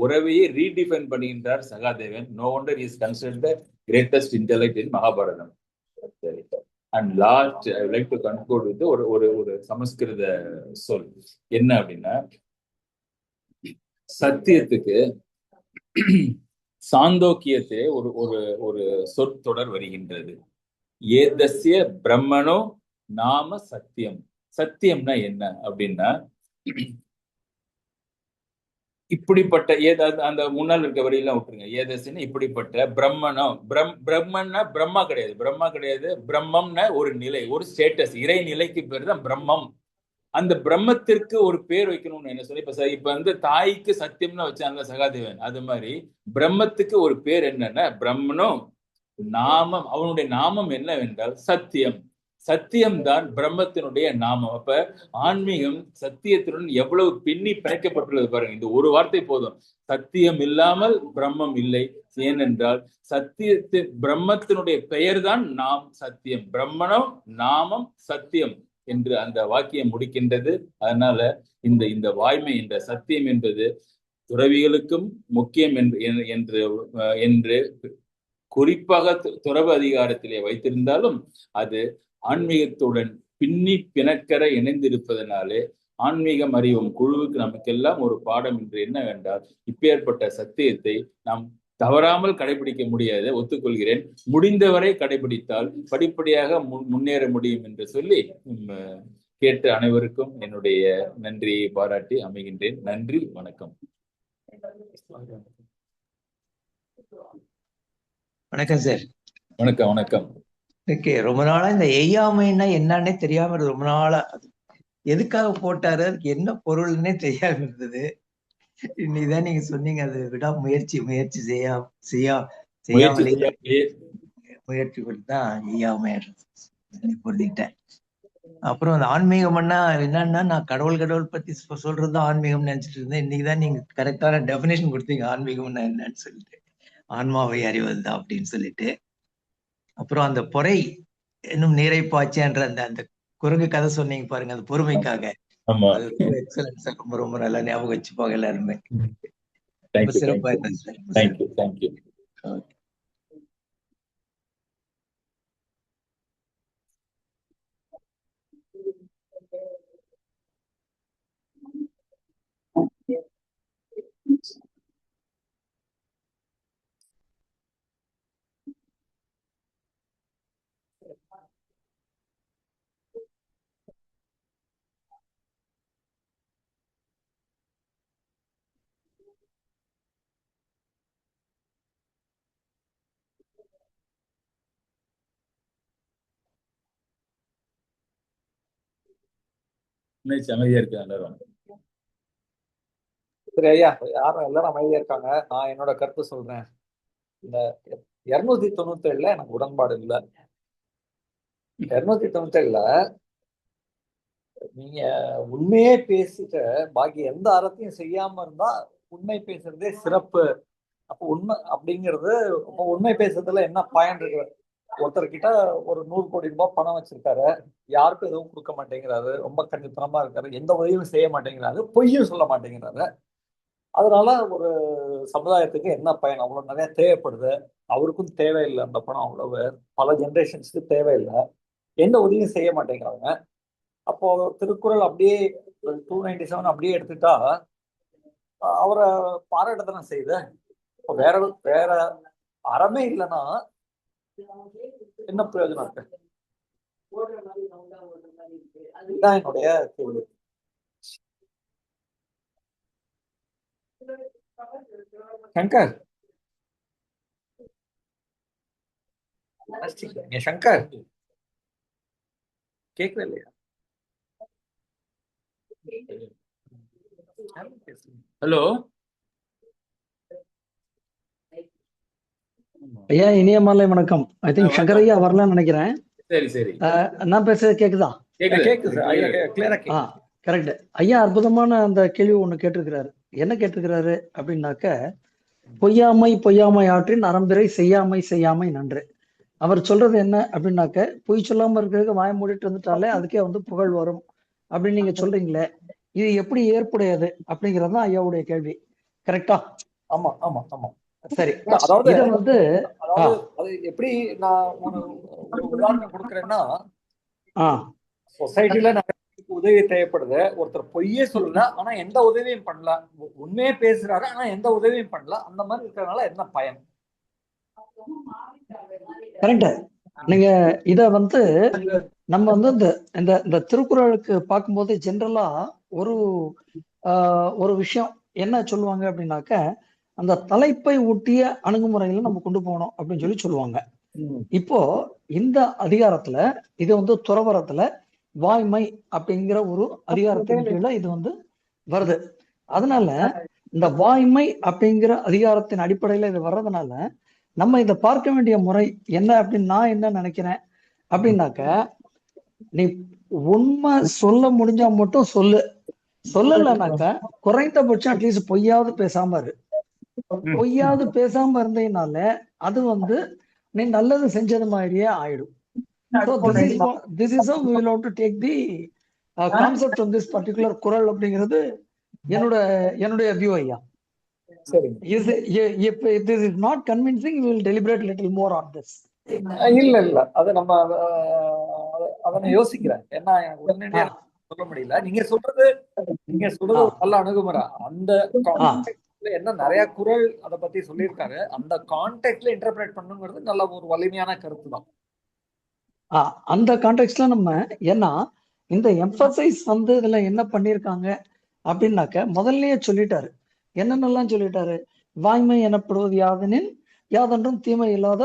உறவையே ரீடிஃபைன் பண்ணுகின்றார் Sahadevan. No wonder is considered the greatest intellect in Mahabharatam. And last I like to conclude with ஒரு சமஸ்கிருத சொல். என்ன அப்படின்னா, சத்தியத்துக்கு சாந்தோக்கியத்தே ஒரு சொற்றொடர் வருகின்றது. ஏதஸ்ய பிரம்மனோ நாம சத்தியம். சத்தியம்னா என்ன அப்படின்னா, இப்படிப்பட்ட அந்த முன்னால் இருக்க வரியெல்லாம் விட்டுருங்க. ஏதஸ்ன்னு இப்படிப்பட்ட பிரம்மனோ, பிரம்மன்னா பிரம்மா கிடையாது. பிரம்மம்னா ஒரு நிலை, ஒரு ஸ்டேட்டஸ், இறை நிலைக்கு பேர் தான் பிரம்மம். அந்த பிரம்மத்திற்கு ஒரு பேர் வைக்கணும்னு என்ன சொல்லி இப்ப தாய்க்கு சத்தியம்னு வச்சாங்க சகாதேவன். அது மாதிரி பிரம்மத்துக்கு ஒரு பேர் என்னன்னா பிரம்மனும் நாமம். அவனுடைய நாமம் என்னவென்றால் சத்தியம். சத்தியம்தான் பிரம்மத்தினுடைய நாமம். அப்ப ஆன்மீகம் சத்தியத்துடன் எவ்வளவு பின்னி பிணைக்கப்பட்டுள்ளது பாருங்க. இந்த ஒரு வார்த்தை போதும். சத்தியம் இல்லாமல் பிரம்மம் இல்லை. ஏனென்றால் பிரம்மத்தினுடைய பெயர் தான் நாம் சத்தியம். பிரம்மணம் நாமம் சத்தியம் என்று அந்த வாக்கியம் முடிக்கின்றது. அதனால இந்த வாய்மை என்ற சத்தியம் என்பது துறவிகளுக்கும் முக்கியம் என்று குறிப்பாக துறவு அதிகாரத்திலே வைத்திருந்தாலும், அது ஆன்மீகத்துடன் பின்னி பிணக்கர இணைந்திருப்பதனாலே ஆன்மீகம் அறிவும் குழுவுக்கு நமக்கெல்லாம் ஒரு பாடம் என்று என்னவென்றால், இப்பேற்பட்ட சத்தியத்தை நாம் தவறாமல் கடைபிடிக்க முடியாது, ஒத்துக்கொள்கிறேன். முடிந்தவரை கடைபிடித்தால் படிப்படியாக முன்னேற முடியும் என்று சொல்லி கேட்ட அனைவருக்கும் என்னுடைய நன்றியை பாராட்டி அமைகின்றேன். நன்றி, வணக்கம். வணக்கம் சார். வணக்கம். வணக்கம். ரொம்ப நாளா இந்த எய்யாமைன்னா என்னன்னே தெரியாம ரொம்ப நாளா எதுக்காக போட்டாரு, அதுக்கு என்ன பொருள்னே தெரியாம இருந்தது. இன்னைக்குதான் நீங்க சொன்னீங்க, அது விடா முயற்சி செய்யாமலே முயற்சி கொடுத்துதான் எய்யாமை பொருந்திக்கிட்டேன். அப்புறம் அந்த ஆன்மீகம்னா என்னன்னா, நான் கடவுள் பத்தி சொல்றதுதான் ஆன்மீகம் நினைச்சிட்டு இருந்தேன். இன்னைக்குதான் நீங்க கரெக்டான டெபினேஷன் கொடுத்தீங்க ஆன்மீகம்னா என்னன்னு சொல்லிட்டு. ஆன்மாவை அறிவதுதான் அப்படின்னு சொல்லிட்டு. அப்புறம் அந்த பொறை இன்னும் நீரை பாய்ச்சன்ற அந்த குரங்கு கதை சொன்னீங்க பாருங்க, அந்த பொறுமைக்காக. அது ரொம்ப எக்ஸலன்ட் சார். ரொம்ப ரொம்ப நல்லா ஞாபகம் வச்சுப்பாங்க எல்லாருமே. சிறப்பா இருந்தது. அமைதியா இருக்கு எல்லாரும். சரி ஐயா, எல்லாரும் அமைதியா இருக்காங்க. நான் என்னோட கருத்து சொல்றேன். இந்த 297 எனக்கு உடன்பாடு இல்லை. 297 நீங்க உண்மையே பேசிட்டு பாக்கி எந்த அறத்தையும் செய்யாம இருந்தா உண்மை பேசுறதே சிறப்பு. அப்போ உண்மை அப்படிங்கிறது, உண்மை பேசுறதுல என்ன பயன் இருக்கு? ஒருத்தர்கிட்ட ஒரு 100 கோடி ரூபாய் பணம் வச்சிருக்காரு, யாருக்கும் எதுவும் கொடுக்க மாட்டேங்கிறாரு, ரொம்ப கண்டித்தனமா இருக்காரு, எந்த உதவியும் செய்ய மாட்டேங்கிறாரு, பொய்யும் சொல்ல மாட்டேங்கிறாரு. அதனால ஒரு சமுதாயத்துக்கு என்ன பயன்? அவ்வளவு நிறைய தேவைப்படுது, அவருக்கும் தேவையில்லை அந்த பணம், அவ்வளவு பல ஜெனரேஷன்ஸ்க்கு தேவையில்லை, எந்த உதவியும் செய்ய மாட்டேங்கிறாங்க. அப்போ திருக்குறள் அப்படியே 297 அப்படியே எடுத்துட்டா அவரை பாராட்டத்தானே செய்யுது. வேற வேற அறமே இல்லைன்னா என்ன பிரயோஜனம் இருக்கு? இதுதான் என்னுடைய கேள்வி. சங்கர், சங்கர் கேட்கவே இல்லையா? ஹலோ ஐயா, இனிய மாலை வணக்கம். ஐ திங்க் சங்கர் ஐயா வரலாம்னு நினைக்கிறேன். சரி சரி, நான் பேசுறது கேக்குதா? கேக்குது கிளியரா கேக்குது. கரெக்ட். ஐயா அற்புதமான அந்த கேள்வி ஒண்ணு கேட்டிருக்கிறாரு. என்ன கேட்டிருக்கிறாரு அப்படின்னாக்க, பொய்யாமை பொய்யாமை ஆற்றின் அறம்பிறை செய்யாமை செய்யாமை நன்று. அவர் சொல்றது என்ன அப்படின்னாக்க, பொய் சொல்லாம இருக்கிறதுக்கு வாய மூடிட்டு வந்துட்டாலே அதுக்கே வந்து புகழ் வரும் அப்படின்னு நீங்க சொல்றீங்களே, இது எப்படி ஏற்புடையது அப்படிங்கிறது தான் ஐயாவுடைய கேள்வி. கரெக்டா? ஆமா ஆமா ஆமா. சரி, அதாவது இத வந்து அது எப்படி நான் ஒரு உதாரணம் கொடுக்குறேன்னா, சொசைட்டில நிறைய உதவி தேவைப்படுது. ஒருத்தர் பொய்யே சொல்லல, ஆனா எந்த உதவியும் பண்ணல, உண்மையே பேசுறாரு, ஆனா எந்த உதவியும் பண்ணல. அந்த மாதிரி இருக்கிறதுனால என்ன பயன்? கரெக்ட். நீங்க இத வந்து நம்ம வந்து இந்த திருக்குறளுக்கு பார்க்கும்போது ஜென்ரலா ஒரு விஷயம் என்ன சொல்லுவாங்க அப்படின்னாக்க, அந்த தலைப்பை ஒட்டிய அணுகுமுறைகளை நம்ம கொண்டு போகணும் அப்படின்னு சொல்லுவாங்க. இப்போ இந்த அதிகாரத்துல இது வந்து துறவரத்துல வாய்மை அப்படிங்கிற ஒரு அதிகாரத்தின் கீழே இது வந்து வருது. அதனால இந்த வாய்மை அப்படிங்கிற அதிகாரத்தின் அடிப்படையில இது வர்றதுனால நம்ம இதை பார்க்க வேண்டிய முறை என்ன அப்படின்னு நான் என்ன நினைக்கிறேன் அப்படின்னாக்க, நீ உண்மை சொல்ல முடிஞ்சா மட்டும் சொல்லலைனாக்க குறைந்தபட்சம் அட்லீஸ்ட் பொய்யாவது பேசாம இரு. பொய்யாவது பேசாம இருந்தீங்கனால அது வந்து நீ நல்லது செஞ்சது மாதிரியே ஆயிடும். So this is how we will have to take the concept of this particular குறள் அப்படிங்கிறது என்னுடைய வியூ ஐயா. If this is not convincing, we will deliberate little more on this. இல்ல அது நம்ம அதனை யோசிக்கிறேன். ஏன்னா எனக்கு உடனடியா சொல்ல முடியல. நீங்க சொல்றது ஒரு நல்ல அணுகுமுறை. அந்த என்ன நிறைய குறள் அதை பத்தி சொல்லியிருக்காரு, அந்த கான்டெக்ட்ல இன்டர்பிரேட் பண்ணுங்கிறது நல்ல ஒரு வலிமையான கருத்து தான். அந்த கான்டெக்ட்ல நம்ம ஏன்னா இந்த எம்பசைஸ் வந்து இதுல என்ன பண்ணிருக்காங்க அப்படின்னாக்க, முதல்லயே சொல்லிட்டாரு, என்னென்னலாம் சொல்லிட்டாரு. வாய்மை எனப்படுவது யாதெனின் யாதொன்றும் தீமை இல்லாத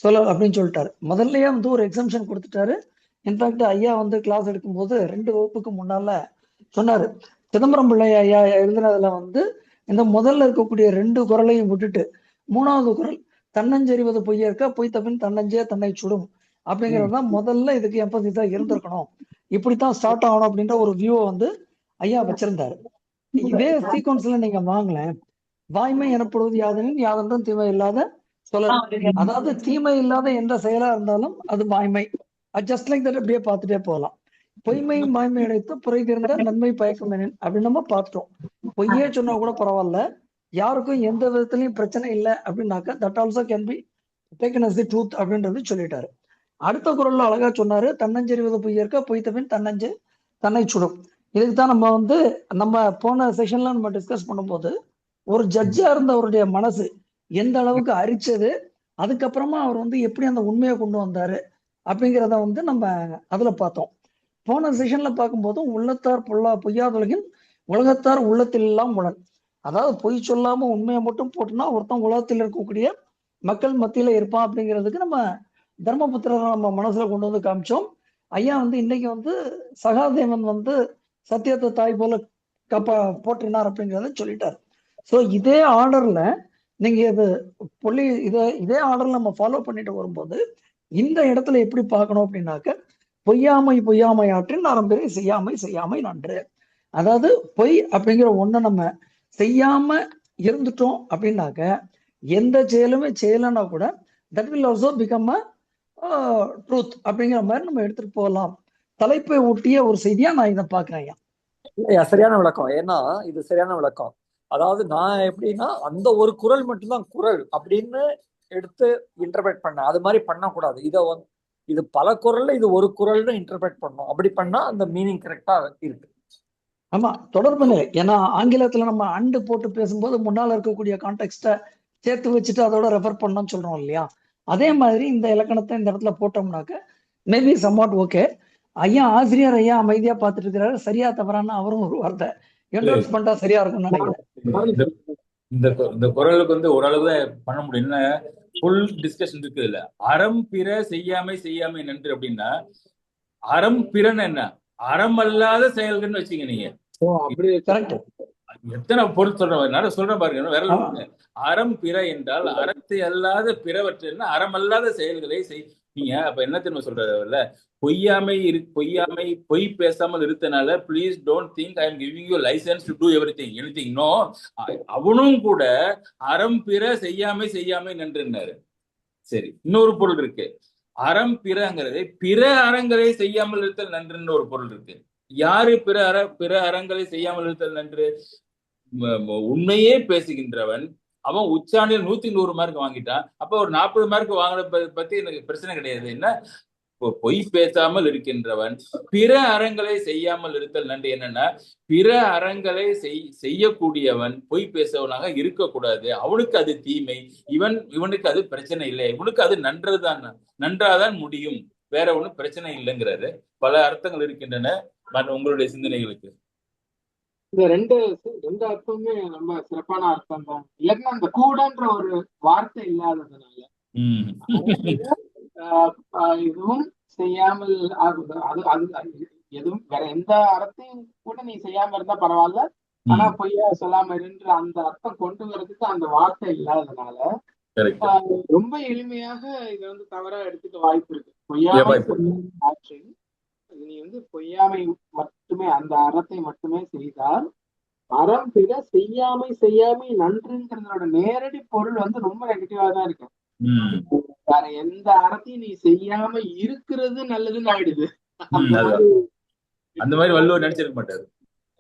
சொல்ல அப்படின்னு சொல்லிட்டாரு. முதல்லயே வந்து ஒரு எக்ஸம்ஷன் கொடுத்துட்டாரு. இன்ஃபேக்ட் ஐயா வந்து கிளாஸ் எடுக்கும்போது 2 வகுப்புக்கு முன்னால சொன்னாரு, சிதம்பரம் பிள்ளை ஐயா எழுதுனதுல வந்து இந்த முதல்ல இருக்கக்கூடிய 2 குறளையும் விட்டுட்டு 3வது குறள் தன்னஞ்செறிவது பொய்யற்க பொய் தப்பின் தன்னஞ்சே தன்னை சுடும் அப்படிங்கிறது தான் முதல்ல இதுக்கு எம்பசிஸா இருந்திருக்கணும், இப்படித்தான் ஸ்டார்ட் ஆகணும் அப்படின்ற ஒரு வியூவை வந்து ஐயா வச்சிருந்தாரு. இதே சீக்வன்ஸ்ல நீங்க வாங்கல, வாய்மை எனப்படுவது யாதெனின் யாதொன்றும் தீமை இல்லாத சொல்லலாம். அதாவது தீமை இல்லாத எந்த செயலா இருந்தாலும் அது வாய்மை. ஜஸ்ட் லைக் தட் அப்படியே பார்த்துட்டே போகலாம். பொய்மையும் வாய்மை அடைத்து புரை தீர்ந்த நன்மை பயக்கும் அப்படின்னு நம்ம பார்த்துட்டோம். பொய்யே சொன்னா கூட பரவாயில்ல, யாருக்கும் எந்த விதத்திலையும் பிரச்சனை இல்லை அப்படின்னாக்க that also can be taken as the truth அப்படின்றது சொல்லிட்டாரு. அடுத்த குறள்ல அழகா சொன்னாரு, தன்னஞ்செறிவது பொய்யற்க பொய்த்தபின் தன்னஞ்சு தன்னை சுடும். இதுக்கு தான் நம்ம வந்து நம்ம போன செஷன்ல நம்ம டிஸ்கஸ் பண்ணும்போது ஒரு ஜட்ஜா இருந்த அவருடைய மனசு எந்த அளவுக்கு அரிச்சது, அதுக்கப்புறமா அவர் வந்து எப்படி அந்த உண்மையை கொண்டு வந்தாரு அப்படிங்கிறத வந்து நம்ம அதுல பார்த்தோம். போன செஷன்ல பார்க்கும்போதும் உள்ளத்தார் பொய்யாதுலகின் உலகத்தார் உள்ளத்தில் எல்லாம் உடன், அதாவது பொய் சொல்லாம உண்மையை மட்டும் போட்டுனா ஒருத்தன் உலகத்தில் இருக்கக்கூடிய மக்கள் மத்தியில இருப்பான் அப்படிங்கிறதுக்கு நம்ம தர்மபுத்திரரை நம்ம மனசுல கொண்டு வந்து காமிச்சோம். ஐயா வந்து இன்னைக்கு வந்து சகாதேவன் வந்து சத்தியத்தை தாய் போல போற்றினார் அப்படிங்கிறத சொல்லிட்டார். ஸோ இதே ஆர்டர்ல நீங்க இதே ஆர்டர்ல நம்ம ஃபாலோ பண்ணிட்டு வரும்போது இந்த இடத்துல எப்படி பார்க்கணும் அப்படின்னாக்க, பொய்யாமை ஆற்றின் அறம்பிறை செய்யாமை நன்று. அதாவது பொய் அப்படிங்கிற ஒண்ணை நம்ம செய்யாம இருந்துட்டோம் அப்படின்னாக்க எந்த செயலுமே செய்யலைன்னா கூட that will also become truth அப்படிங்கிற மாதிரி நம்ம எடுத்துட்டு போகலாம். தலைப்பை ஒட்டிய ஒரு செய்தியா நான் இதை பாக்குறேன் ஐயா. இல்லையா, சரியான விளக்கம். ஏன்னா இது சரியான விளக்கம். அதாவது நான் எப்படின்னா அந்த ஒரு குறள் மட்டும்தான் குறள் அப்படின்னு எடுத்து இன்டர்பிரேட் பண்ணேன். அது மாதிரி பண்ணக்கூடாது. இது பல குறள்ல இது ஒரு குறள்னு இன்டர்பிரேட் பண்ணணும். அப்படி பண்ணா அந்த மீனிங் கரெக்டா இருக்கு. ஆமா, தொடர்பு நிலை. ஏன்னா ஆங்கிலத்துல நம்ம அண்டு போட்டு பேசும்போது முன்னால இருக்கக்கூடிய கான்டெக்ஸ்ட சேர்த்து வச்சுட்டு அதோட ரெஃபர் பண்ணணும்னு சொல்றோம் இல்லையா? அதே மாதிரி இந்த இலக்கணத்தை இந்த இடத்துல போட்டோம்னாக்க மேபி சம்வாட் ஓகே. ஐயா ஆசிரியர் ஐயா அமைதியா பார்த்துட்டு இருக்கிறாரு. சரியா தவறான அவரும் ஒரு வார்த்தை என்டோர்ஸ் பண்ணிட்டா சரியா இருக்கும்னு நினைக்கிறேன். இந்த குறளுக்கு வந்து ஓரளவு தான் பண்ண முடியும். என்ன ஃபுல் டிஸ்கஷன் இருக்கு இல்ல. அறம் பிற செய்யாமை செய்யாமை நன்று அப்படின்னா அறம் பிறன்னு என்ன? அறம் அல்லாத செயல்கள்னு வச்சுங்க நீங்க. கரெக்ட். எத்தனை பொருள் சொல்றேன் பாருங்க. விரல் அறம் பிற என்றால் அறத்தை அல்லாத பிறவற்ற அறம் அல்லாத செயல்களை நீங்க அப்ப என்ன தெரியுமா சொல்றதுல பொய்யாமை பொய் பேசாமல் இருத்தனால please don't think I am giving you license to do everything anything. No, அவனும் கூட அறம் பிற செய்யாமை நன்றுன்னாரு. சரி, இன்னொரு பொருள் இருக்கு. அறம் பிறங்கிறது பிற அறங்களை செய்யாமல் இருத்தல் நன்றுன்னு ஒரு பொருள் இருக்கு. யாரு பிற அறங்களை செய்யாமல் இருத்தல் நன்று? உண்மையே பேசுகின்றவன். அவன் உச்சாணியில் 100 மார்க் வாங்கிட்டான். அப்ப ஒரு 40 மார்க் வாங்கின பத்தி எனக்கு பிரச்சனை கிடையாது. என்ன, பொய் பேசாமல் இருக்கின்றவன் பிற அறங்களை செய்யாமல் இருத்தல் நன்று. என்னன்னா பிற அறங்களை செய்யக்கூடியவன் பொய் பேசவனாக இருக்கக்கூடாது. அவனுக்கு அது தீமை. இவனுக்கு அது பிரச்சனை இல்லை. இவனுக்கு அது நன்றாதான் முடியும். வேற ஒண்ணும் பிரச்சனை இல்லைங்கிறாரு. பல அர்த்தங்கள் இருக்கின்றன உங்களுடைய சிந்தனைகளுக்கு. இந்த ரெண்டு அர்த்தமுமே ரொம்ப சிறப்பான அர்த்தம் தான். இல்லைன்னா அந்த கூடன்ற ஒரு வார்த்தை இல்லாததுனால இதுவும் செய்யாமல் அது எதுவும் வேற எந்த அர்த்தத்தையும் கூட நீ செய்யாம இருந்தா பரவாயில்ல, ஆனா பொய்யா சொல்லாம இருன்ற அந்த அர்த்தம் கொண்டு வர்றதுக்கு அந்த வார்த்தை இல்லாததுனால ரொம்ப எளிமையாக இதை வந்து தவறா எடுத்துக்க வாய்ப்பு இருக்கு. பொய்யாமை ஆற்றில் நீ வந்து பொய்யாமை மட்டுமே அந்த அறத்தை மட்டுமே செய்தால் அறம் பிற செய்யாமை நன்றுங்கிறதோட நேரடி பொருள் வந்து ரொம்ப நெகட்டிவா தான் இருக்கு. வேற எந்த அறத்தையும் நீ செய்யாம இருக்கிறது நல்லதுன்னு ஆயிடுது. அந்த மாதிரி வள்ளுவர் நினைச்சிருக்க மாட்டாரு.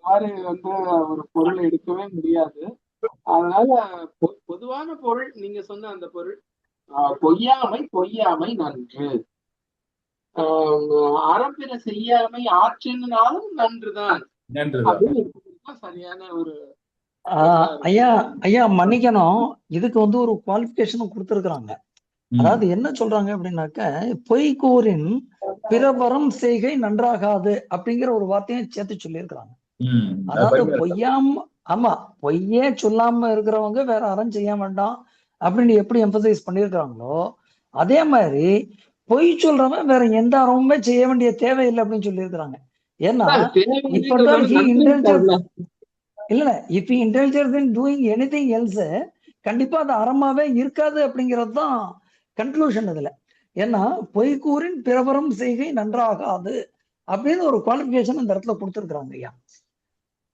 மாதிரி வந்து ஒரு பொருள் எடுக்கவே முடியாது. அதனால பொதுவான பொருள் நீங்க சொன்ன அந்த பொருள் பொய்யாமை நன்று, அறம்பிற செய்யாமை ஆற்றினாலும் நன்றுதான் அப்படின்னு சரியான ஒரு ஐயா மன்னிக்கணும். இதுக்கு வந்து ஒரு குவாலிபிகேஷனும் கொடுத்திருக்கிறாங்க. அதாவது என்ன சொல்றாங்க அப்படின்னாக்க பொய் கூறின் பிறவரம் செய்கை நன்றாகாது அப்படிங்கிற ஒரு வார்த்தையும் சேர்த்து சொல்லியிருக்கிறாங்க. அதாவது பொய்யே சொல்லாம இருக்கிறவங்க வேற அறம் செய்ய வேண்டாம் அப்படின்னு எப்படி எம்பசைஸ் பண்ணியிருக்கிறாங்களோ அதே மாதிரி பொய் சொல்றவன் வேற எந்த அறமுமே செய்ய வேண்டிய தேவையில்லை அப்படின்னு சொல்லியிருக்கிறாங்க. ஏன்னா இப்பதான் if intelligence in doing anything else கண்டிப்பா அது அறமாவே இருக்காது அப்படிங்கிறது தான் கன்க்ளூஷன் இதுல. ஏன்னா பொய் கூறின் பிறவரம் செய்கை நன்றாகாது அப்படின்னு ஒரு குவாலிபிகேஷன் இந்த இடத்துல கொடுத்துருக்காங்க ஐயா.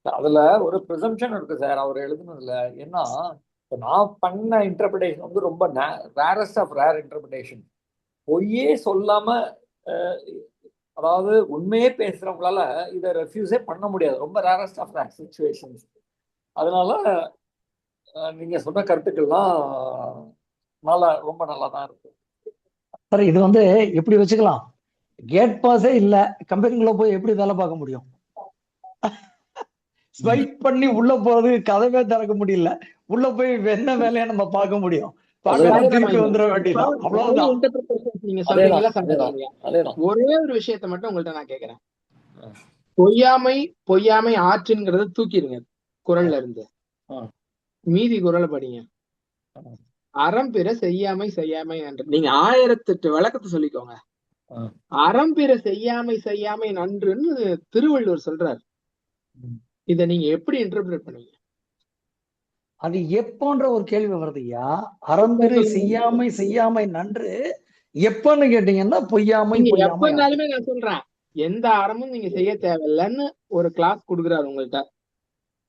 அதுல ஒரு ப்ரிசம்ஷன் இருக்கு சார் அவர் எழுதுனதுல. ஏன்னா நான் பண்ண இன்டர்பிரேஷன் வந்து ரொம்ப ரேரஸ்ட் ஆஃப் ரேர் இன்டர்பிரேஷன். பொய்யே சொல்லாம அதாவது உண்மையே பேசுறவங்களால இதை ரெஃப்யூஸே பண்ண முடியாது. ரொம்ப ரேரஸ்ட் ஆஃப் ரேர் சிச்சுவேஷன்ஸ். அதனால நீங்க சொன்ன கருத்துக்கள்லாம் ரொம்ப நல்லா தான் இருக்கு சார். இது வந்து எப்படி வச்சுக்கலாம், கேட் பாஸே இல்ல கம்பெனிக்குள்ள போய் எப்படி வேலை பார்க்க முடியும்? ஸ்வைப் பண்ணி உள்ள போறது கதவே திறக்க முடியல. உள்ள போய் என்ன வேலையை நம்ம பார்க்க முடியும்? வந்துட வேண்டியதான். நீங்க சொல்றீங்களா? ஒரே ஒரு விஷயத்த மட்டும் உங்கள்ட்ட நான் கேக்குறேன். பொய்யாமை ஆற்றுங்கிறத தூக்கிடுங்க குறள்ல இருந்து, மீதி குறளை படிங்க. அறம் பிற செய்யாமை நன்று. நீங்க 1008 விளக்கத்தை சொல்லிக்கோங்க. அறம் பிற செய்யாமை நன்றுன்னு திருவள்ளுவர் சொல்றாரு. இத நீங்க எப்படி இன்டர்பிரேட் பண்ணுவீங்க? அது எப்போன்ற ஒரு கேள்வி வருதுயா. அறம்பிறை செய்யாமை நன்று எப்பன்னு கேட்டீங்கன்னா பொய்யாமை எப்பனாலுமே நான் சொல்றேன், எந்த அறமும் நீங்க செய்ய தேவையில்லைன்னு ஒரு கிளாஸ் கொடுக்குறாரு உங்கள்கிட்ட.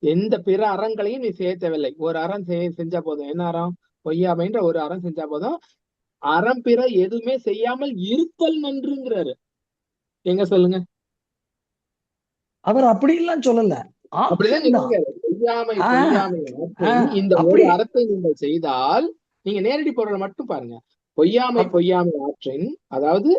எந்த பிற அறங்களையும் நீ செய்ய தேவையில்லை, ஒரு அறம் செஞ்சா போதும். என்ன அறம்? பொய்யாமைன்ற ஒரு அறம் செஞ்சா போதும். அறம் பிற எதுவுமே செய்யாமல் இருத்தல் நன்றுங்கிறாரு. எங்க சொல்லுங்க? அவர் அப்படி எல்லாம் சொல்லல. அப்படிதான் ஆப்ஷன் தான். சொல்லிருக்காரு. பொய்யாமை ஆ, பொய்யாமை ஆ, ஆற்றின் இந்த ஒரு அப்படி அறத்தை நீங்கள் செய்தால், நீங்க நேரடி பொருளை மட்டும் பாருங்க. பொய்யாமை அப்- பொய்யாமை ஆற்றின், அதாவது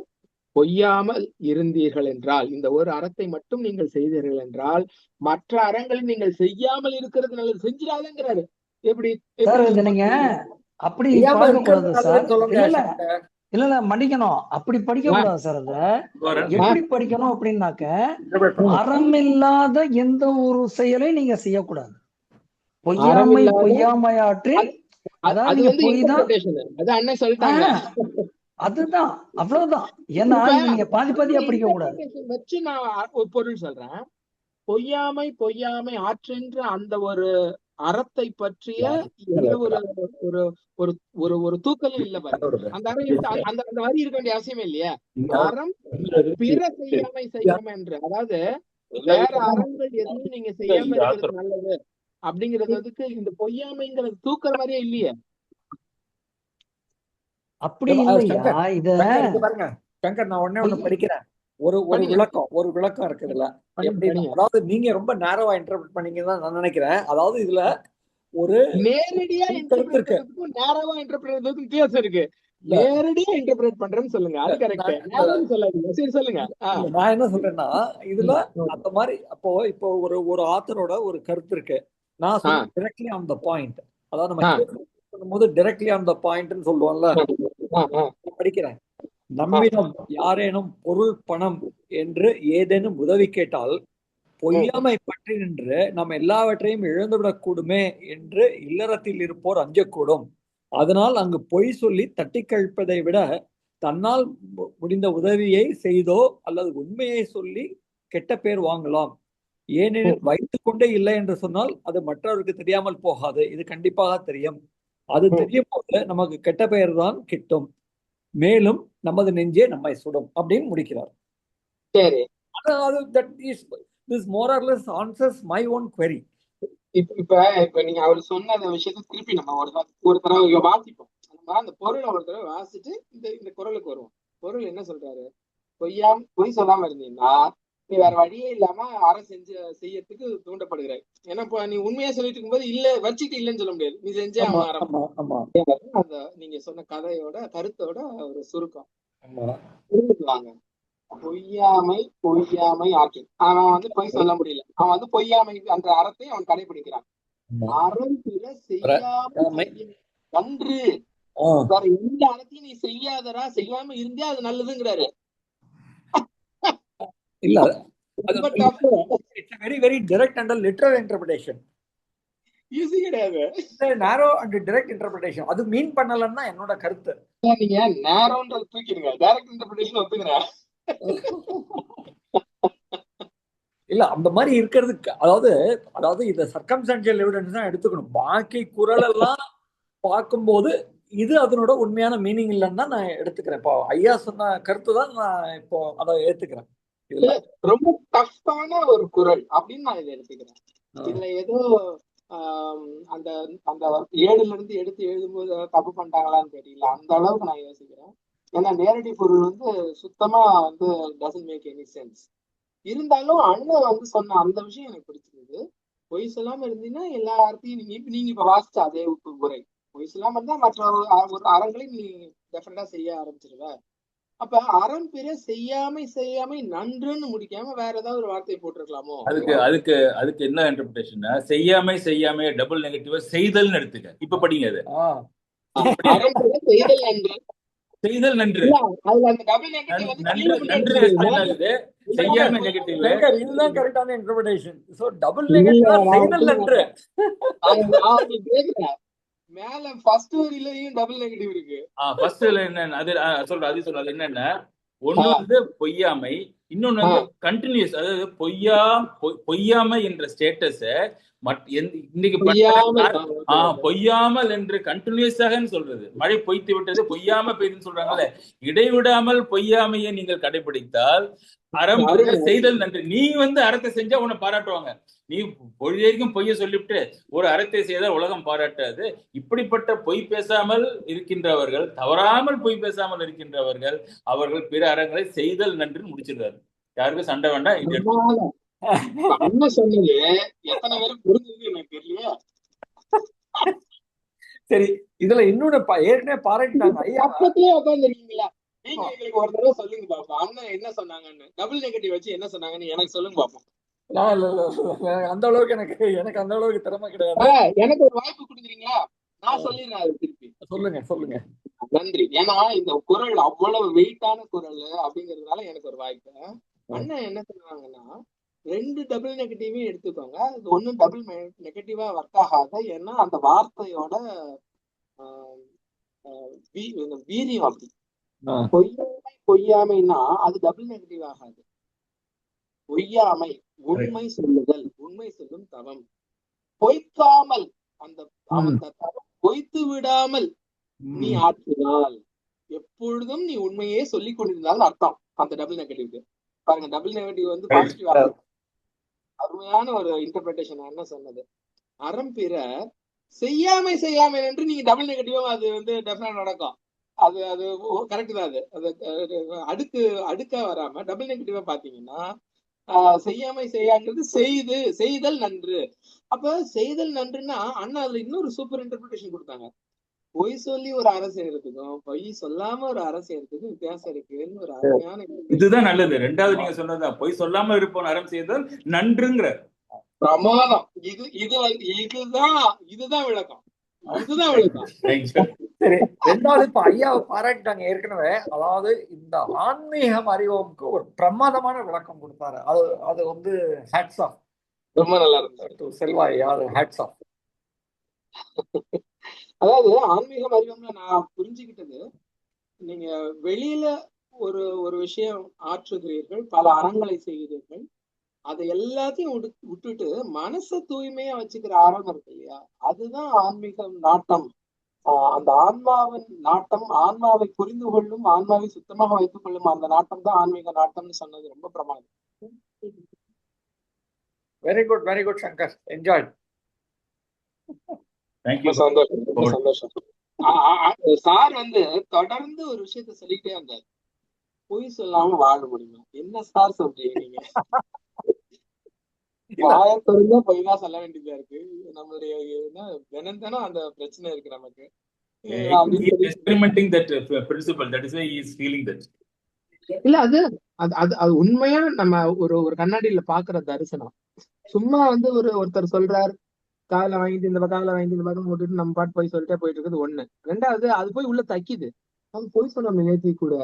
பொய்யாமல் இருந்தீர்கள் என்றால், இந்த ஒரு அறத்தை மட்டும் நீங்கள் செய்தீர்கள் என்றால், மற்ற அறங்களை நீங்கள் செய்யாமல் இருக்கிறது நல்லது. செஞ்சிடாதங்கிறாரு. எப்படி சார் எப்படி இதை இது நீங்க பார்க்கறீங்க? அப்படி செய்யாம பார்க்க இருக்கிறது கூடாது சார். நல்லதுன்னு சொல்ல இல்ல முடியாது இல்ல சங்கர். இல்ல இல்ல மன்னிக்கணும், அப்படி படிக்க ஆ, கூடாது சார். அத ஒரு ஆ, எப்படி படிக்கணும் அப்படின்னாக்க, interpret பண்ணணும். அறமில்லாத எந்த ஒரு செயலையும் நீங்க செய்யக்கூடாது. பொய்யாமை அறமில்லாத பொய்யாமை ஆற்றின், அது அது அதாவது அது நீங்க வந்து பொய் தான். இன்டர்பிரேஷன். அது அண்ணன் சொல்லிட்டாங்க. அதுதான், அவ்வளவுதான். ஏன்னா இப்ப இது நீங்க பாதி அந்த பாதியா படிக்க கூடாது. இன்டர்பிரேஷன் வச்சு நான் ஒரு பொருள் சொல்றேன். பொய்யாமை பொய்யாமை ஆற்றென்ற அந்த ஒரு அறத்தை பற்றிய எந்த ஒரு ஒரு ஒரு ஒரு ஒரு தூக்கலும் இல்ல பாருங்க. அந்த அறம் இருக்கு. அந்த அந்த வரி இருக்க வேண்டிய அவசியமே இல்லையா? அறம் பிற செய்யாமை செய்யாமை என்று, அதாவது வேற அறங்கள் எதுவும் நீங்க செய்யாம இருக்கிறது நல்லது அப்படிங்கறதுக்கு இந்த பொய்யாமைங்கிறது தூக்குற மாதிரியே இல்லையே. அப்படி இல்லையா சங்கர், இத சங்கர் இங்க பாருங்க. சங்கர், நான் ஒண்ணே ஒண்ணு பொய் படிக்கிறேன். ஒரு பண்ணுங்க ஒரு விளக்கம் இருக்கு இதுல. எப்படி, பண்ணுங்க. அதாவது நீங்க ரொம்ப நேரோவா இன்டர்பிரட் பண்ணீங்கன்னு தான் நான் நினைக்கிறேன். அதாவது இதுல ஒரு நேரடியா கருத்து இன்டர்பிரேட் இருக்கு. பண்றதுக்கும் நேரவா இன்டர்பிரேட் பண்றதுக்கும் வித்தியாசம் இருக்கு. இல்ல நேரடியா இன்டர்பிரேட் பண்றேன்னு சொல்லுங்க, அது கரெக்ட். நேரம்னு சொல்லாதீங்க. சரி சொல்லுங்க. நான் என்ன சொல்றேன்னா, இதுல அந்த மாதிரி இப்போ ஒரு ஆத்தரோட ஒரு கருத்து இருக்கு. நான் சொல்ல டிரெக்ட்லி ஆன் த பாயிண்ட். அதாவது நம்ம பண்ணும்போது டிரெக்ட்லி ஆன் த பாயிண்ட்னு சொல்லுவோம்ல. படிக்கிறேன். நம்மிடம் யாரேனும் பொருள் பணம் என்று ஏதேனும் உதவி கேட்டால் பொய்யாமை பற்றி நின்று நம்ம எல்லாவற்றையும் இழந்துவிடக் கூடுமே என்று இல்லறத்தில் இருப்போர் அஞ்சக்கூடும். அதனால் அங்கு பொய் சொல்லி தட்டி கழிப்பதை விட தன்னால் முடிந்த உதவியை செய்தோ அல்லது உண்மையை சொல்லி கெட்ட பேர் வாங்கலாம். ஏனெனில் வைத்துக் கொண்டே இல்லை என்று சொன்னால் அது மற்றவருக்கு தெரியாமல் போகாது. இது கண்டிப்பாக தெரியும். அது தெரியும் போது நமக்கு கெட்ட பெயர் தான் கிட்டும். மேலும் நமது நெஞ்சே நம்மை சுடும் அப்படின்னு முடிக்கிறார். சரி, this more or less answers my own query. இப்ப நீங்க அவர் சொன்ன அந்த விஷயத்தை திருப்பி நம்ம ஒரு தடவை வாசிப்போம். அந்த பொருளை ஒரு தடவை வாசிட்டு இந்த குறளுக்கு வருவோம். பொருள் என்ன சொல்றாரு? பொய் சொல்லாம இருந்தீங்கன்னா நீ வேற வழியே இல்லாம அறம் செய்யறதுக்கு தூண்டப்படுகிறாய். ஏன்னா இப்போ நீ உண்மையா சொல்லிட்டு இருக்கும்போது இல்ல வச்சுட்டு இல்லைன்னு சொல்ல முடியாது. நீ செஞ்சே அறம். அந்த நீங்க சொன்ன கதையோட கருத்தோட ஒரு சுருக்கம் புரிஞ்சுக்குவாங்க. பொய்யாமை பொய்யாமை ஆற்று. அவன் வந்து பொய் சொல்ல முடியல. அவன் வந்து பொய்யாமை அந்த அறத்தை அவன் கடைபிடிக்கிறான். அறம் பிற செய்யாம நன்று. வேற எந்த அறத்தையும் நீ செய்யாதரா, செய்யாம இருந்தே அது நல்லதுங்கிறாரு. இல்ல, very very direct and literal interpretation. Easy கிடையாது. நேரோ அண்ட் டைரக்ட் இன்டர்பிரேஷன் அது மீன் பண்ணலன்னா என்னோட கருத்து. நீங்க நேரோன்றது தூக்கிடுங்க, டைரக்ட் இன்டர்பிரேஷன் ஒத்துக்கிறேன். இல்ல அந்த மாதிரி இருக்கிறதுக்கு அதாவது இந்த சர்க்கம்ஸ்டான்ஷியல் எவிடன்ஸ் தான் எடுத்துக்கணும். பாக்கி குறள் எல்லாம் பார்க்கும்போது இது அதனோட உண்மையான மீனிங் இல்லைன்னு தான் நான் எடுத்துக்கிறேன். இப்போ ஐயா சொன்ன கருத்து தான் நான் இப்போ அதை ஏத்துக்கிறேன். இதுல ரொம்ப டஃப்பான ஒரு குறள் அப்படின்னு நான் இதை எடுத்துக்கிறேன். இதுல ஏதோ அந்த அந்த ஏடுல இருந்து எடுத்து எழுதும்போது தப்பு பண்ணிட்டாங்களான்னு தெரியல. அந்த அளவுக்கு நான் யோசிக்கிறேன். ஏன்னா நேரடி பொருள் வந்து சுத்தமா வந்து டசன்ட் மேக் எனி சென்ஸ். இருந்தாலும் அண்ணன் வந்து சொன்ன அந்த விஷயம் எனக்கு பிடிச்சிருந்தது. பொய் சொல்லாம இருந்தீங்கன்னா எல்லா அர்த்தையும் நீங்க இப்ப வாசிச்ச அதே உரை. பொய் சொல்லாம இருந்தா மற்ற ஒரு அறங்களையும் நீ டெஃபினட்டா செய்ய ஆரம்பிச்சிருவ. அப்ப அறம் பிற செய்யாமை நன்றுன்னு முடிக்காம வேற ஏதாவது ஒரு வார்த்தையை போட்டிருக்கலாமோ? அதுக்கு என்ன இன்டர்பிரேஷன்? செய்யாமை டபுள் நெகட்டிவ் செய்தல்னு எடுத்துக்க. இப்ப படிங்க அது. அறம் பிற செய்தல் நன்று. செய்தல் நன்று. அதுல அந்த டபுள் நெகட்டிவ் வந்து செய்யாம நெகட்டிவ். இதுதான் கரெக்டான இன்டர்பிரேஷன். சோ டபுள் நெகட்டிவ் செய்தல் நன்று. மேல ஃபர்ஸ்ட் வரியிலயும் டபுள் நெகட்டிவ் இருக்கு. ஃபர்ஸ்ட் என்ன அது சொல்றது என்னன்னா, ஒண்ணு வந்து பொய்யாமை, இன்னொன்னு வந்து கண்டினியூஸ். அதாவது பொய்யாமை என்ற ஸ்டேட்டஸ இன்னைக்கு பொய்யாமல் என்று கண்டினியூஸாக சொல்றது. மழை பொய்த்து விட்டது, பொய்யாம பெய்துன்னு சொல்றாங்கல்ல, இடைவிடாமல் பொய்யாமையை நீங்கள் கடைபிடித்தால் அறம் செய்தல் நன்றி. நீ அறத்தை செஞ்சா உன்னை பாராட்டுவாங்க. நீ பொழுதேக்கும் பொய்ய சொல்லிவிட்டு ஒரு அறத்தை செய்தால் உலகம் பாராட்டாது. இப்படிப்பட்ட பொய் பேசாமல் இருக்கின்றவர்கள், தவறாமல் பொய் பேசாமல் இருக்கின்றவர்கள், அவர்கள் பிற அறங்களை செய்தல் நன்று முடிச்சிருக்காரு. யாருக்கும் சண்டை வேண்டாம். அண்ணன் சொன்னது எத்தனை பேரும் புரிஞ்சது எனக்கு தெரியல. சரி, இதுல இன்னொன்னு ஏற்கனவே பாராட்டிட்டாங்க. ஐயா பக்கத்துலயே உட்காந்துருக்கீங்களா? நீங்க எங்களுக்கு ஒரு தடவை சொல்லுங்க பாப்போம், அண்ணன் என்ன சொன்னாங்கன்னு. டபுள் நெகட்டிவ் வச்சு என்ன சொன்னாங்கன்னு எனக்கு சொல்லுங்க பாப்போம். அந்த அளவுக்கு எனக்கு அந்த அளவுக்கு திறமை கிடையாது. எனக்கு ஒரு வாய்ப்பு கொடுக்குறீங்களா? நான் சொல்லிடுறேன் அது திருப்பி. சொல்லுங்க. நன்றி. ஏன்னா இந்த குரல் அவ்வளவு வெயிட்டான குரல் அப்படிங்கறதுனால எனக்கு ஒரு வாய்ப்பு. அண்ணன் என்ன சொன்னாங்கன்னா, 2 டபுள் நெகட்டிவையும் எடுத்துக்கோங்க. அது ஒன்னும் டபுள் நெகட்டிவா ஒர்க் ஆகாது. ஏன்னா அந்த வார்த்தையோட வீரியம் அப்படி. பொய்யாமைன்னா அது டபுள் நெகட்டிவ் ஆகாது. பொய்யாமை உண்மை சொல்லுதல், உண்மை சொல்லும் தவம். பொய்க்காமல் அந்த தவம் பொய்த்து விடாமல் நீ ஆற்றினால் எப்பொழுதும் நீ உண்மையே சொல்லிக் கொண்டிருந்தாலும் அர்த்தம் அந்த டபுள் நெகட்டிவ்க்கு. பாருங்க, டபுள் நெகட்டிவ் பாசிட்டிவ் ஆகும். அருமையான ஒரு இன்டர்பிரேஷன் என்ன சொன்னது. அறம் பிற செய்யாமை என்று நீங்க டபுள் நெகட்டிவா அது டெஃபினட் நடக்கும். அது கரெக்ட் தான். அது அடுக்கா வராம டபுள் நெகட்டிவா பாத்தீங்கன்னா செய்யாங்கிறது செய்தல் நன்று. அப்ப செய்தல் நன்றுன்னா அண்ணா அதுல இன்னொரு சூப்பர் இன்டர்பிரேஷன் கொடுத்தாங்க. பொய் சொல்லி ஒரு அறம் செய்யறதுக்கும் பொய் சொல்லாம ஒரு அறம் செய்யறதுக்கும் வித்தியாசம் இருக்குன்னு ஒரு அருமையான. இதுதான் நல்லது. ரெண்டாவது நீங்க சொன்னதுதான், பொய் சொல்லாம இருப்போம் அறம் செய்தல் நன்றுங்கிற பிரமாதம். இதுதான் விளக்கம். சரி, ரெண்டாவது இப்ப ஐயாவை பாராட்டிட்டாங்க ஏற்கனவே. அதாவது இந்த ஆன்மீகம் அறிவோமுக்கு ஒரு பிரமாதமான விளக்கம் கொடுத்தாரு. அது ஹேட்ஸ் ஆஃப். ரொம்ப நல்லா இருந்தது செல்வா ஐயா, ஹேட்ஸ் ஆஃப். அதாவது ஆன்மீகம் அறிவோம்ல நான் புரிஞ்சுக்கிட்டது, நீங்க வெளியில ஒரு விஷயம் ஆற்றுகிறீர்கள், பல அறங்களை செய்கிறீர்கள், அதை எல்லாத்தையும் விட்டுட்டு மனசை தூய்மையா வச்சுக்கிற அறம் இருக்கு இல்லையா, அதுதான் ஆன்மீகம் நாட்டம். அந்த ஆன்மாவின் நாட்டம், ஆன்மாவை புரிந்து கொள்ளும், ஆன்மாவை சுத்தமாக வைத்துக் கொள்ளும் அந்த நாட்டம் தான் ஆன்மீக நாட்டம்னு சொன்னது ரொம்ப பிரமாதம். Very good Shankar, enjoy. சந்தோஷம். சார் தொடர்ந்து ஒரு விஷயத்த சொல்லிக்கிட்டே இருந்தார். பொய் சொல்லாம வாழ முடியுமா? என்ன சார் சொல்றீங்க நீங்க? வாயத்தொடர்ந்து பொய் தான் சொல்ல வேண்டியதா இருக்கு. நம்மளுடைய தினம் அந்த பிரச்சனை இருக்கு நமக்கு. இல்ல அது உண்மையா நம்ம ஒரு கண்ணாடியில பாக்குற தரிசனம். சும்மா ஒருத்தர் சொல்றாரு, காலை வாங்கிட்டு இந்த காலை வாங்கிட்டு இந்த பக்கம் போட்டுட்டு நம்ம பாட்டு போய் சொல்லிட்டே போயிட்டு இருக்குது ஒண்ணு. ரெண்டாவது அது போய் உள்ள தைக்குது. அவங்க பொய் சொன்ன நேர்த்தி கூட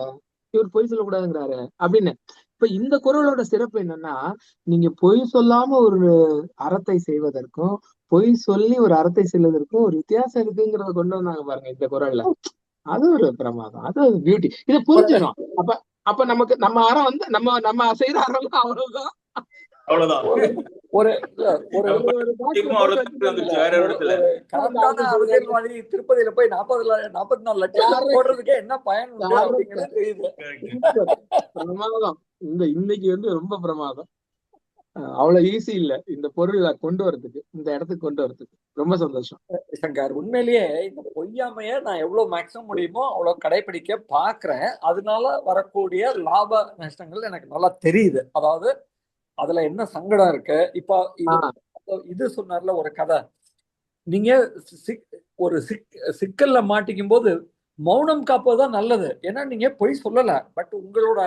இவர் பொய் சொல்லக்கூடாதுங்கிறாரு அப்படின்னு. இப்ப இந்த குரலோட சிறப்பு என்னன்னா, நீங்க பொய் சொல்லாம ஒரு அறத்தை செய்வதற்கும் பொய் சொல்லி ஒரு அறத்தை செய்வதற்கும் ஒரு வித்தியாசம் இருக்குங்கிறத கொண்டு வந்தாங்க பாருங்க இந்த குரல்ல. அது ஒரு பிரமாதம், அது ஒரு பியூட்டி. இதை புரிஞ்சிடும். அப்ப நமக்கு நம்ம அறம் நம்ம செய்யற அறம் அவ்வளவுதான். திருப்பதியில போய் 44 லட்சம் போடுறதுக்கே என்ன பயன் தெரியுது. பிரமாதம். இன்னைக்கு ரொம்ப பிரமாதம். அவ்வளவு ஈஸி இல்ல இந்த பொருளை கொண்டு வரதுக்கு, இந்த இடத்துக்கு கொண்டு வரதுக்கு. ரொம்ப சந்தோஷம் சங்கர். உண்மையிலேயே இந்த பொய்யாமைய நான் எவ்வளவு மேக்சிமம் முடியுமோ அவ்வளவு கடைபிடிக்க பாக்குறேன். அதனால வரக்கூடிய லாப நஷ்டங்கள் எனக்கு நல்லா தெரியுது. அதாவது அதுல என்ன சங்கடம் இருக்கு. இப்ப இது சொன்னார்ல ஒரு கதை, நீங்க ஒரு சிக்கல்ல மாட்டிக்கும் போது மௌனம் காப்பதுதான் நல்லது. ஏன்னா நீங்க பொய் சொல்லல, பட் உங்களோட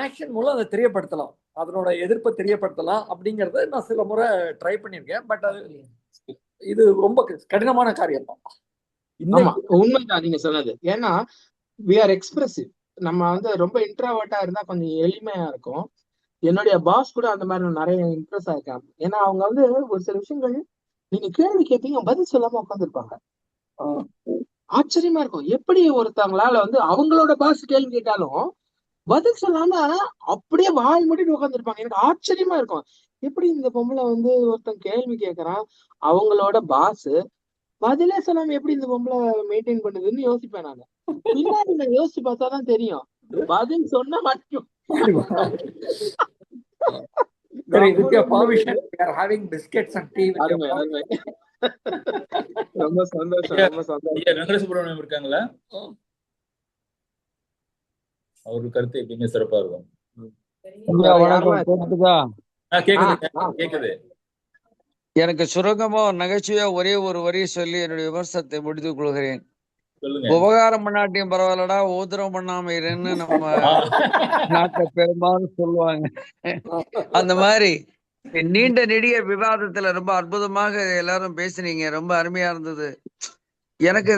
ஆக்ஷன் மூலம் அதை தெரியப்படுத்தலாம், அதனோட எதிர்ப்பை தெரியப்படுத்தலாம். அப்படிங்கறத நான் சில முறை ட்ரை பண்ணிருக்கேன். பட் அது இது ரொம்ப கடினமான காரியம் தான். உண்மைதான் நீங்க சொன்னது. ஏன்னா we are expressive. நம்ம ரொம்ப இன்ட்ரோவர்ட்டா இருந்தா கொஞ்சம் எளிமையா இருக்கும். என்னுடைய பாஸ் கூட அந்த மாதிரி நிறைய இம்ப்ரெஸ் ஆயிருக்காங்க. ஏன்னா அவங்க ஒரு சில விஷயங்கள் நீங்க கேள்வி கேட்பீங்க, பதில் சொல்லாம உட்காந்துருப்பாங்க. ஆச்சரியமா இருக்கும், எப்படி ஒருத்தவங்களால அவங்களோட பாஸ் கேள்வி கேட்டாலும் பதில் சொல்லாம அப்படியே வாய் மூடிட்டு உட்காந்துருப்பாங்க. எனக்கு ஆச்சரியமா இருக்கும், எப்படி இந்த பொம்பளை வந்து ஒருத்தன் கேள்வி கேட்கறான், அவங்களோட பாஸ் பதிலே சொல்லாம எப்படி இந்த பொம்பளை மெயின்டைன் பண்ணுதுன்னு யோசிப்பேன் நானு. பின்னாடி நான் யோசிச்சு பார்த்தாதான் தெரியும், பதில் சொன்ன மட்டும் Very with your permission, we are having biscuits and tea with your அருமை அருமை. ரொம்ப சந்தோஷம் ஐயா, ரொம்ப சந்தோஷம். ஐயா வெங்கடசுப்ரமணியம் இருக்காங்களா? அவரு கருத்து எப்பயுமே சிறப்பா இருக்கும். ஐயா வேற வணக்கம், யாரெல்லாம் கேக்குதா? கேக்குது கேக்குது. எனக்கு சுருக்கமா நகைச்சுவையா ஒரே ஒரு வரி சொல்லி என்னுடைய விமர்சனத்தை முடித்துக் கொள்கிறேன். சொல்லுங்க. உபகாரம் பண்ணாட்டியும் பரவாயில்லடா, உபதிரவம் பண்ணாம இருன்னு நம்ம நாட்டை பெரும்பாலும் சொல்லுவாங்க. அந்த மாதிரி நீண்ட நெடிய விவாதத்துல ரொம்ப அற்புதமாக எல்லாரும் பேசுனீங்க, ரொம்ப அருமையா இருந்தது. எனக்கு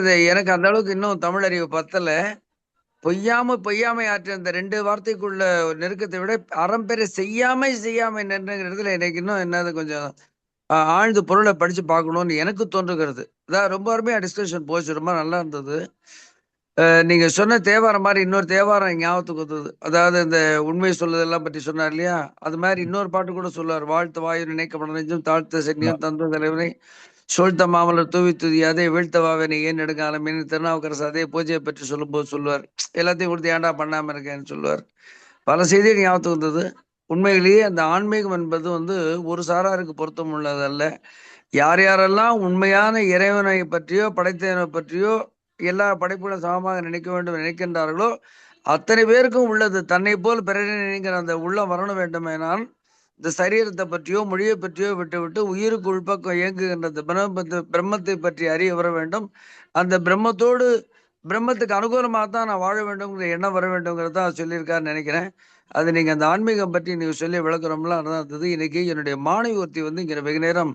அந்த அளவுக்கு இன்னும் தமிழ் அறிவு பத்தல. பொய்யாமை ஆற்ற அந்த 2 வார்த்தைக்குள்ள ஒரு நெருக்கத்தை விட அறம்பெற செய்யாமை நின்றுங்கிறதுல எனக்கு இன்னும் என்னது கொஞ்சம் ஆழ்ந்து பொருளை படிச்சு பார்க்கணும்னு எனக்கு தோன்றுகிறது. அதான் ரொம்ப அருமையா டிஸ்கஷன் போச்சு, ரொம்ப நல்லா இருந்தது. நீங்க சொன்ன தேவாரம் மாதிரி இன்னொரு தேவாரம் ஞாபகத்துக்கு வந்தது. அதாவது இந்த உண்மை சொல்லுதெல்லாம் பற்றி சொன்னார் இல்லையா, அது மாதிரி இன்னொரு பாட்டு கூட சொல்லுவார். வாழ்த்த வாயு நினைக்கப்பட நெஞ்சும் தாழ்த்த சென்னியும் தந்த தலைவனை சோழ்த்த மாமலர் தூவி துதியாதே வீழ்த்த வாவனை ஏன் எடுக்காலம் மீன் திருநாவுக்கரசு அதே பூஜையை பற்றி சொல்லும்போது சொல்லுவார், எல்லாத்தையும் கொடுத்து ஏன்டா பண்ணாம இருக்கேன்னு சொல்லுவார். பல செய்திகள் ஞாபகத்துக்கு வந்தது. உண்மையிலேயே அந்த ஆன்மீகம் என்பது ஒரு சாராருக்கு பொருத்தம் உள்ளதல்ல. யாரெல்லாம் உண்மையான இறைவனை பற்றியோ படைத்தவனை பற்றியோ எல்லா படைப்புகளும் சமமாக நினைக்க வேண்டும் நினைக்கின்றார்களோ அத்தனை பேருக்கும் உள்ளது. தன்னை போல் பிறரை நினைக்கிற அந்த உள்ளம் வரணும் வேண்டுமேனால் இந்த சரீரத்தை பற்றியோ மொழியை பற்றியோ விட்டு உயிருக்கு உள்பக்கம் இயங்குகின்ற பிரம்மத்தை பற்றி அறிய வர வேண்டும். அந்த பிரம்மத்துக்கு அனுகூலமாக தான் நான் வாழ வேண்டும்ங்கிற எண்ணம் வர வேண்டும்ங்கிறதான் சொல்லியிருக்காருன்னு நினைக்கிறேன். அது நீங்க அந்த ஆன்மீகம் பற்றி நீங்க சொல்லி விளக்குறோம்லாம் அதான் இருந்தது. இன்னைக்கு என்னுடைய மாணவி ஒருத்தி இங்க வெகு நேரம்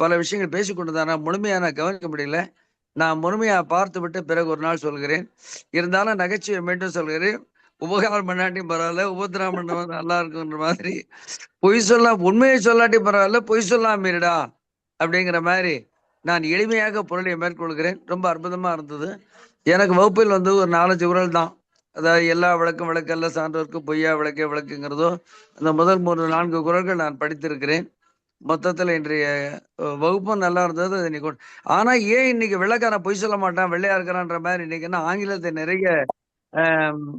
பல விஷயங்கள் பேசிக்கொண்டுதான் முழுமையா நான் கவனிக்க முடியல. நான் முழுமையா பார்த்து விட்டு பிறகு ஒரு நாள் சொல்கிறேன். இருந்தாலும் நகைச்சுவை மீண்டும் சொல்கிறேன். உபகாரம் பண்ணாட்டியும் பரவாயில்ல, உபத்திரம் பண்ண நல்லா இருக்குன்ற மாதிரி பொய் உண்மையை சொல்லாட்டி பரவாயில்ல, பொய் சொல்லாம இருடா அப்படிங்கிற மாதிரி நான் எளிமையாக பொருளை மேற்கொள்கிறேன். ரொம்ப அற்புதமா இருந்தது. எனக்கு வகுப்பில் ஒரு 4-5 குறள் தான். அதாவது எல்லா விளக்கும் விளக்கல்ல சான்றோருக்கு பொய்யா விளக்கே விளக்குங்கிறதோ அந்த முதல் 3-4 குறள்கள் நான் படித்திருக்கிறேன். மொத்தத்துல இன்றைய வகுப்பும் நல்லா இருந்தது. இன்னைக்கு ஆனா ஏன் இன்னைக்கு வெள்ளைக்காரன் பொய் சொல்ல மாட்டான் வெள்ளையா இருக்கிறான்ற மாதிரி இன்னைக்கு என்ன ஆங்கிலத்தை நிறைய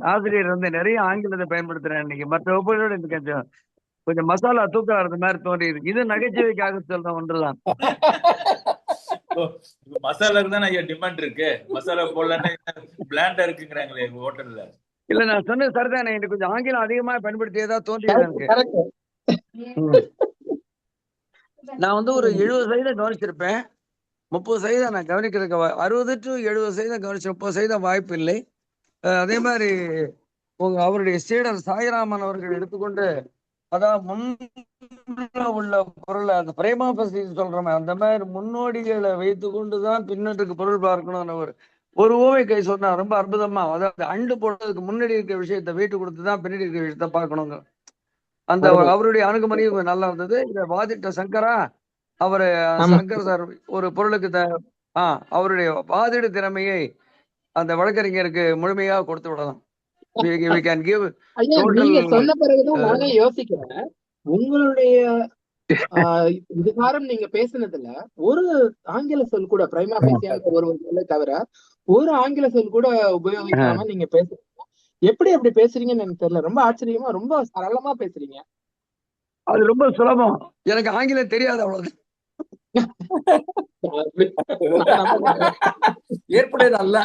ஆசிரியர் நிறைய ஆங்கிலத்தை பயன்படுத்துறேன். இன்னைக்கு மற்ற வகுப்புகளோட எனக்கு கொஞ்சம் மசாலா தூக்கம் வர்றது மாதிரி தோன்றியது. இது நகைச்சுவைக்காக சொல்ற ஒன்றுதான். மசாலாக்கு தான் ஐயா டிமாண்ட் இருக்கு. மசாலா போடலன்னா பிளாண்டா இருக்குங்கிறாங்களே ஹோட்டல்ல. இல்ல நான் சொன்னது சரிதானே, எனக்கு கொஞ்சம் ஆங்கிலம் அதிகமா பயன்படுத்தியதா தோன்றியது எனக்கு. நான் ஒரு 70% கவனிச்சிருப்பேன். 30% நான் கவனிக்கிறதுக்கு 60 to 70% கவனிச்சு 30% வாய்ப்பு இல்லை. அதே மாதிரி அவருடைய சீடர் சாய்ராமன் அவர்கள் எடுத்துக்கொண்டு அதாவது முன்ன உள்ள பொருளை அந்த பிரேமாபசி சொல்றோமே அந்த மாதிரி முன்னோடிகளை வைத்து கொண்டுதான் பின்னட்டுக்கு பொருள் பார்க்கணும்னு ஒரு ஓவை கை சொன்னா ரொம்ப அற்புதமா. அதாவது அண்டு போடுறதுக்கு முன்னாடி இருக்கிற விஷயத்த வீட்டு கொடுத்துதான் பின்னாடி இருக்கிற விஷயத்த பார்க்கணுங்க. அந்த அவருடைய அணுகுமுறை நல்லா இருந்தது. இத வாதிட்ட சங்கரா அவரு சங்கர் சார் ஒரு பொருளுக்கு அவருடைய வாதிடு திறமையை அந்த வழக்கறிஞருக்கு முழுமையாக கொடுத்து விடலாம். நீங்க சொன்ன பிறகுதான் நானே யோசிக்கிறேன். உங்களுடைய இதுகாரம் நீங்க பேசினதுல ஒரு ஆங்கில சொல் கூட பிரைமா பேசியாக ஒரு சொல்லை தவிர ஒரு ஆங்கில சொல் கூட உபயோகிக்காம நீங்க பேசுறீங்க. எப்படி அப்படி பேசுறீங்கன்னு எனக்கு தெரியல. ரொம்ப ஆச்சரியமா ரொம்ப சரளமா பேசுறீங்க. அது ரொம்ப சுலபம். எனக்கு ஆங்கிலம் தெரியாது அவ்வளவு. ஏற்புடையது அல்ல.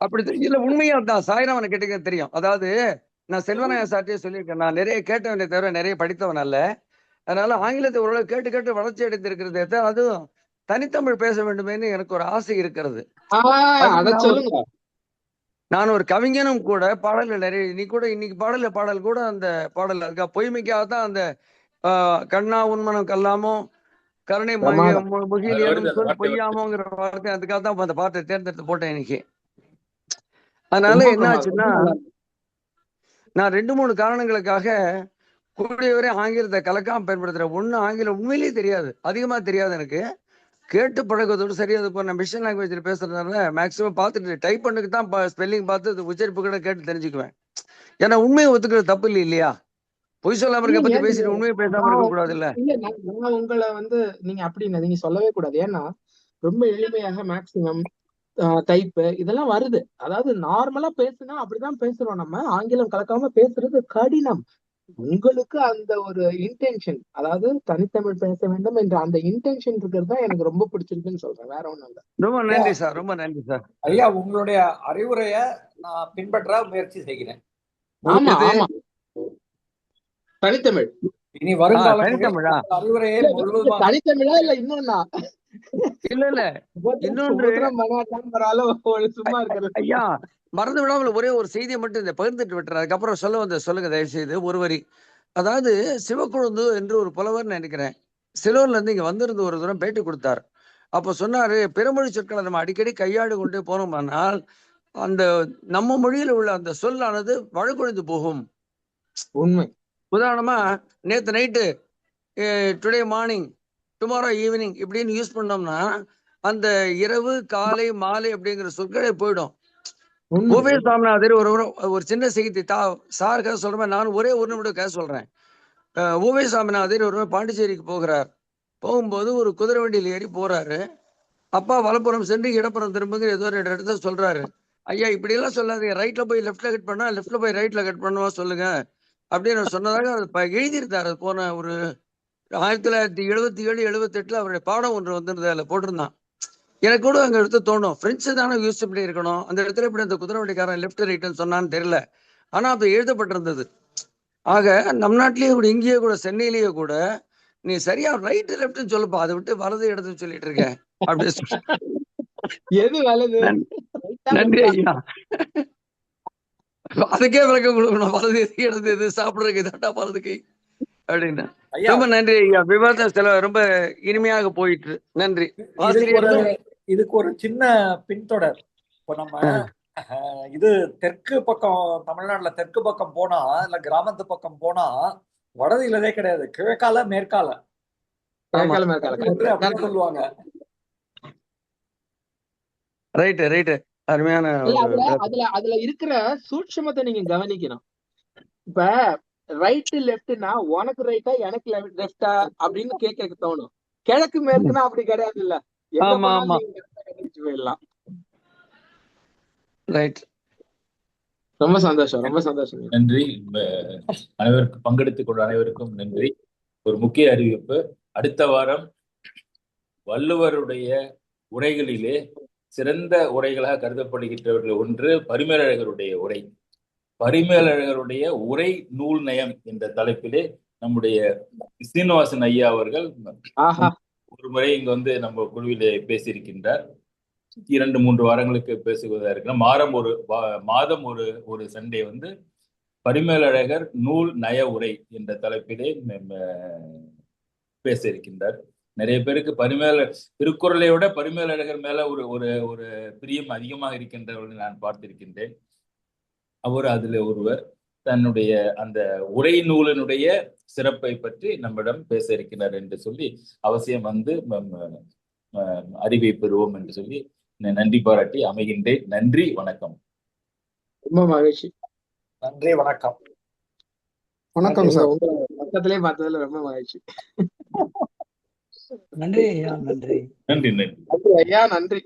அப்படி இல்ல, உண்மையா தான். சாய்ராமனை கேட்டீங்க தெரியும். அதாவது நான் செல்வநாயக சார்ட்டே சொல்லியிருக்கேன், நான் நிறைய கேட்டவனை தவிர நிறைய படித்தவன் அல்ல. அதனால ஆங்கிலத்தை ஓரளவு கேட்டு வளர்ச்சி அடைந்திருக்கிறது. அதுவும் தனித்தமிழ் பேச வேண்டுமேன்னு எனக்கு ஒரு ஆசை இருக்கிறது. நான் ஒரு கவிஞனும் கூட. பாடல்கள் நிறைய இன்னைக்கு பாடல் கூட அந்த பாடல் இருக்கா பொய்மைக்காக தான் அந்த கண்ணா உண்மனம் கல்லாமோ கருணை முகிலியனும் சொல் பொய்யாமோங்கிற வார்த்தை அதுக்காக தான் அந்த பாட்டை தேர்ந்தெடுத்து போட்டேன் இன்னைக்கு. அதனால என்ன ஆச்சுன்னா நான் 2-3 காரணங்களுக்காக கூடியவரை ஆங்கிலத்தை கலக்காம பயன்படுத்துறேன். ஆங்கிலம் உண்மையிலேயே தெரியாது, அதிகமா தெரியாது எனக்கு. கேட்டு பழகுவதோடு சரியா இப்போ நான் மிஷன் லாங்குவேஜ்ல பேசுறதுனால மேக்சிமம் பார்த்துட்டு டைப் பண்ணுக்கு தான் ஸ்பெல்லிங் பார்த்து உச்சரிப்பு கூட கேட்டு தெரிஞ்சுக்குவேன். ஏன்னா உண்மையை ஒத்துக்கிறது தப்பு இல்லை இல்லையா? பொய் சொல்லாம இருக்க இல்லைங்க பத்தி பேசிட்டு உண்மையை பேசாம நான் இருக்க கூடாது இல்ல. இல்ல நான் உங்களை நீங்க அப்படி நீங்க சொல்லவே கூடாது. ஏன்னா ரொம்ப எளிமையாக மேக்சிமம் டைப்பு இதெல்லாம் வருது. அதாவது நார்மலா பேசுனா அப்படிதான் பேசுறோம். நம்ம ஆங்கிலம் கலக்காம பேசுறது கடினம். உங்களுக்கு அந்த ஒரு இன்டென்ஷன், அதாவது தனித்தமிழ் பேச வேண்டும் என்ற அந்த இன்டென்ஷன் இருக்கிறது தான் எனக்கு ரொம்ப பிடிச்சிருக்குன்னு சொல்றேன். வேற ஒண்ணும் இல்ல. ரொம்ப நன்றி சார், ரொம்ப நன்றி சார். ஐயா, உங்களுடைய அறிவுரைய நான் பின்பற்ற முயற்சி செய்கிறேன். ஆமா ஆமா, தனித்தமிழ். இனி வருங்கால தனித்தமிழா? அறிவுரையை முழுவதுமாக தனித்தமிழா இல்ல இன்னொன்னா இல்ல இன்னொன்று சும்மா இருக்கிறது. ஐயா, மறந்து விடாமல் ஒரே ஒரு செய்தியை மட்டும் இந்த பகிர்ந்துட்டு விட்டுறேன். அதுக்கப்புறம் சொல்லுங்க தயவு செய்து ஒரு வரி. அதாவது சிவக்கொழுந்து என்று ஒரு புலவர் நினைக்கிறேன், சிலோன்ல இருந்து இங்க வந்திருந்து ஒரு தூரம் பேட்டி கொடுத்தார். அப்ப சொன்னாரு, பிறமொழி சொற்களை நம்ம அடிக்கடி கையாடு கொண்டே போனோம்னால் அந்த நம்ம மொழியில உள்ள அந்த சொல்லானது வழக்கொழிந்து போகும். உண்மை. உதாரணமா நேத்து night, today morning, tomorrow evening இப்படின்னு யூஸ் பண்ணோம்னா அந்த இரவு காலை மாலை அப்படிங்கிற சொற்களே போயிடும். ஓவே சாமிநாதர் ஒரு சின்ன செய்தி சார் கதை சொல்ற மாதிரி நான் ஒரே ஒரு நிமிடம் கதை சொல்றேன். ஓவே சாமிநாதர் ஒரு பாண்டிச்சேரிக்கு போகிறார். போகும்போது ஒரு குதிரை வண்டியில் ஏறி போறாரு. அப்பா வலப்புறம் சென்று இடப்புறம் திரும்புங்க ஏதோ ஒரு இடத்துல சொல்றாரு, ஐயா இப்படி எல்லாம் சொல்லாதீங்க, ரைட்ல போய் லெஃப்ட்ல கட் பண்ணா லெஃப்ட்ல போய் ரைட்ல கட் பண்ணுவா சொல்லுங்க அப்படின்னு சொன்னதாக எழுதியிருந்தாரு. போன ஒரு 1977 78 அவருடைய பாடம் ஒன்று வந்திருந்தது, அதில் போட்டிருந்தான். எனக்கு கூட அங்க எடுத்து தோணும், பிரெஞ்சு தானே யூஸ் பண்ணி இருக்கணும், அந்த இடத்துல இப்படி அந்த குதிரை வண்டிக்காரன் லெஃப்ட் ரைட்னு சொன்னான்னு தெரியல, ஆனா அப்ப எழுதப்பட்டிருந்தது. ஆக நம் நாட்டிலேயே கூட, இங்கேயே கூட, சென்னையிலேயே கூட நீ சரியா ரைட் லெஃப்ட்னு சொல்லுப்பா, அதை விட்டு வலது இடத்துன்னு சொல்லிட்டு இருக்க அப்படி எது வலது? நன்றி ஐயா. அதுக்கே விளக்கம் கொடுக்கணும், வலது எது இடது எது, சாப்பிடுறதுக்கு இதாட்டா வலது கை அப்படின்னு. ரொம்ப நன்றி ஐயா, விவாதம் ரொம்ப இனிமையாக போயிட்டு. நன்றி. இதுக்கு ஒரு சின்ன பின்தொடர். இப்போ நம்ம இது தெற்கு பக்கம், தமிழ்நாட்டுல தெற்கு பக்கம் போனா இல்ல கிராமத்து பக்கம் போனா வடதிலே கிடையாது, கிழக்கால மேற்கால அப்படின்னு சொல்லுவாங்க. ரைட் அருமையான. அதுல இருக்கிற சூட்சமத்தை நீங்க கவனிக்கணும். இப்ப ரைட் லெப்ட்னா உனக்கு ரைட்டா எனக்கு லெப்டா அப்படின்னு கேட்க தோணும். கிழக்கு மேற்குனா அப்படி கிடையாது இல்ல, போயிடலாம். ரைட். ரொம்ப சந்தோஷம், ரொம்ப சந்தோஷம். நன்றி. அனைவருக்கும் பங்கெடுத்துக் கொண்ட அனைவருக்கும் நன்றி. ஒரு முக்கிய அறிவிப்பு, அடுத்த வாரம் வள்ளுவருடைய உரைகளிலே சிறந்த உரைகளாக கருதப்படுகின்றவர்கள் ஒன்று பரிமேலழகருடைய உரை. பரிமேலழகருடைய உரை நூல் நயம் என்ற தலைப்பிலே நம்முடைய சீனிவாசன் ஐயா அவர்கள் ஒரு முறை இங்க வந்து நம்ம குழுவிலே பேசியிருக்கின்றார். 2-3 வாரங்களுக்கு பேசுவதா இருக்கிறோம். மாதம் ஒரு சண்டே வந்து பரிமேலழகர் நூல் நய உரை என்ற தலைப்பிலே பேச இருக்கின்றார். நிறைய பேருக்கு திருக்குறளை விட பரிமேலழகர் மேல ஒரு பிரியம் அதிகமாக இருக்கின்றவர்கள் நான் பார்த்திருக்கின்றேன். அவர் அதுல ஒருவர். தன்னுடைய அந்த உரை நூலினுடைய சிறப்பை பற்றி நம்மிடம் பேச இருக்கிறார் என்று சொல்லி அவசியம் வந்து அறிவை பெறுவோம் என்று சொல்லி நன்றி பாராட்டி அமைகின்றேன். நன்றி, வணக்கம். ரொம்ப மகிழ்ச்சி. நன்றி, வணக்கம். வணக்கம் சார். பக்கத்திலே பார்த்ததுல ரொம்ப மகிழ்ச்சி. நன்றி ஐயா. நன்றி நன்றி ஐயா. நன்றி.